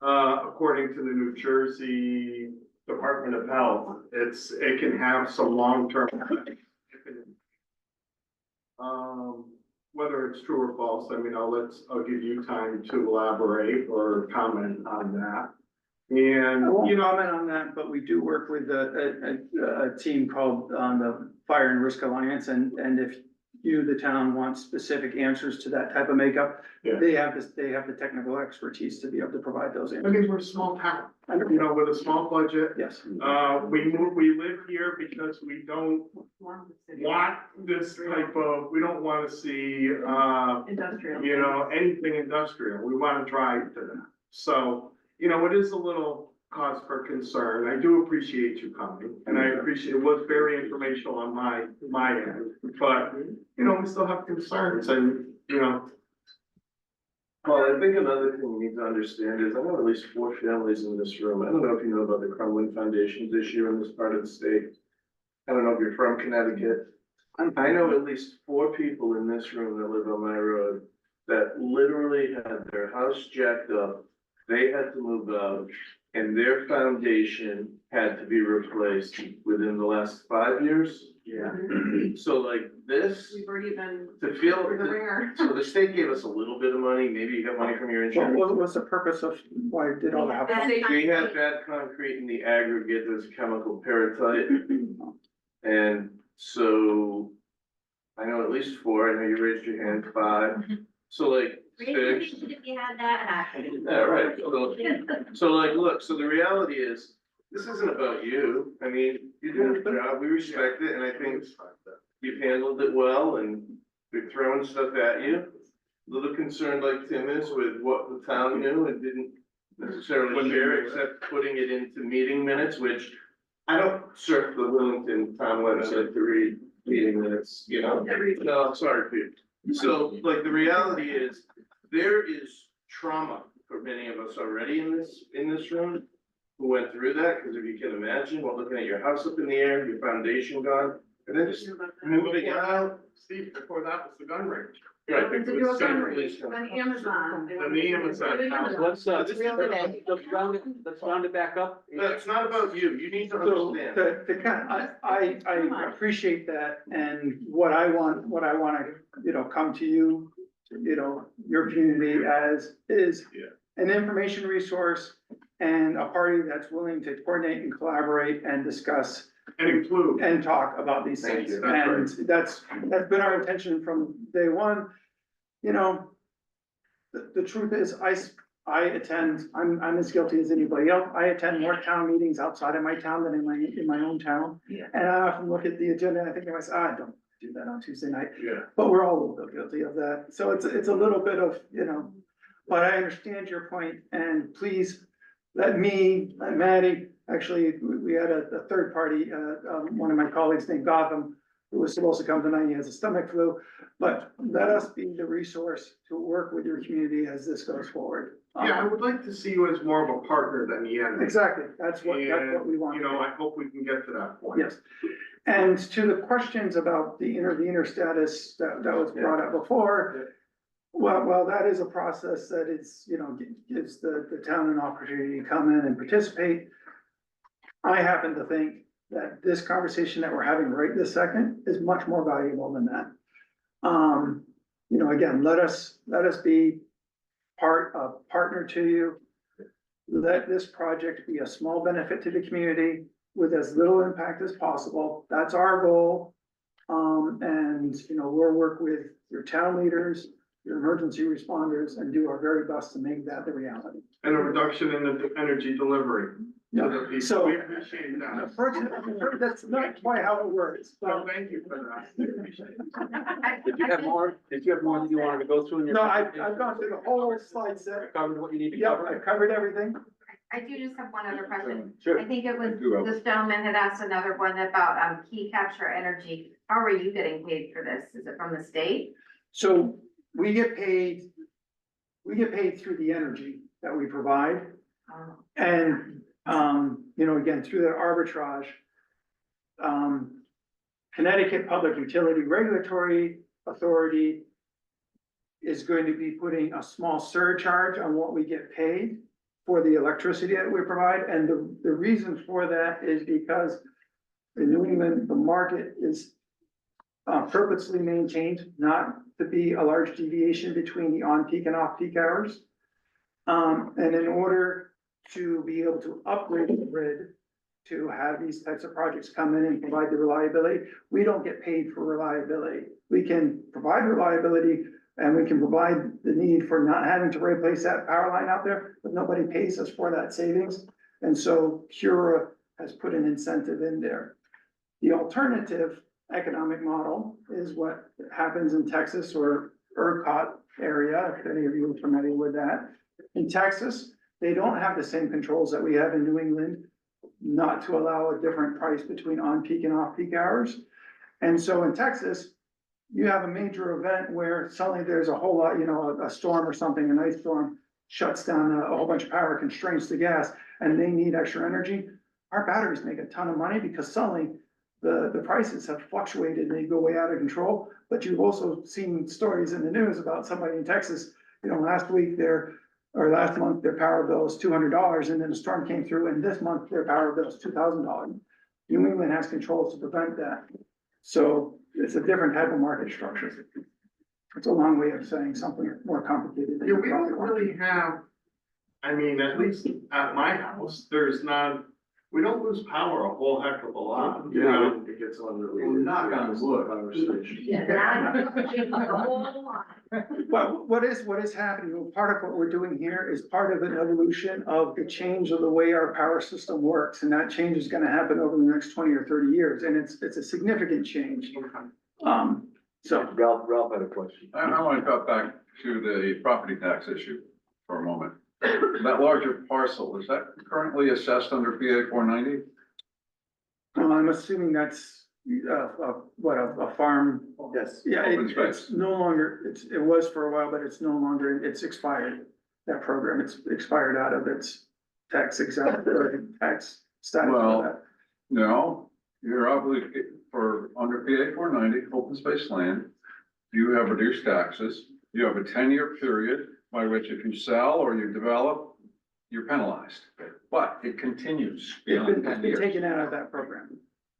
According to the New Jersey Department of Health, it can have some long-term effects. Whether it's true or false, I mean, I'll give you time to elaborate or comment on that. And, I won't you know, comment on that, but we do work with a team called, the Fire and Risk Alliance, and if you, the town, want specific answers to that type of makeup, Yeah. they have the technical expertise to be able to provide those I answers. mean, we're a small town, you know, with a small budget. Yes. We live here because we don't want this type of, we don't wanna see, Industrial. you know, anything industrial. We wanna drive to that. So, you know, it is a little cause for concern. I do appreciate you coming, and I appreciate, it was very informational on my end, but, you know, we still have concerns and, you know. Well, I think another thing you need to understand is I know at least 4 families in this room. I don't know if you know about the Crumlin Foundation's issue in this part of the state. I don't know if you're from Connecticut. I know at least 4 people in this room that live on my road that literally had their house jacked up. They had to move out and their foundation had to be replaced within the last 5 years. Yeah. So like this, We've already been to feel, through the ringer. so the state gave us a little bit of money, maybe you got money from your insurance. What was the purpose of why did all that happen? We had bad concrete in the aggregate, there's chemical peritite. And so, I know at least 4, I know you raised your hand, 5, so like 6. If you had that happen. Yeah, right, so like, look, so the reality is, this isn't about you, I mean, you're doing a good job, we respect it, and I think you've handled it well, and we're throwing stuff at you. A little concerned like Tim is with what the town knew and didn't necessarily share, except putting it into meeting minutes, which I don't surf the Willington town website to read meeting minutes, you know? No, I'm sorry, Pete. So, like, the reality is, there is trauma for many of us already in this room who went through that, because if you can imagine, what, looking at your house up in the air, your foundation gone, and then just moving out. Steve, before that was the gun range. Right. To do a State gun police. on Amazon. The Amazon house. Let's round it back up. It's not about you, you need to So, understand. to kind, I appreciate that, and what I wanna, you know, come to you, you know, your community as is an information resource and a party that's willing to coordinate and collaborate and discuss And include. and talk about these Thank things. you. And that's been our intention from day one. You know, the truth is, I attend, I'm as guilty as anybody else. I attend more town meetings outside of my town than in my own town. Yeah. And I often look at the agenda and I think to myself, I don't do that on Tuesday night. Yeah. But we're all a little bit guilty of that. So it's a little bit of, you know, but I understand your point, and please let Maddie, actually, we had a third party, one of my colleagues named Gotham, who was supposed to come tonight, he has a stomach flu, but let us be the resource to work with your community as this goes forward. Yeah, I would like to see you as more of a partner than the enemy. Exactly, that's what we And, want. you know, I hope we can get to that point. Yes, and to the questions about the intervener status that was brought up before. Well, that is a process that is, you know, gives the town an opportunity to come in and participate. I happen to think that this conversation that we're having right this second is much more valuable than that. You know, again, let us be partner to you. Let this project be a small benefit to the community with as little impact as possible. That's our goal. And, you know, we'll work with your town leaders, your emergency responders, and do our very best to make that the reality. And a reduction in the energy delivery. Yeah, to the people. so- We appreciate that. Unfortunately, that's not quite how it works. So thank you for that. Did you have more that you wanted to go through in your? No, I've presentation? gone through the whole slide set. Covered what you need to Yep, cover? I've covered everything. I do just have one other question. Sure. I think it was, I do have- this gentleman had asked another one about, key capture energy. How are you getting paid for this? Is it from the state? So we get paid through the energy that we provide. Oh. And, you know, again, through that arbitrage, Connecticut Public Utility Regulatory Authority is going to be putting a small surcharge on what we get paid for the electricity that we provide. And the reason for that is because in New England, the market is purposely maintained not to be a large deviation between the on-peak and off-peak hours. And in order to be able to upgrade the grid to have these types of projects come in and provide the reliability, we don't get paid for reliability. We can provide reliability and we can provide the need for not having to replace that power line out there, but nobody pays us for that savings. And so Cura has put an incentive in there. The alternative economic model is what happens in Texas or ERCOT area, if any of you are familiar with that. In Texas, they don't have the same controls that we have in New England, not to allow a different price between on-peak and off-peak hours. And so in Texas, you have a major event where suddenly there's a whole lot, you know, a storm or something, an ice storm shuts down a whole bunch of power, constrains the gas, and they need extra energy. Our batteries make a ton of money because suddenly the prices have fluctuated and they go way out of control. But you've also seen stories in the news about somebody in Texas, you know, last month, their power bill is $200, and then a storm came through, and this month their power bill is $2,000. New England has controls to prevent that. So it's a different type of market structure. It's a long way of saying something more complicated. than Yeah, you we don't probably want. really have, I mean, at least at my house, there's not, we don't lose power a whole heck of a lot, you know? It gets unrelated. Well, knock on wood. Conversation. Well, what is happening, well, part of what we're doing here is part of an evolution of the change of the way our power system works, and that change is gonna happen over the next 20 or 30 years, and it's a significant change. So, Ralph had a question. I want to cut back to the property tax issue for a moment. That larger parcel, is that currently assessed under PA 490? I'm assuming that's, a farm. Yes. Yeah, Open it's space. no longer, it was for a while, but it's no longer, it's expired. That program, it's expired out of its tax exempt, or tax status Well- for that. No, you're obligated for, under PA 490, open space land, you have reduced taxes, you have a 10-year period by which if you sell or you develop, you're penalized, but it continues It's beyond been 10 years. taken out of that program.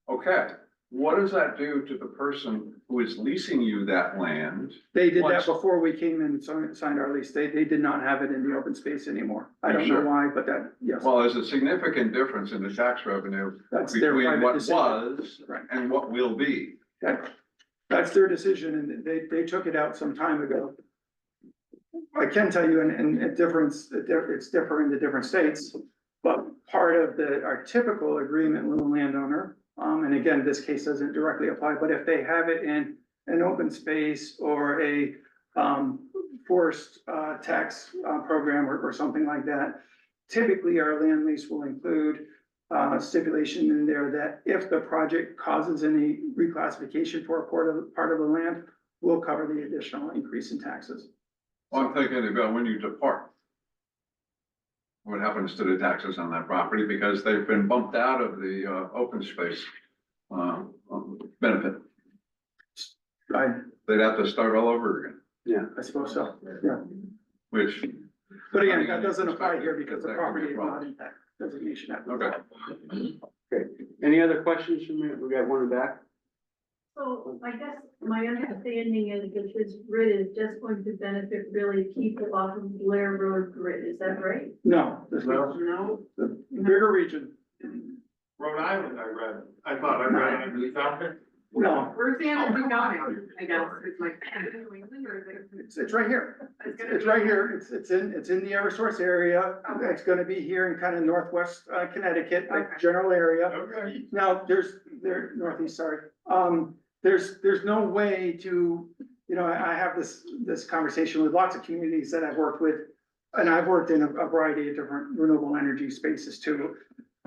Okay, what does that do to the person who is leasing you that land? They did that Once- before we came and signed our lease. They did not have it in the open space anymore. I don't know Sure. why, but that, yes, Well, there's a significant difference in the tax revenue that's their between private what decision. was Right. and what will be. That's their decision, and they took it out some time ago. I can tell you, and it's different in the different states, but part of our typical agreement with a landowner, and again, this case doesn't directly apply, but if they have it in an open space or a forced tax program or something like that, typically our land lease will include stipulation in there that if the project causes any reclassification for a part of the land, we'll cover the additional increase in taxes. Well, I'm thinking about when you depart. What happens to the taxes on that property because they've been bumped out of the open space benefit. They'd have to start all over again, Yeah, I suppose so, yeah. which. But again, that doesn't apply here because the property is not in that designation. Okay. Okay, Any other questions from me? We got one in the back. So I guess my understanding is that this grid is just going to benefit really people off of Blair Road grid, is that right? No, No? the bigger region, Rhode Island, I thought I read underneath out. no, Where's the energy going? I guess it's like New England or is it? it's right here. gonna It's be- right here, it's in the Eversource area, it's gonna be here in kind of northwest Connecticut, like Okay. general area. Okay. Now, northeast, sorry, there's no way to, you know, I have this conversation with lots of communities that I've worked with. And I've worked in a variety of different renewable energy spaces too.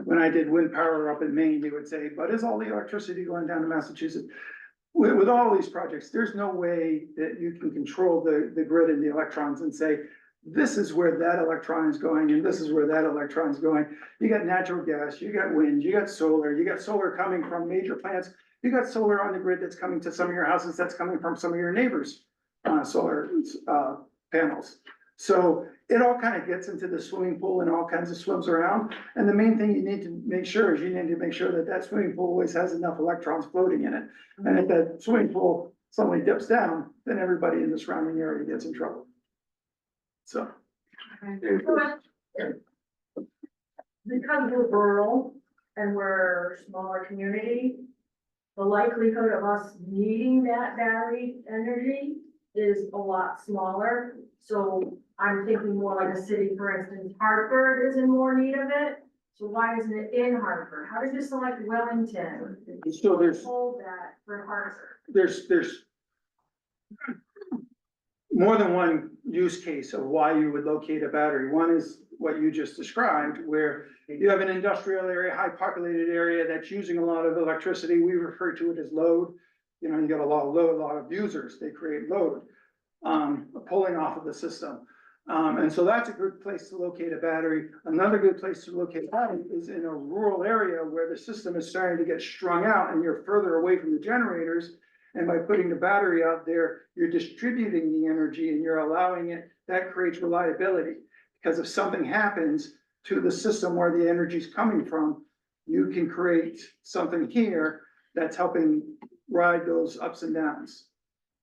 When I did wind power up in Maine, they would say, but is all the electricity going down to Massachusetts? With all these projects, there's no way that you can control the grid and the electrons and say, this is where that electron is going and this is where that electron is going. You got natural gas, you got wind, you got solar coming from major plants. You got solar on the grid that's coming to some of your houses, that's coming from some of your neighbors' solar panels. So it all kind of gets into the swimming pool and all kinds of swims around. And the main thing you need to make sure is you need to make sure that that swimming pool always has enough electrons floating in it. And if that swimming pool suddenly dips down, then everybody in the surrounding area gets in trouble. So. Because we're rural and we're a smaller community, the likelihood of us needing that battery energy is a lot smaller. So I'm thinking more like a city, for instance, Hartford is in more need of it. So why isn't it in Hartford? How did you select Willington? So there's- Hold that for Hartford. There's more than one use case of why you would locate a battery. One is what you just described, where you have an industrial area, high populated area that's using a lot of electricity. We refer to it as load. You know, you got a lot of load, a lot of users, they create load, pulling off of the system. And so that's a good place to locate a battery. Another good place to locate a battery is in a rural area where the system is starting to get strung out and you're further away from the generators. And by putting the battery out there, you're distributing the energy and you're allowing it, that creates reliability. Because if something happens to the system where the energy is coming from, you can create something here that's helping ride those ups and downs.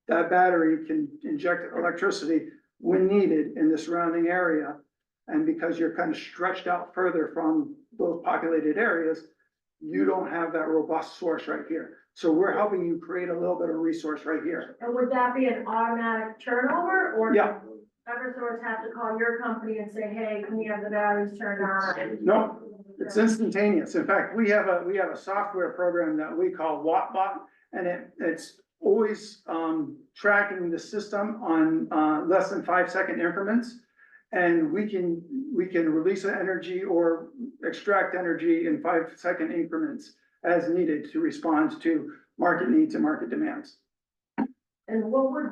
That battery can inject electricity when needed in the surrounding area. And because you're kind of stretched out further from those populated areas, you don't have that robust source right here. So we're helping you create a little bit of resource right here. And would that be an automatic turnover or? Yeah. Eversource have to call your company and say, hey, can we have the batteries turned on? No, it's instantaneous. In fact, we have a software program that we call WattBot, and it's always tracking the system on less than 5-second increments. And we can release energy or extract energy in 5-second increments as needed to respond to market needs and market demands. And what would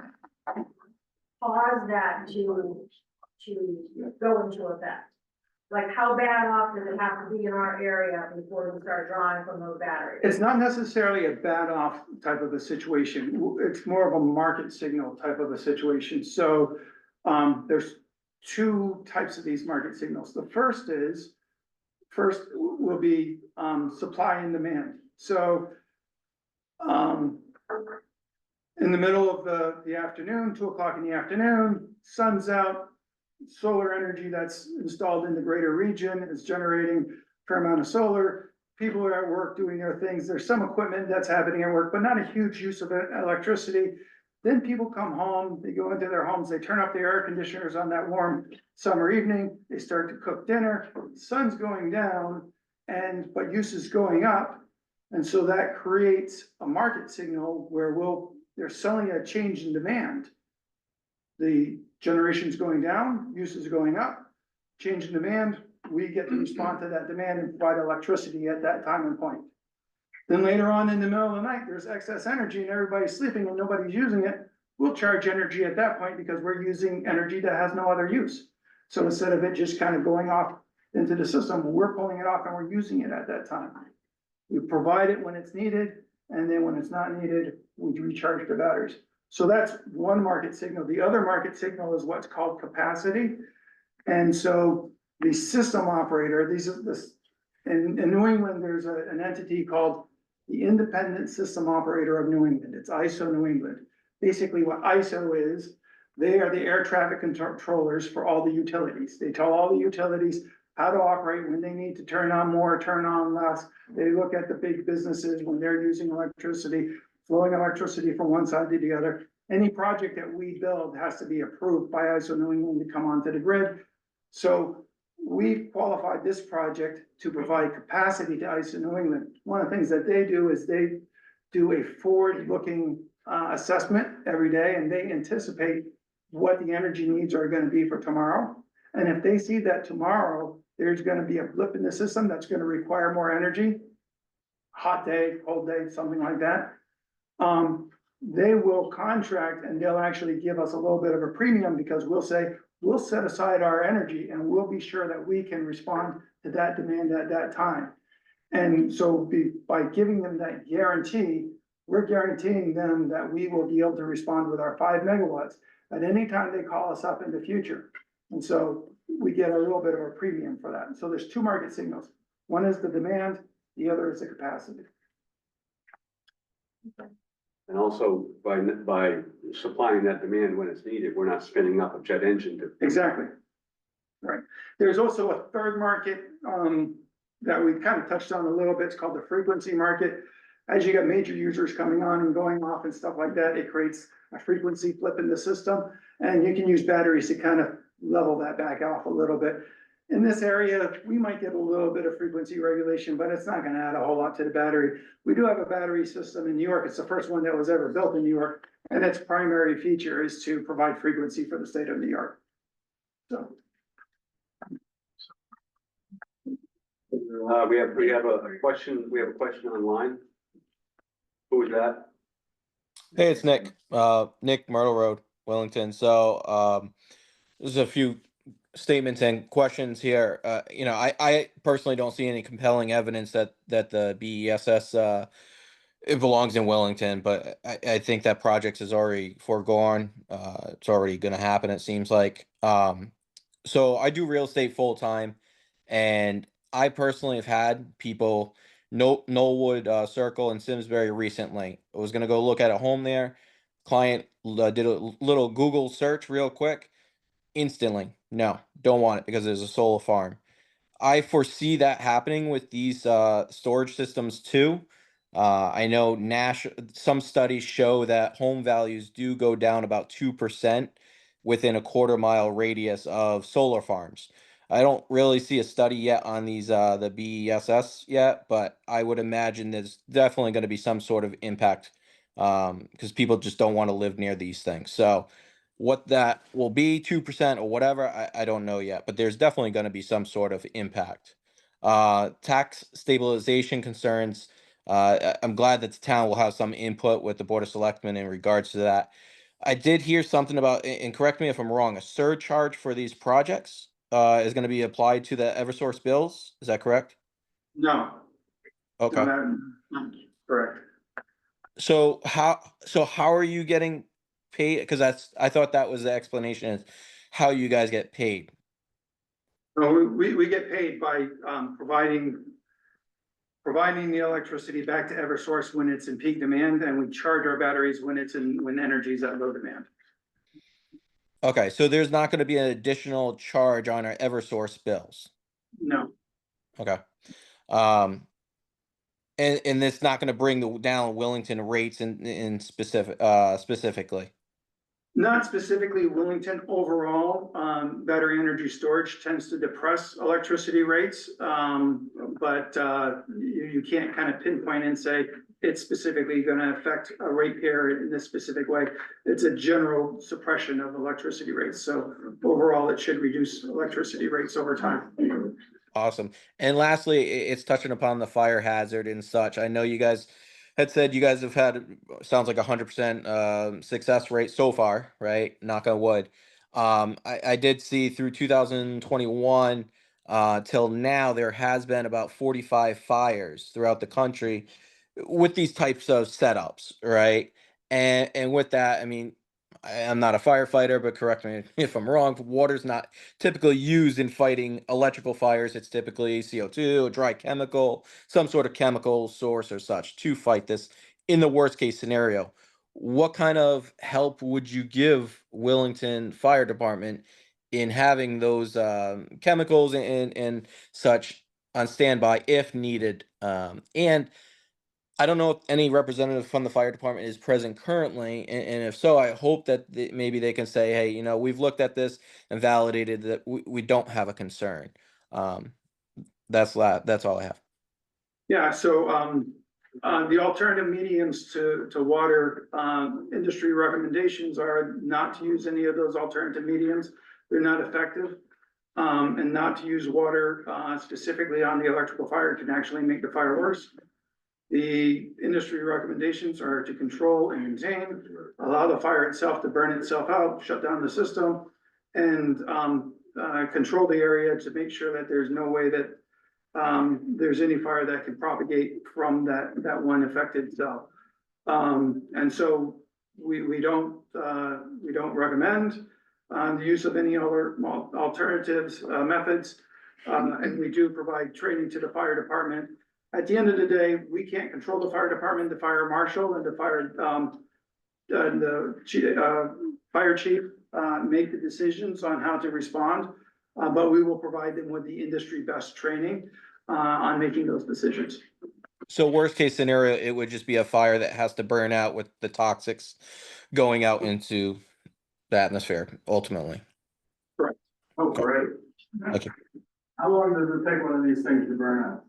cause that to go into effect? Like how bad off does it have to be in our area before we start drawing from those batteries? It's not necessarily a bad off type of a situation. It's more of a market signal type of a situation. So there's two types of these market signals. The first will be supply and demand. So in the middle of the afternoon, 2 o'clock in the afternoon, sun's out, solar energy that's installed in the greater region is generating a fair amount of solar. People are at work doing their things. There's some equipment that's happening at work, but not a huge use of electricity. Then people come home, they go into their homes, they turn up the air conditioners on that warm summer evening, they start to cook dinner, sun's going down, but use is going up. And so that creates a market signal where they're selling a change in demand. The generation's going down, use is going up, change in demand, we get to respond to that demand and provide electricity at that time and point. Then later on in the middle of the night, there's excess energy and everybody's sleeping and nobody's using it. We'll charge energy at that point because we're using energy that has no other use. So instead of it just kind of going off into the system, we're pulling it off and we're using it at that time. We provide it when it's needed, and then when it's not needed, we recharge the batteries. So that's one market signal. The other market signal is what's called capacity. And so the system operator, In New England, there's an entity called the Independent System Operator of New England. It's ISO New England. Basically, what ISO is, they are the air traffic controllers for all the utilities. They tell all the utilities how to operate, when they need to turn on more, turn on less. They look at the big businesses when they're using electricity, flowing electricity from one side to the other. Any project that we build has to be approved by ISO New England to come onto the grid. So we've qualified this project to provide capacity to ISO New England. One of the things that they do is they do a forward-looking assessment every day, and they anticipate what the energy needs are gonna be for tomorrow. And if they see that tomorrow, there's gonna be a blip in the system that's gonna require more energy, hot day, cold day, something like that, they will contract and they'll actually give us a little bit of a premium, because we'll say, we'll set aside our energy and we'll be sure that we can respond to that demand at that time. And so by giving them that guarantee, we're guaranteeing them that we will be able to respond with our 5 megawatts at any time they call us up in the future. And so we get a little bit of a premium for that. So there's two market signals. One is the demand, the other is the capacity. And also by supplying that demand when it's needed, we're not spinning up a jet engine to. Exactly. Right. There's also a third market, that we kind of touched on a little bit. It's called the frequency market. As you got major users coming on and going off and stuff like that, it creates a frequency flip in the system. And you can use batteries to kind of level that back off a little bit. In this area, we might get a little bit of frequency regulation, but it's not gonna add a whole lot to the battery. We do have a battery system in New York. It's the first one that was ever built in New York. And its primary feature is to provide frequency for the state of New York. So. We have a question online. Who is that? Hey, it's Nick. Nick, Myrtle Road, Willington. So there's a few statements and questions here. I personally don't see any compelling evidence that the BESS it belongs in Wellington, but I think that project is already foregone. It's already going to happen, it seems like. So I do real estate full time, and I personally have had people, Knollwood Circle in Simsbury recently. I was going to go look at a home there. Client did a little Google search real quick. Instantly, no, don't want it because there's a solar farm. I foresee that happening with these storage systems too. I know some studies show that home values do go down about 2% within a quarter-mile radius of solar farms. I don't really see a study yet on these the BESS yet, but I would imagine there's definitely going to be some sort of impact because people just don't want to live near these things. So what that will be, 2% or whatever, I don't know yet, but there's definitely going to be some sort of impact. Tax stabilization concerns. I'm glad that the town will have some input with the Board of Selectmen in regards to that. I did hear something about, and correct me if I'm wrong, a surcharge for these projects is going to be applied to the Eversource bills. Is that correct? No. Okay. Correct. So how are you getting paid? Because I thought that was the explanation is how you guys get paid. So we get paid by providing the electricity back to Eversource when it's in peak demand, and we charge our batteries when energy is at low demand. Okay, so there's not going to be an additional charge on our Eversource bills. No. Okay. And it's not going to bring down Willington rates in specifically. Not specifically Willington. Overall, battery energy storage tends to depress electricity rates. But you can't kind of pinpoint and say it's specifically going to affect a ratepayer in this specific way. It's a general suppression of electricity rates. So overall, it should reduce electricity rates over time. Awesome. And lastly, it's touching upon the fire hazard and such. I know you guys had said you guys have had, sounds like 100% success rate so far, right? Knock on wood. I did see through 2021 till now, there has been about 45 fires throughout the country with these types of setups, right? And with that, I mean, I'm not a firefighter, but correct me if I'm wrong. Water's not typically used in fighting electrical fires. It's typically CO2, a dry chemical, some sort of chemical source or such to fight this in the worst case scenario. What kind of help would you give Willington Fire Department in having those chemicals and such on standby if needed? And I don't know if any representative from the fire department is present currently, and if so, I hope that maybe they can say, hey, we've looked at this and validated that we don't have a concern. Um, that's all I have. Yeah, so, the alternative mediums to water, industry recommendations are not to use any of those alternative mediums. They're not effective. And not to use water, specifically on the electrical fire can actually make the fire worse. The industry recommendations are to control and contain, allow the fire itself to burn itself out, shut down the system, and, control the area to make sure that there's no way that there's any fire that can propagate from that one affected cell. And so we don't recommend the use of any other alternatives, methods. And we do provide training to the fire department. At the end of the day, we can't control the fire department, the fire marshal and the fire chief make the decisions on how to respond. But we will provide them with the industry best training on making those decisions. So worst case scenario, it would just be a fire that has to burn out with the toxics going out into the atmosphere ultimately. Correct. Oh, great. Okay. How long does it take one of these things to burn out?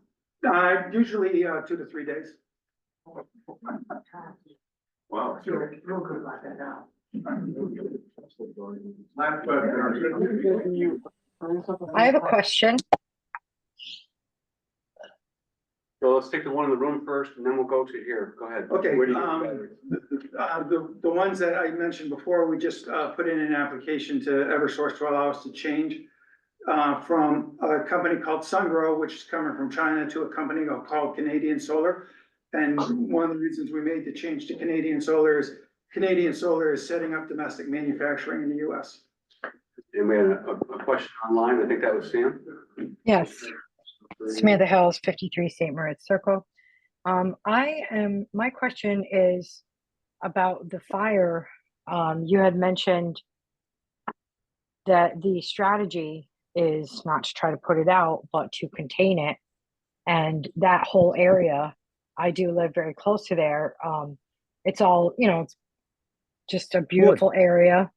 Usually 2 to 3 days. Wow. Real good about that now. Last question. I have a question. So let's take the one in the room first and then we'll go to here. Go ahead. Okay, Where do you- the ones that I mentioned before, we just put in an application to Eversource to allow us to change from a company called SunGrow, which is coming from China, to a company called Canadian Solar. And one of the reasons we made the change to Canadian Solar is setting up domestic manufacturing in the US. And we had a question online, I think that was Sam. Yes, Samantha Hills, 53 St. Moritz Circle. My question is about the fire. You had mentioned that the strategy is not to try to put it out, but to contain it. And that whole area, I do live very close to there. It's all, it's just a beautiful area.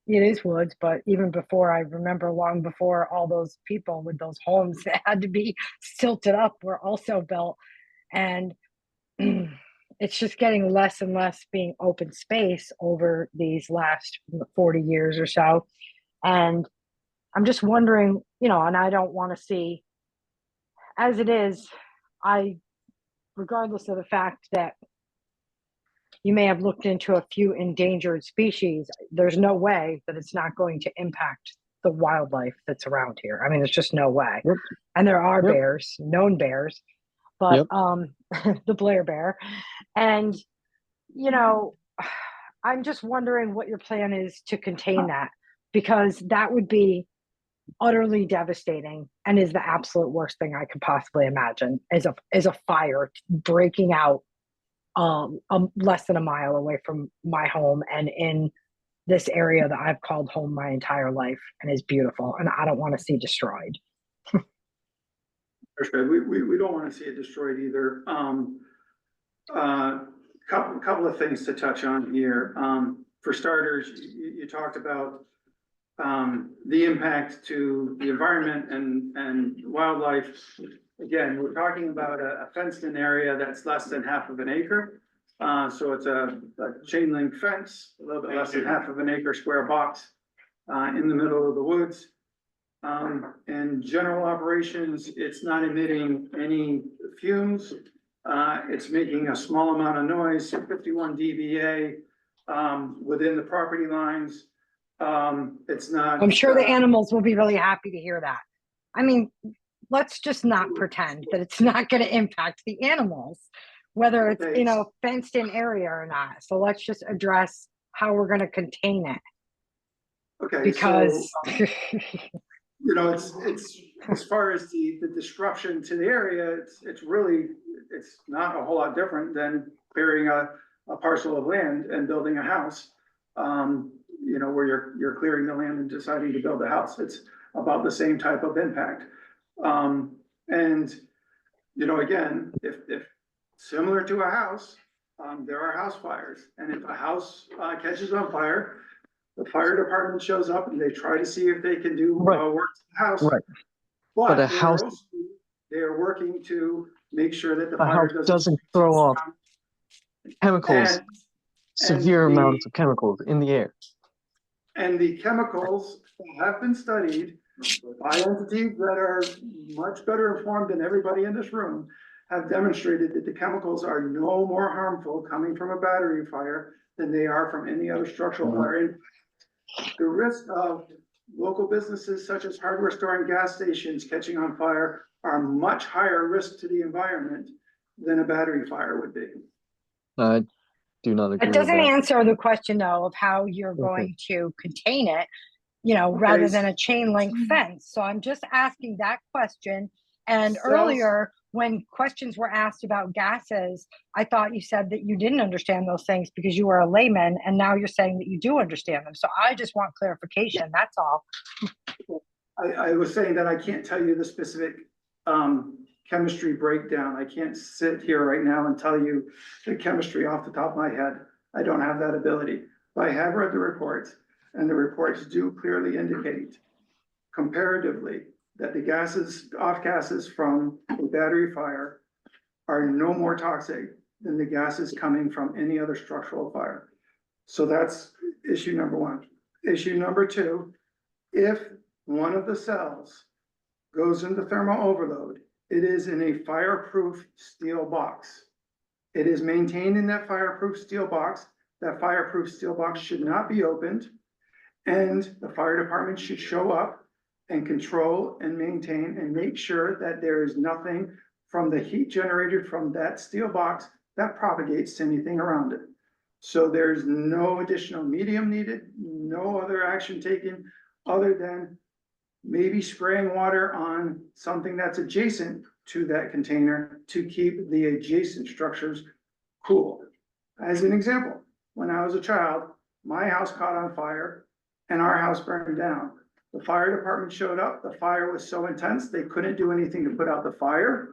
It is woods, but even before, I remember long before all those people with those homes that had to be silted up were also built. And it's just getting less and less being open space over these last 40 years or so. And I'm just wondering, and I don't want to see, as it is, regardless of the fact that you may have looked into a few endangered species, there's no way that it's not going to impact the wildlife that's around here. I mean, there's just no way. Yep. And there are Yep. bears, known bears, but the Blair bear. And, I'm just wondering what your plan is to contain that, because that would be utterly devastating and is the absolute worst thing I could possibly imagine, is a fire breaking out less than a mile away from my home and in this area that I've called home my entire life and is beautiful, and I don't want to see destroyed. We don't want to see it destroyed either. Couple of things to touch on here. For starters, you talked about the impact to the environment and wildlife. Again, we're talking about a fenced-in area that's less than half of an acre. So it's a chain link fence, a little bit less than half of an acre square box in the middle of the woods. In general operations, it's not emitting any fumes. It's making a small amount of noise, 51 dBA within the property lines. It's not. I'm sure the animals will be really happy to hear that. I mean, let's just not pretend that it's not going to impact the animals. whether it's Okay. in a fenced in area or not. So let's just address how we're gonna contain it, Okay, because so, you know, it's, as far as the disruption to the area, it's really, it's not a whole lot different than clearing a parcel of land and building a house. You know, where you're clearing the land and deciding to build a house. It's about the same type of impact. And, you know, again, if similar to a house, there are house fires. And if a house catches on fire, the fire department shows up and they try to see if they can do Right. work to the house. Right. But But a they are house- also, they are working to make sure that the A fire house doesn't throw off chemicals, And- severe and the- amounts of chemicals in the air. And the chemicals have been studied by entities that are much better informed than everybody in this room, have demonstrated that the chemicals are no more harmful coming from a battery fire than they are from any other structural fire. And the risk of local businesses such as hardware store and gas stations catching on fire are much higher risk to the environment than a battery fire would be. I do not agree it with doesn't that. answer the question though of how you're Okay. going to contain it, you know, Okay, rather than a chain link fence. So I'm just asking that question. And Cells- earlier, when questions were asked about gases, I thought you said that you didn't understand those things because you were a layman, and now you're saying that you do understand them. So I just want clarification, that's all. I was saying that I can't tell you the specific chemistry breakdown. I can't sit here right now and tell you the chemistry off the top of my head. I don't have that ability. But I have read the reports, and the reports do clearly indicate comparatively that the off gases from a battery fire are no more toxic than the gases coming from any other structural fire. So that's issue number one. Issue number two, if one of the cells goes into thermal overload, it is in a fireproof steel box. It is maintained in that fireproof steel box. That fireproof steel box should not be opened. And the fire department should show up and control and maintain and make sure that there is nothing from the heat generated from that steel box that propagates to anything around it. So there's no additional medium needed, no other action taken other than maybe spraying water on something that's adjacent to that container to keep the adjacent structures cool. As an example, when I was a child, my house caught on fire and our house burned down. The fire department showed up. The fire was so intense, they couldn't do anything to put out the fire.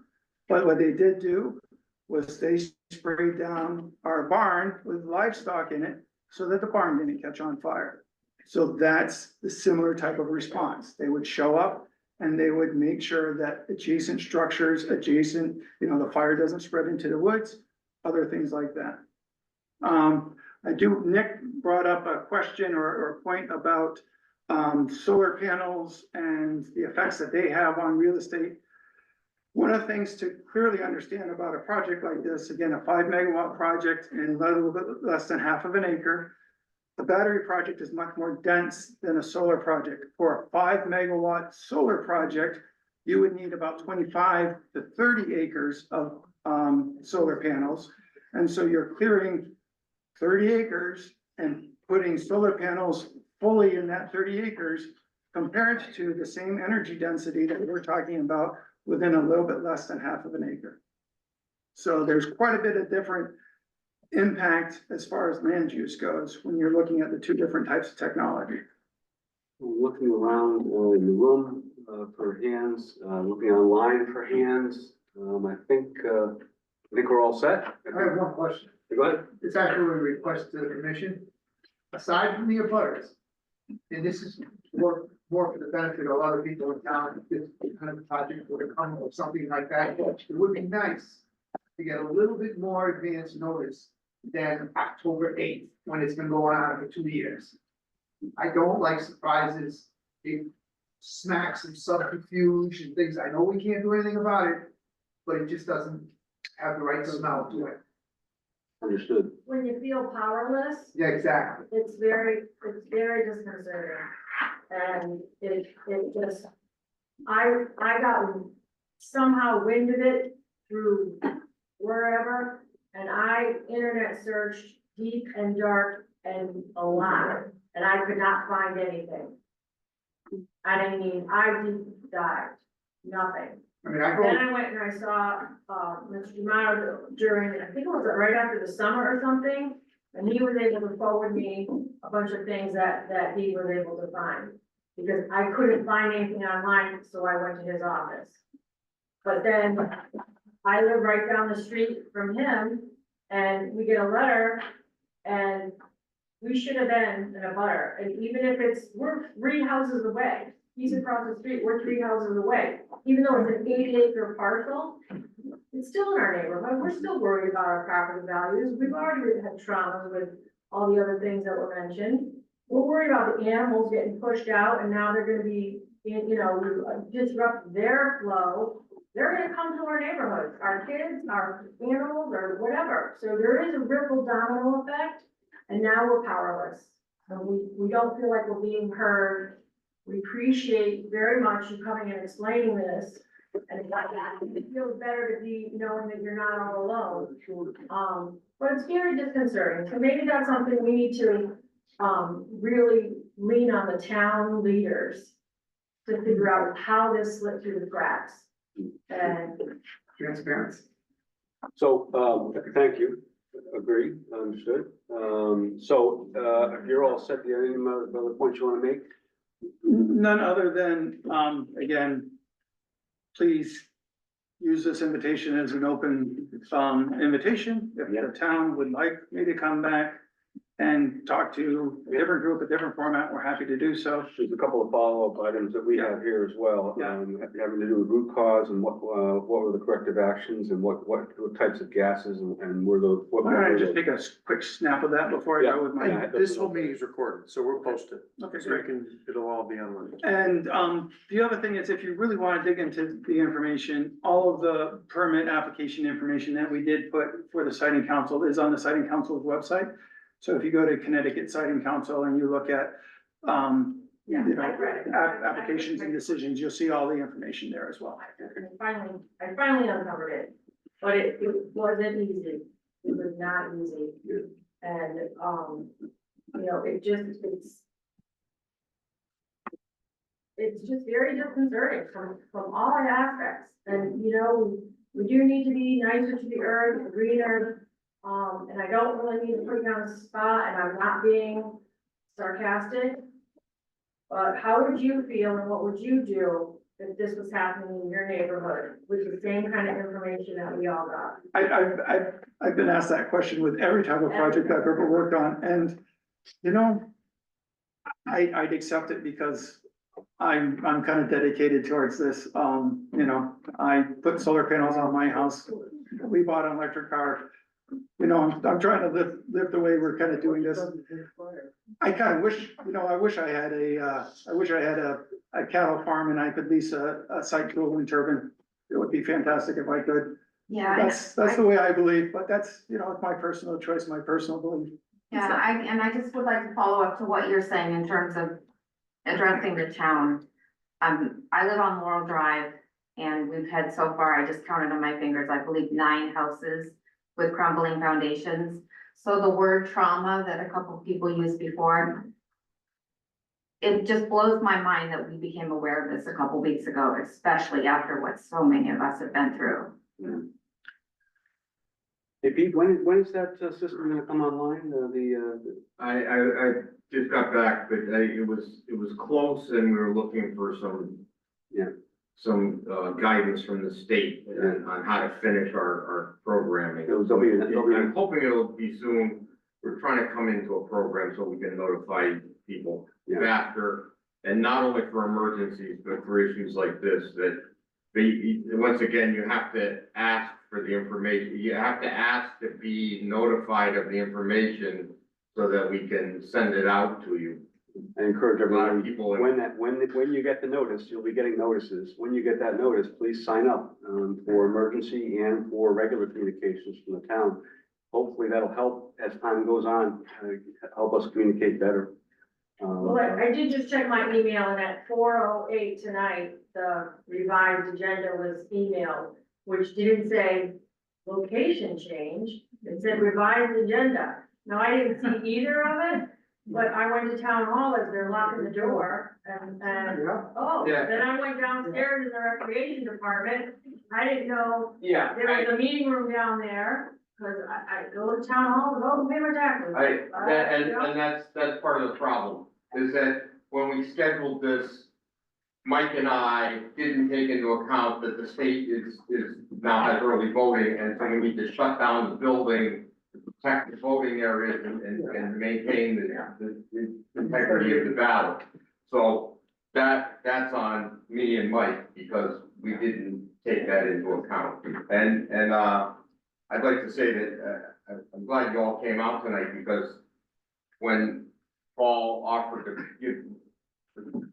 But what they did do was they sprayed down our barn with livestock in it so that the barn didn't catch on fire. So that's the similar type of response. They would show up and they would make sure that adjacent structures, the fire doesn't spread into the woods, other things like that. Nick brought up a question or a point about solar panels and the effects that they have on real estate. One of the things to clearly understand about a project like this, again, a 5 megawatt project in a little bit less than half of an acre, the battery project is much more dense than a solar project. For a 5 megawatt solar project, you would need about 25 to 30 acres of solar panels. And so you're clearing 30 acres and putting solar panels fully in that 30 acres compared to the same energy density that we're talking about within a little bit less than half of an acre. So there's quite a bit of different impact as far as land use goes when you're looking at the two different types of technology. Looking around in the room for hands, looking online for hands. I think we're all set. I have one question. Go ahead. It's actually a request to the commission. Aside from the abutters, and this is more for the benefit of other people in town, if this kind of project were to come or something like that, it would be nice to get a little bit more advance notice than October 8th, when it's been going on for 2 years. I don't like surprises. It smacks of subterfuge and things. I know we can't do anything about it, but it just doesn't have the right smell to it. Understood. When you feel powerless, Yeah, exactly. it's very disconcerting. And it just, I got somehow wind of it through wherever, And I internet searched deep and dark and a lot, and I could not find anything. I deep dived, nothing. I mean, I Then go, I went and I saw, Mr. D'Amato during, I think it was right after the summer or something. And he was able to forward me a bunch of things that he was able to find. Because I couldn't find anything online, so I went to his office. But then I live right down the street from him and we get a letter and we should have been in a butter. And even if we're 3 houses away, he's across the street, we're 3 houses away. Even though it's an 80-acre parcel, it's still in our neighborhood. We're still worried about our property values. We've already had traumas with all the other things that were mentioned. We're worried about the animals getting pushed out and now they're gonna be, disrupt their flow. They're gonna come to our neighborhoods, our kids, our animals, or whatever. So there is a ripple domino effect, and now we're powerless. And we don't feel like we're being heard. We appreciate very much you coming and explaining this. And it feels better to be knowing that you're not all alone. But it's very disconcerting. So maybe that's something we need to really lean on the town leaders to figure out how this slipped through the cracks. And transparency. So, thank you. Agree, understood. So, if you're all set, do you have any other points you want to make? None other than, again, please use this invitation as an open, invitation. If the town would like me to come back and talk to a different group, a different format, we're happy to do so. There's a couple of follow-up items that we have here as well, having to do with root cause and what were the corrective actions and what types of gases and were those. Why don't I just take a quick snap of that before I go with my. And this whole meeting is recorded, so we'll post it. Okay, So great. it'll all be online. And, the other thing is, if you really want to dig into the information, all of the permit application information that we did put for the siting council is on the siting council's website. So if you go to Connecticut Siting Council and you look at, applications and decisions, you'll see all the information there as well. I finally uncovered it, but it wasn't easy. It was not easy. And, it's just very disconcerting from all aspects. And, we do need to be nicer to the earth, greener. And I don't really need to put you on the spot, and I'm not being sarcastic. But how would you feel and what would you do if this was happening in your neighborhood with the same kind of information that we all got? I've been asked that question with every type of project I've ever worked on, and, I'd accept it because I'm kind of dedicated towards this. I put solar panels on my house. We bought an electric car. I'm trying to live the way we're kind of doing this. I kind of wish, I wish I had a cattle farm and I could lease a site to a wind turbine. It would be fantastic if I could. Yeah. That's the way I believe, but that's, it's my personal choice, my personal belief. Yeah, I just would like to follow up to what you're saying in terms of addressing the town. I live on Laurel Drive and we've had so far, I just counted on my fingers, I believe 9 houses with crumbling foundations. So the word trauma that a couple of people used before, it just blows my mind that we became aware of this a couple weeks ago, especially after what so many of us have been through. Hey Pete, when is that system gonna come online, I just got back, but it was close and we were looking for some guidance from the state on how to finish our programming. I'm hoping it'll be soon. We're trying to come into a program so we can notify people faster. And not only for emergencies, but for issues like this, once again, you have to ask for the information. You have to ask to be notified of the information so that we can send it out to you. I encourage everyone, people, when you get the notice, you'll be getting notices. When you get that notice, please sign up for emergency and for regular communications from the town. Hopefully that'll help as time goes on, help us communicate better. Well, I did just check my email and at 4:08 tonight, the revised agenda was emailed, which didn't say location change. It said revised agenda. Now, I didn't see either of it, but I went to town hall as they're locking the door and, oh, Yeah. then I went downstairs in the recreation department. I didn't know Yeah, there was a meeting room down there, cause I go to town hall, and go pay my taxes. That's part of the problem, is that when we scheduled this, Mike and I didn't take into account that the state is now has early voting, and so we need to shut down the building, protect the voting areas and maintain the integrity of the ballot. So that's on me and Mike, because we didn't take that into account. And I'd like to say that, I'm glad you all came out tonight, because when Paul offered to give,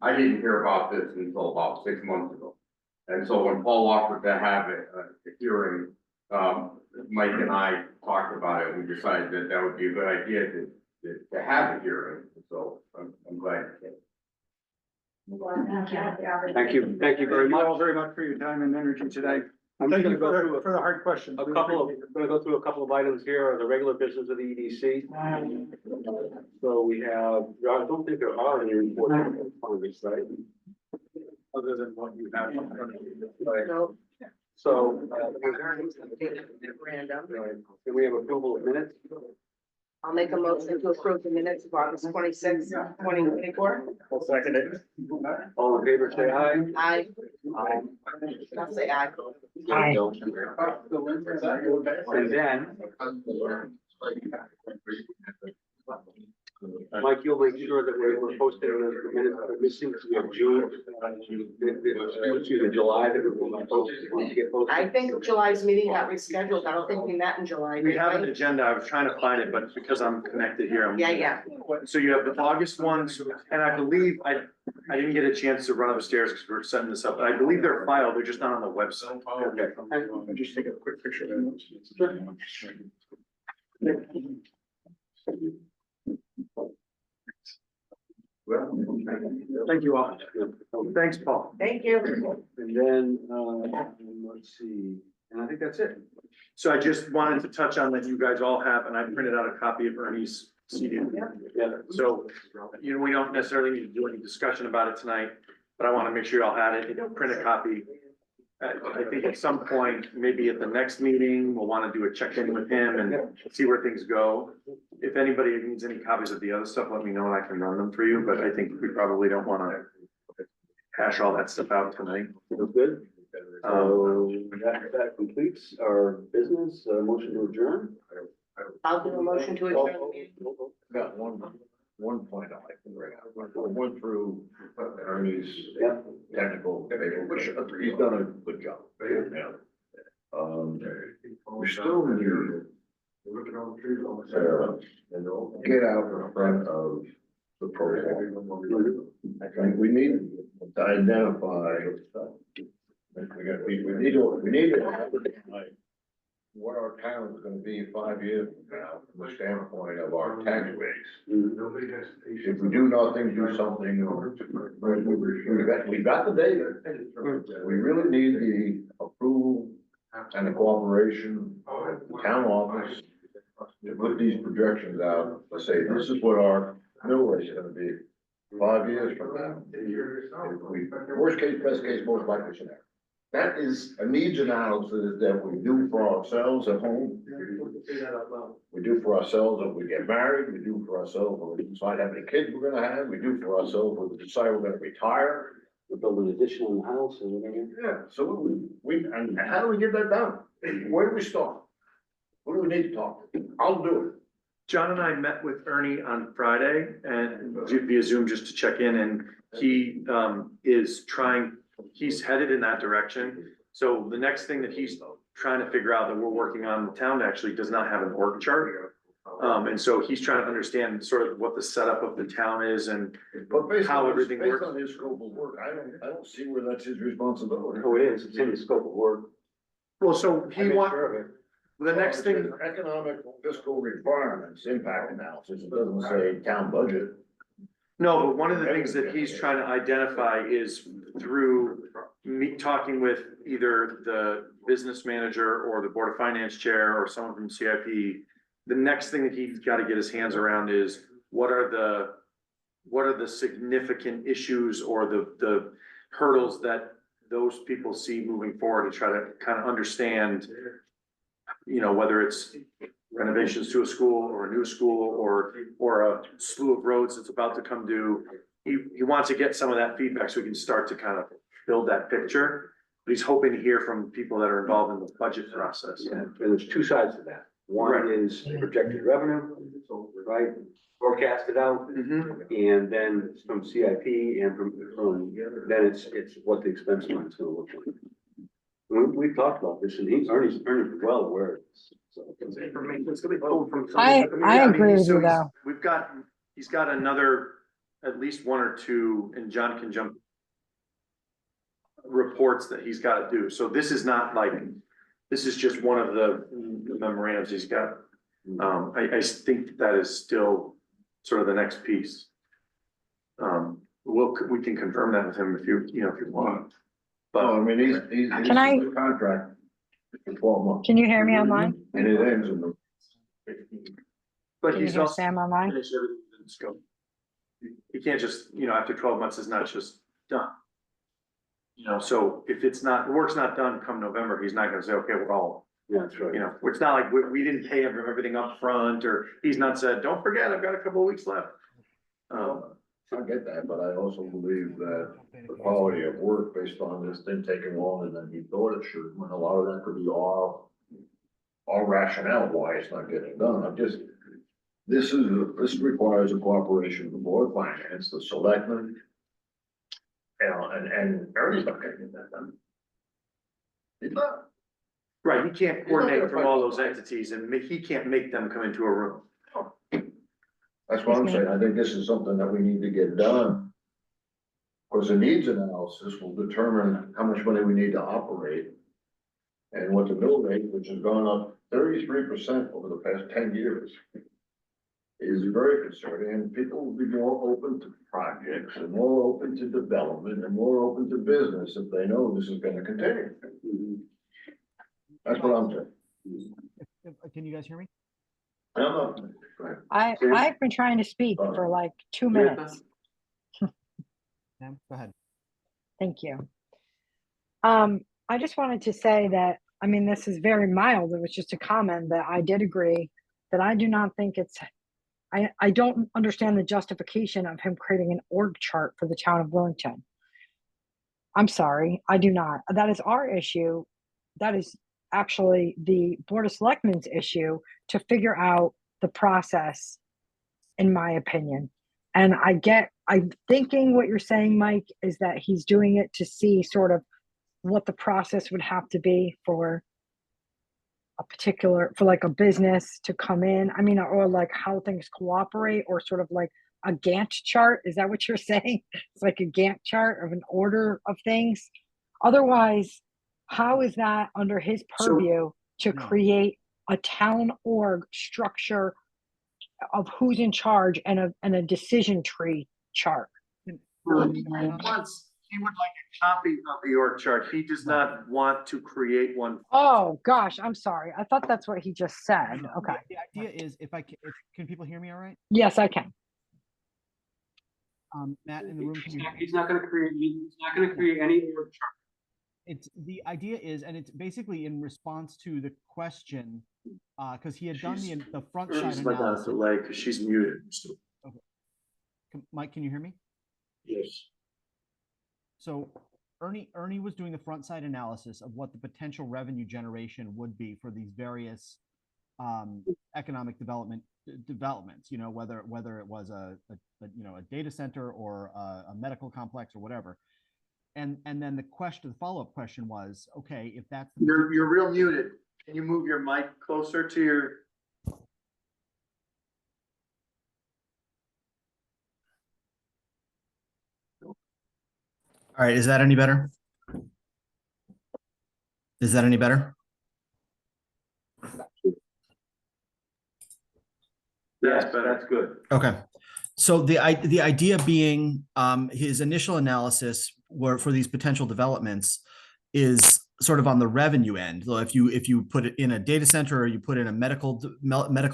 I didn't hear about this until about 6 months ago. And so when Paul offered to have a hearing, Mike and I talked about it, and we decided that that would be a good idea to have a hearing. So I'm glad you came. Thank you very Thank you all much. very much for your time and energy today. I'm Thank just you gonna go through for the hard questions. I'm gonna go through a couple of items here, the regular business of the EDC. So we have, I don't think there are any reports on this, right? Other than what you have in front of you. Right. So, can we have approval of minutes? I'll make a motion to approve the minutes of August 26th, 2024. I'll second it. All in favor, say aye. Aye. I'll say aye. Aye. And then, Mike, you'll make sure that we're posting the minutes that are missing, because we have June, excuse me, July, that we're going to get posted. I think July's meeting got rescheduled. I don't think we met in July. We did have an agenda. I was trying to find it, but because I'm connected here, I'm. Yeah. So you have the August ones, and I believe I didn't get a chance to run upstairs because we were setting this up, but I believe they're filed, they're just not on the website. Okay. I'll just take a quick picture of those. Thank you all. Thanks, Paul. Thank you. And then, let's see, and I think that's it. So I just wanted to touch on that you guys all have, and I printed out a copy of Ernie's CD. Yeah. So, we don't necessarily need to do any discussion about it tonight, but I want to make sure you all had it, print a copy. I think at some point, maybe at the next meeting, we'll want to do a check-in with him and see where things go. If anybody needs any copies of the other stuff, let me know and I can run them for you, but I think we probably don't want to hash all that stuff out tonight. That's good. So that completes our business, motion to adjourn. I'll do a motion to adjourn the meeting. Got one point I'd like to bring up. I went through Ernie's technical, which he's done a good job. Yeah. We still need to get out in front of the program. I think we need to identify. We need to identify what our town is gonna be 5 years from now, from the standpoint of our tax base. If we do nothing, do something, we got the data. We really need the approval and the cooperation of the town office to put these projections out, to say, this is what our mill rate is gonna be 5 years from now. If we, worst case, best case, most likely scenario. That is a needs analysis that we do for ourselves at home. We do for ourselves if we get married, we do for ourselves when we decide how many kids we're gonna have, we do for ourselves when we decide we're gonna retire. We're building an addition on the house and whatever. Yeah, so and how do we get that done? Where do we start? Who do we need to talk to? I'll do it. John and I met with Ernie on Friday and via Zoom just to check in, and he he's headed in that direction. So the next thing that he's trying to figure out that we're working on, the town actually does not have an org chart. And so he's trying to understand sort of what the setup of the town is and how everything works. Based on his scope of work, I don't see where that's his responsibility. Oh, it is, it's in the scope of work. Well, so I he made wants, sure of it. the next thing, Economic fiscal requirements, impact analysis, it doesn't say town budget. no, but one of the things that he's trying to identify is through talking with either the business manager or the board of finance chair or someone from CIP. The next thing that he's got to get his hands around is what are the significant issues or the hurdles that those people see moving forward to try to kind of understand, whether it's renovations to a school or a new school or a slew of roads that's about to come due. He wants to get some of that feedback so we can start to kind of build that picture. But he's hoping to hear from people that are involved in the budget process. Yeah, and there's two sides to that. One Right. is projected revenue, right, forecasted out, and then from CIP and from then it's what the expense line is gonna look like. We've talked about this, and Ernie's well aware of this. So It's information, it's gonna be pulled from. I agree with you, So though. he's got another, at least one or two, and John can jump. Reports that he's gotta do, so this is not like, this is just one of the memorandums he's got. I think that is still sort of the next piece. We can confirm that with him if you want. But I mean, he's Can I- the contract for 12 months. Can you hear me online? And it ends in the. But Can you he's hear also. Sam online? Finish everything in scope. You can't just, after 12 months is not just done. So if the work's not done come November, he's not gonna say, okay, we're all, yeah, that's right. it's not like we didn't pay him everything up front, or he's not said, don't forget, I've got a couple of weeks left. I get that, but I also believe that the quality of work based on this thing taking longer than he thought it should, when a lot of that could be all rationale why it's not getting done. This requires a cooperation of the board of finance, the selectmen. And Ernie's not gonna get that done. He's not. Right, he can't coordinate from all those entities, and he can't make them come into a room. That's what I'm saying. I think this is something that we need to get done. Because the needs analysis will determine how much money we need to operate. And what the mill rate, which has gone up 33% over the past 10 years. Is very concerning, and people will be more open to projects and more open to development and more open to business if they know this is gonna continue. That's what I'm saying. Can you guys hear me? I've been trying to speak for like 2 minutes. Sam, go ahead. Thank you. I just wanted to say that, I mean, this is very mild. It was just a comment that I did agree that I do not think I don't understand the justification of him creating an org chart for the town of Willington. I'm sorry, I do not. That is our issue. That is actually the Board of Selectmen's issue to figure out the process, in my opinion. And I'm thinking what you're saying, Mike, is that he's doing it to see sort of what the process would have to be for like a business to come in. I mean, or like how things cooperate, or sort of like a Gantt chart. Is that what you're saying? It's like a Gantt chart of an order of things. Otherwise, how is that under his purview to create a town org structure of who's in charge and a decision tree chart? He would like a copy of the org chart. He does not want to create one. Oh gosh, I'm sorry. I thought that's what he just said. Okay. The idea is, can people hear me all right? Yes, I can. Matt in the room. He's not going to create any org chart. It's the idea is, and it's basically in response to the question, because he had done the front side She's like a delay because she's muted. Okay. Mike, can you hear me? Yes. So Ernie was doing the front side analysis of what the potential revenue generation would be for these various economic developments, whether it was a data center or a medical complex or whatever. And then the follow-up question was, okay, if that's You're real muted. Can you move your mic closer to your? All right, is that any better? Is that any better? That's good. Okay. So the idea being his initial analysis where for these potential developments is sort of on the revenue end. So if you put it in a data center or you put in a medical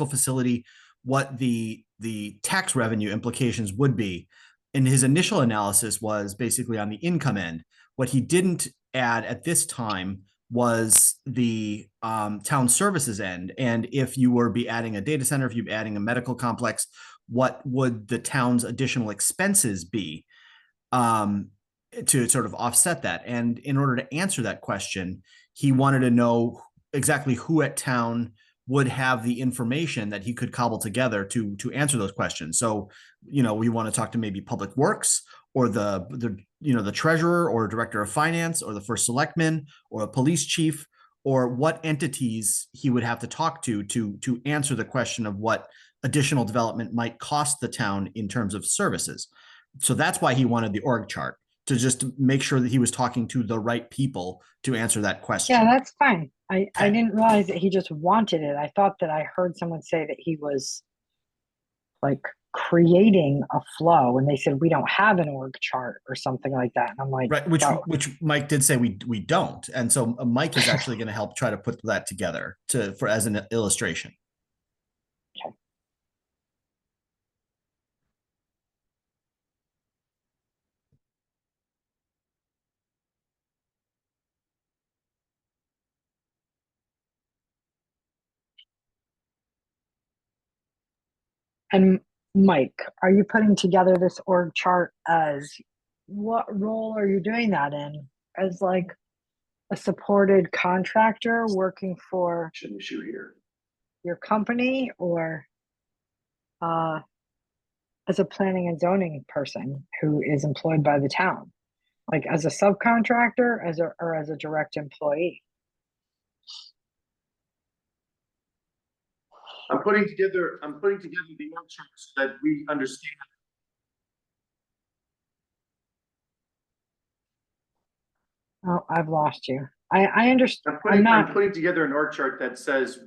facility, what the tax revenue implications would be. And his initial analysis was basically on the income end. What he didn't add at this time was the town services end. And if you were be adding a data center, if you're adding a medical complex, what would the town's additional expenses be to sort of offset that? And in order to answer that question, he wanted to know exactly who at town would have the information that he could cobble together to answer those questions. So, we want to talk to maybe Public Works or the treasurer or director of finance or the first selectman or a police chief, or what entities he would have to talk to answer the question of what additional development might cost the town in terms of services. So that's why he wanted the org chart, to just make sure that he was talking to the right people to answer that question. Yeah, that's fine. I didn't realize that he just wanted it. I thought that I heard someone say that he was like creating a flow, and they said we don't have an org chart or something like that. And I'm like, right, which Mike did say we don't. And so Mike is actually going to help try to put that together as an illustration. Okay. And Mike, are you putting together this org chart as, what role are you doing that in? As like a supported contractor working for An issue here. your company, or as a planning and zoning person who is employed by the town? Like as a subcontractor, or as a direct employee? I'm putting together the org chart so that we understand. Oh, I've lost you. I understand. I'm putting together an org chart that says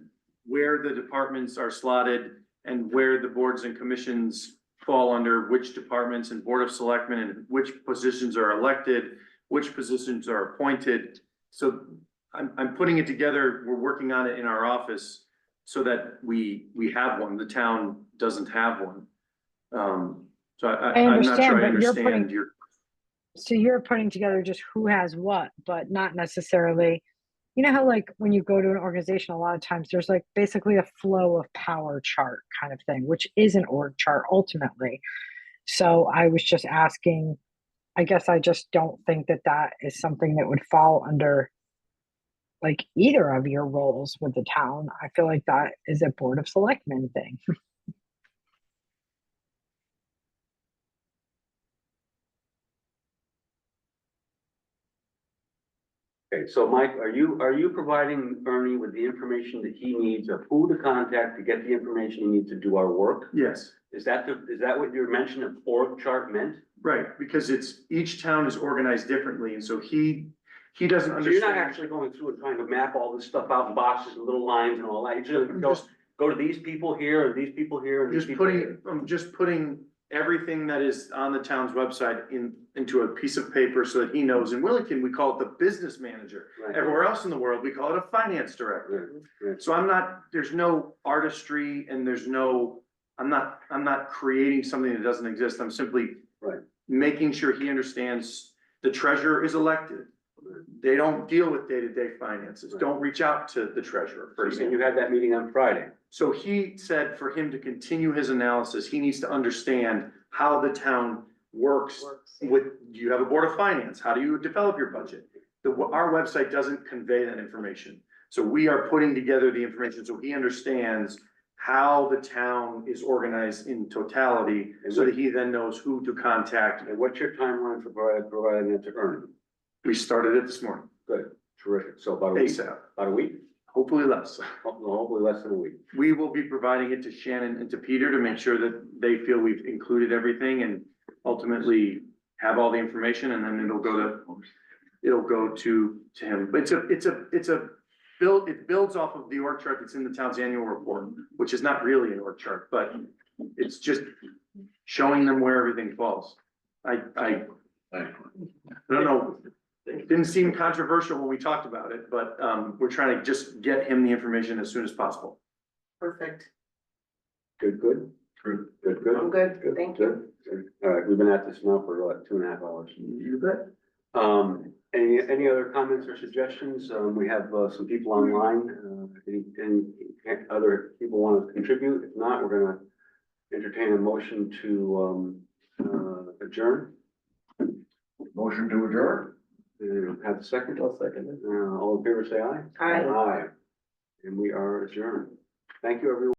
where the departments are slotted and where the boards and commissions fall under which departments, and board of selectmen, and which positions are elected, which positions are appointed. So I'm putting it together. We're working on it in our office so that we have one. The town doesn't have one. So I'm not sure I understand your. So you're putting together just who has what, but not necessarily, how like when you go to an organization, a lot of times there's like basically a flow of power chart kind of thing, which is an org chart ultimately. So I was just asking, I guess I just don't think that that is something that would fall under like either of your roles with the town. I feel like that is a board of selectmen thing. Okay, so Mike, are you providing Ernie with the information that he needs of who to contact to get the information he needs to do our work? Yes. Is that what your mention of org chart meant? Right, because each town is organized differently, and so he doesn't So understand. you're not actually going through and trying to map all this stuff out in boxes and little lines and all that. You're just go to these people here and these people here and these people here. I'm just putting everything that is on the town's website into a piece of paper so that he knows. In Willington, we call it the business manager. Right. Everywhere else in the world, we call it a finance director. Right. So there's no artistry, and I'm not creating something that doesn't exist. I'm simply making sure he understands the treasurer is elected. They don't deal with day-to-day finances. Don't reach out to the treasurer, for example. You had that meeting on Friday. So he said for him to continue his analysis, he needs to understand how the town works you have a board of finance. How do you develop your budget? Our website doesn't convey that information. So we are putting together the information so he understands how the town is organized in totality, so that he then knows who to contact. And what's your timeline for providing that to Ernie? We started it this morning. Good, terrific. So about a week? ASAP. About a week? Hopefully less. Hopefully less than a week. We will be providing it to Shannon and to Peter to make sure that they feel we've included everything and ultimately have all the information, and then it'll go to him. But it builds off of the org chart that's in the town's annual report, which is not really an org chart, but it's just showing them where everything falls. I No, it didn't seem controversial when we talked about it, but, we're trying to just get him the information as soon as possible. Perfect. Good, good. Good. Good, good. I'm good. Thank you. Good. All right, we've been at this now for what, 2.5 hours. You bet. Any other comments or suggestions? We have some people online. Any other people want to contribute? If not, we're gonna entertain a motion to adjourn. Motion to adjourn? Have a second? I'll second it. All in favor, say aye. Aye. Aye. And we are adjourned. Thank you, everyone.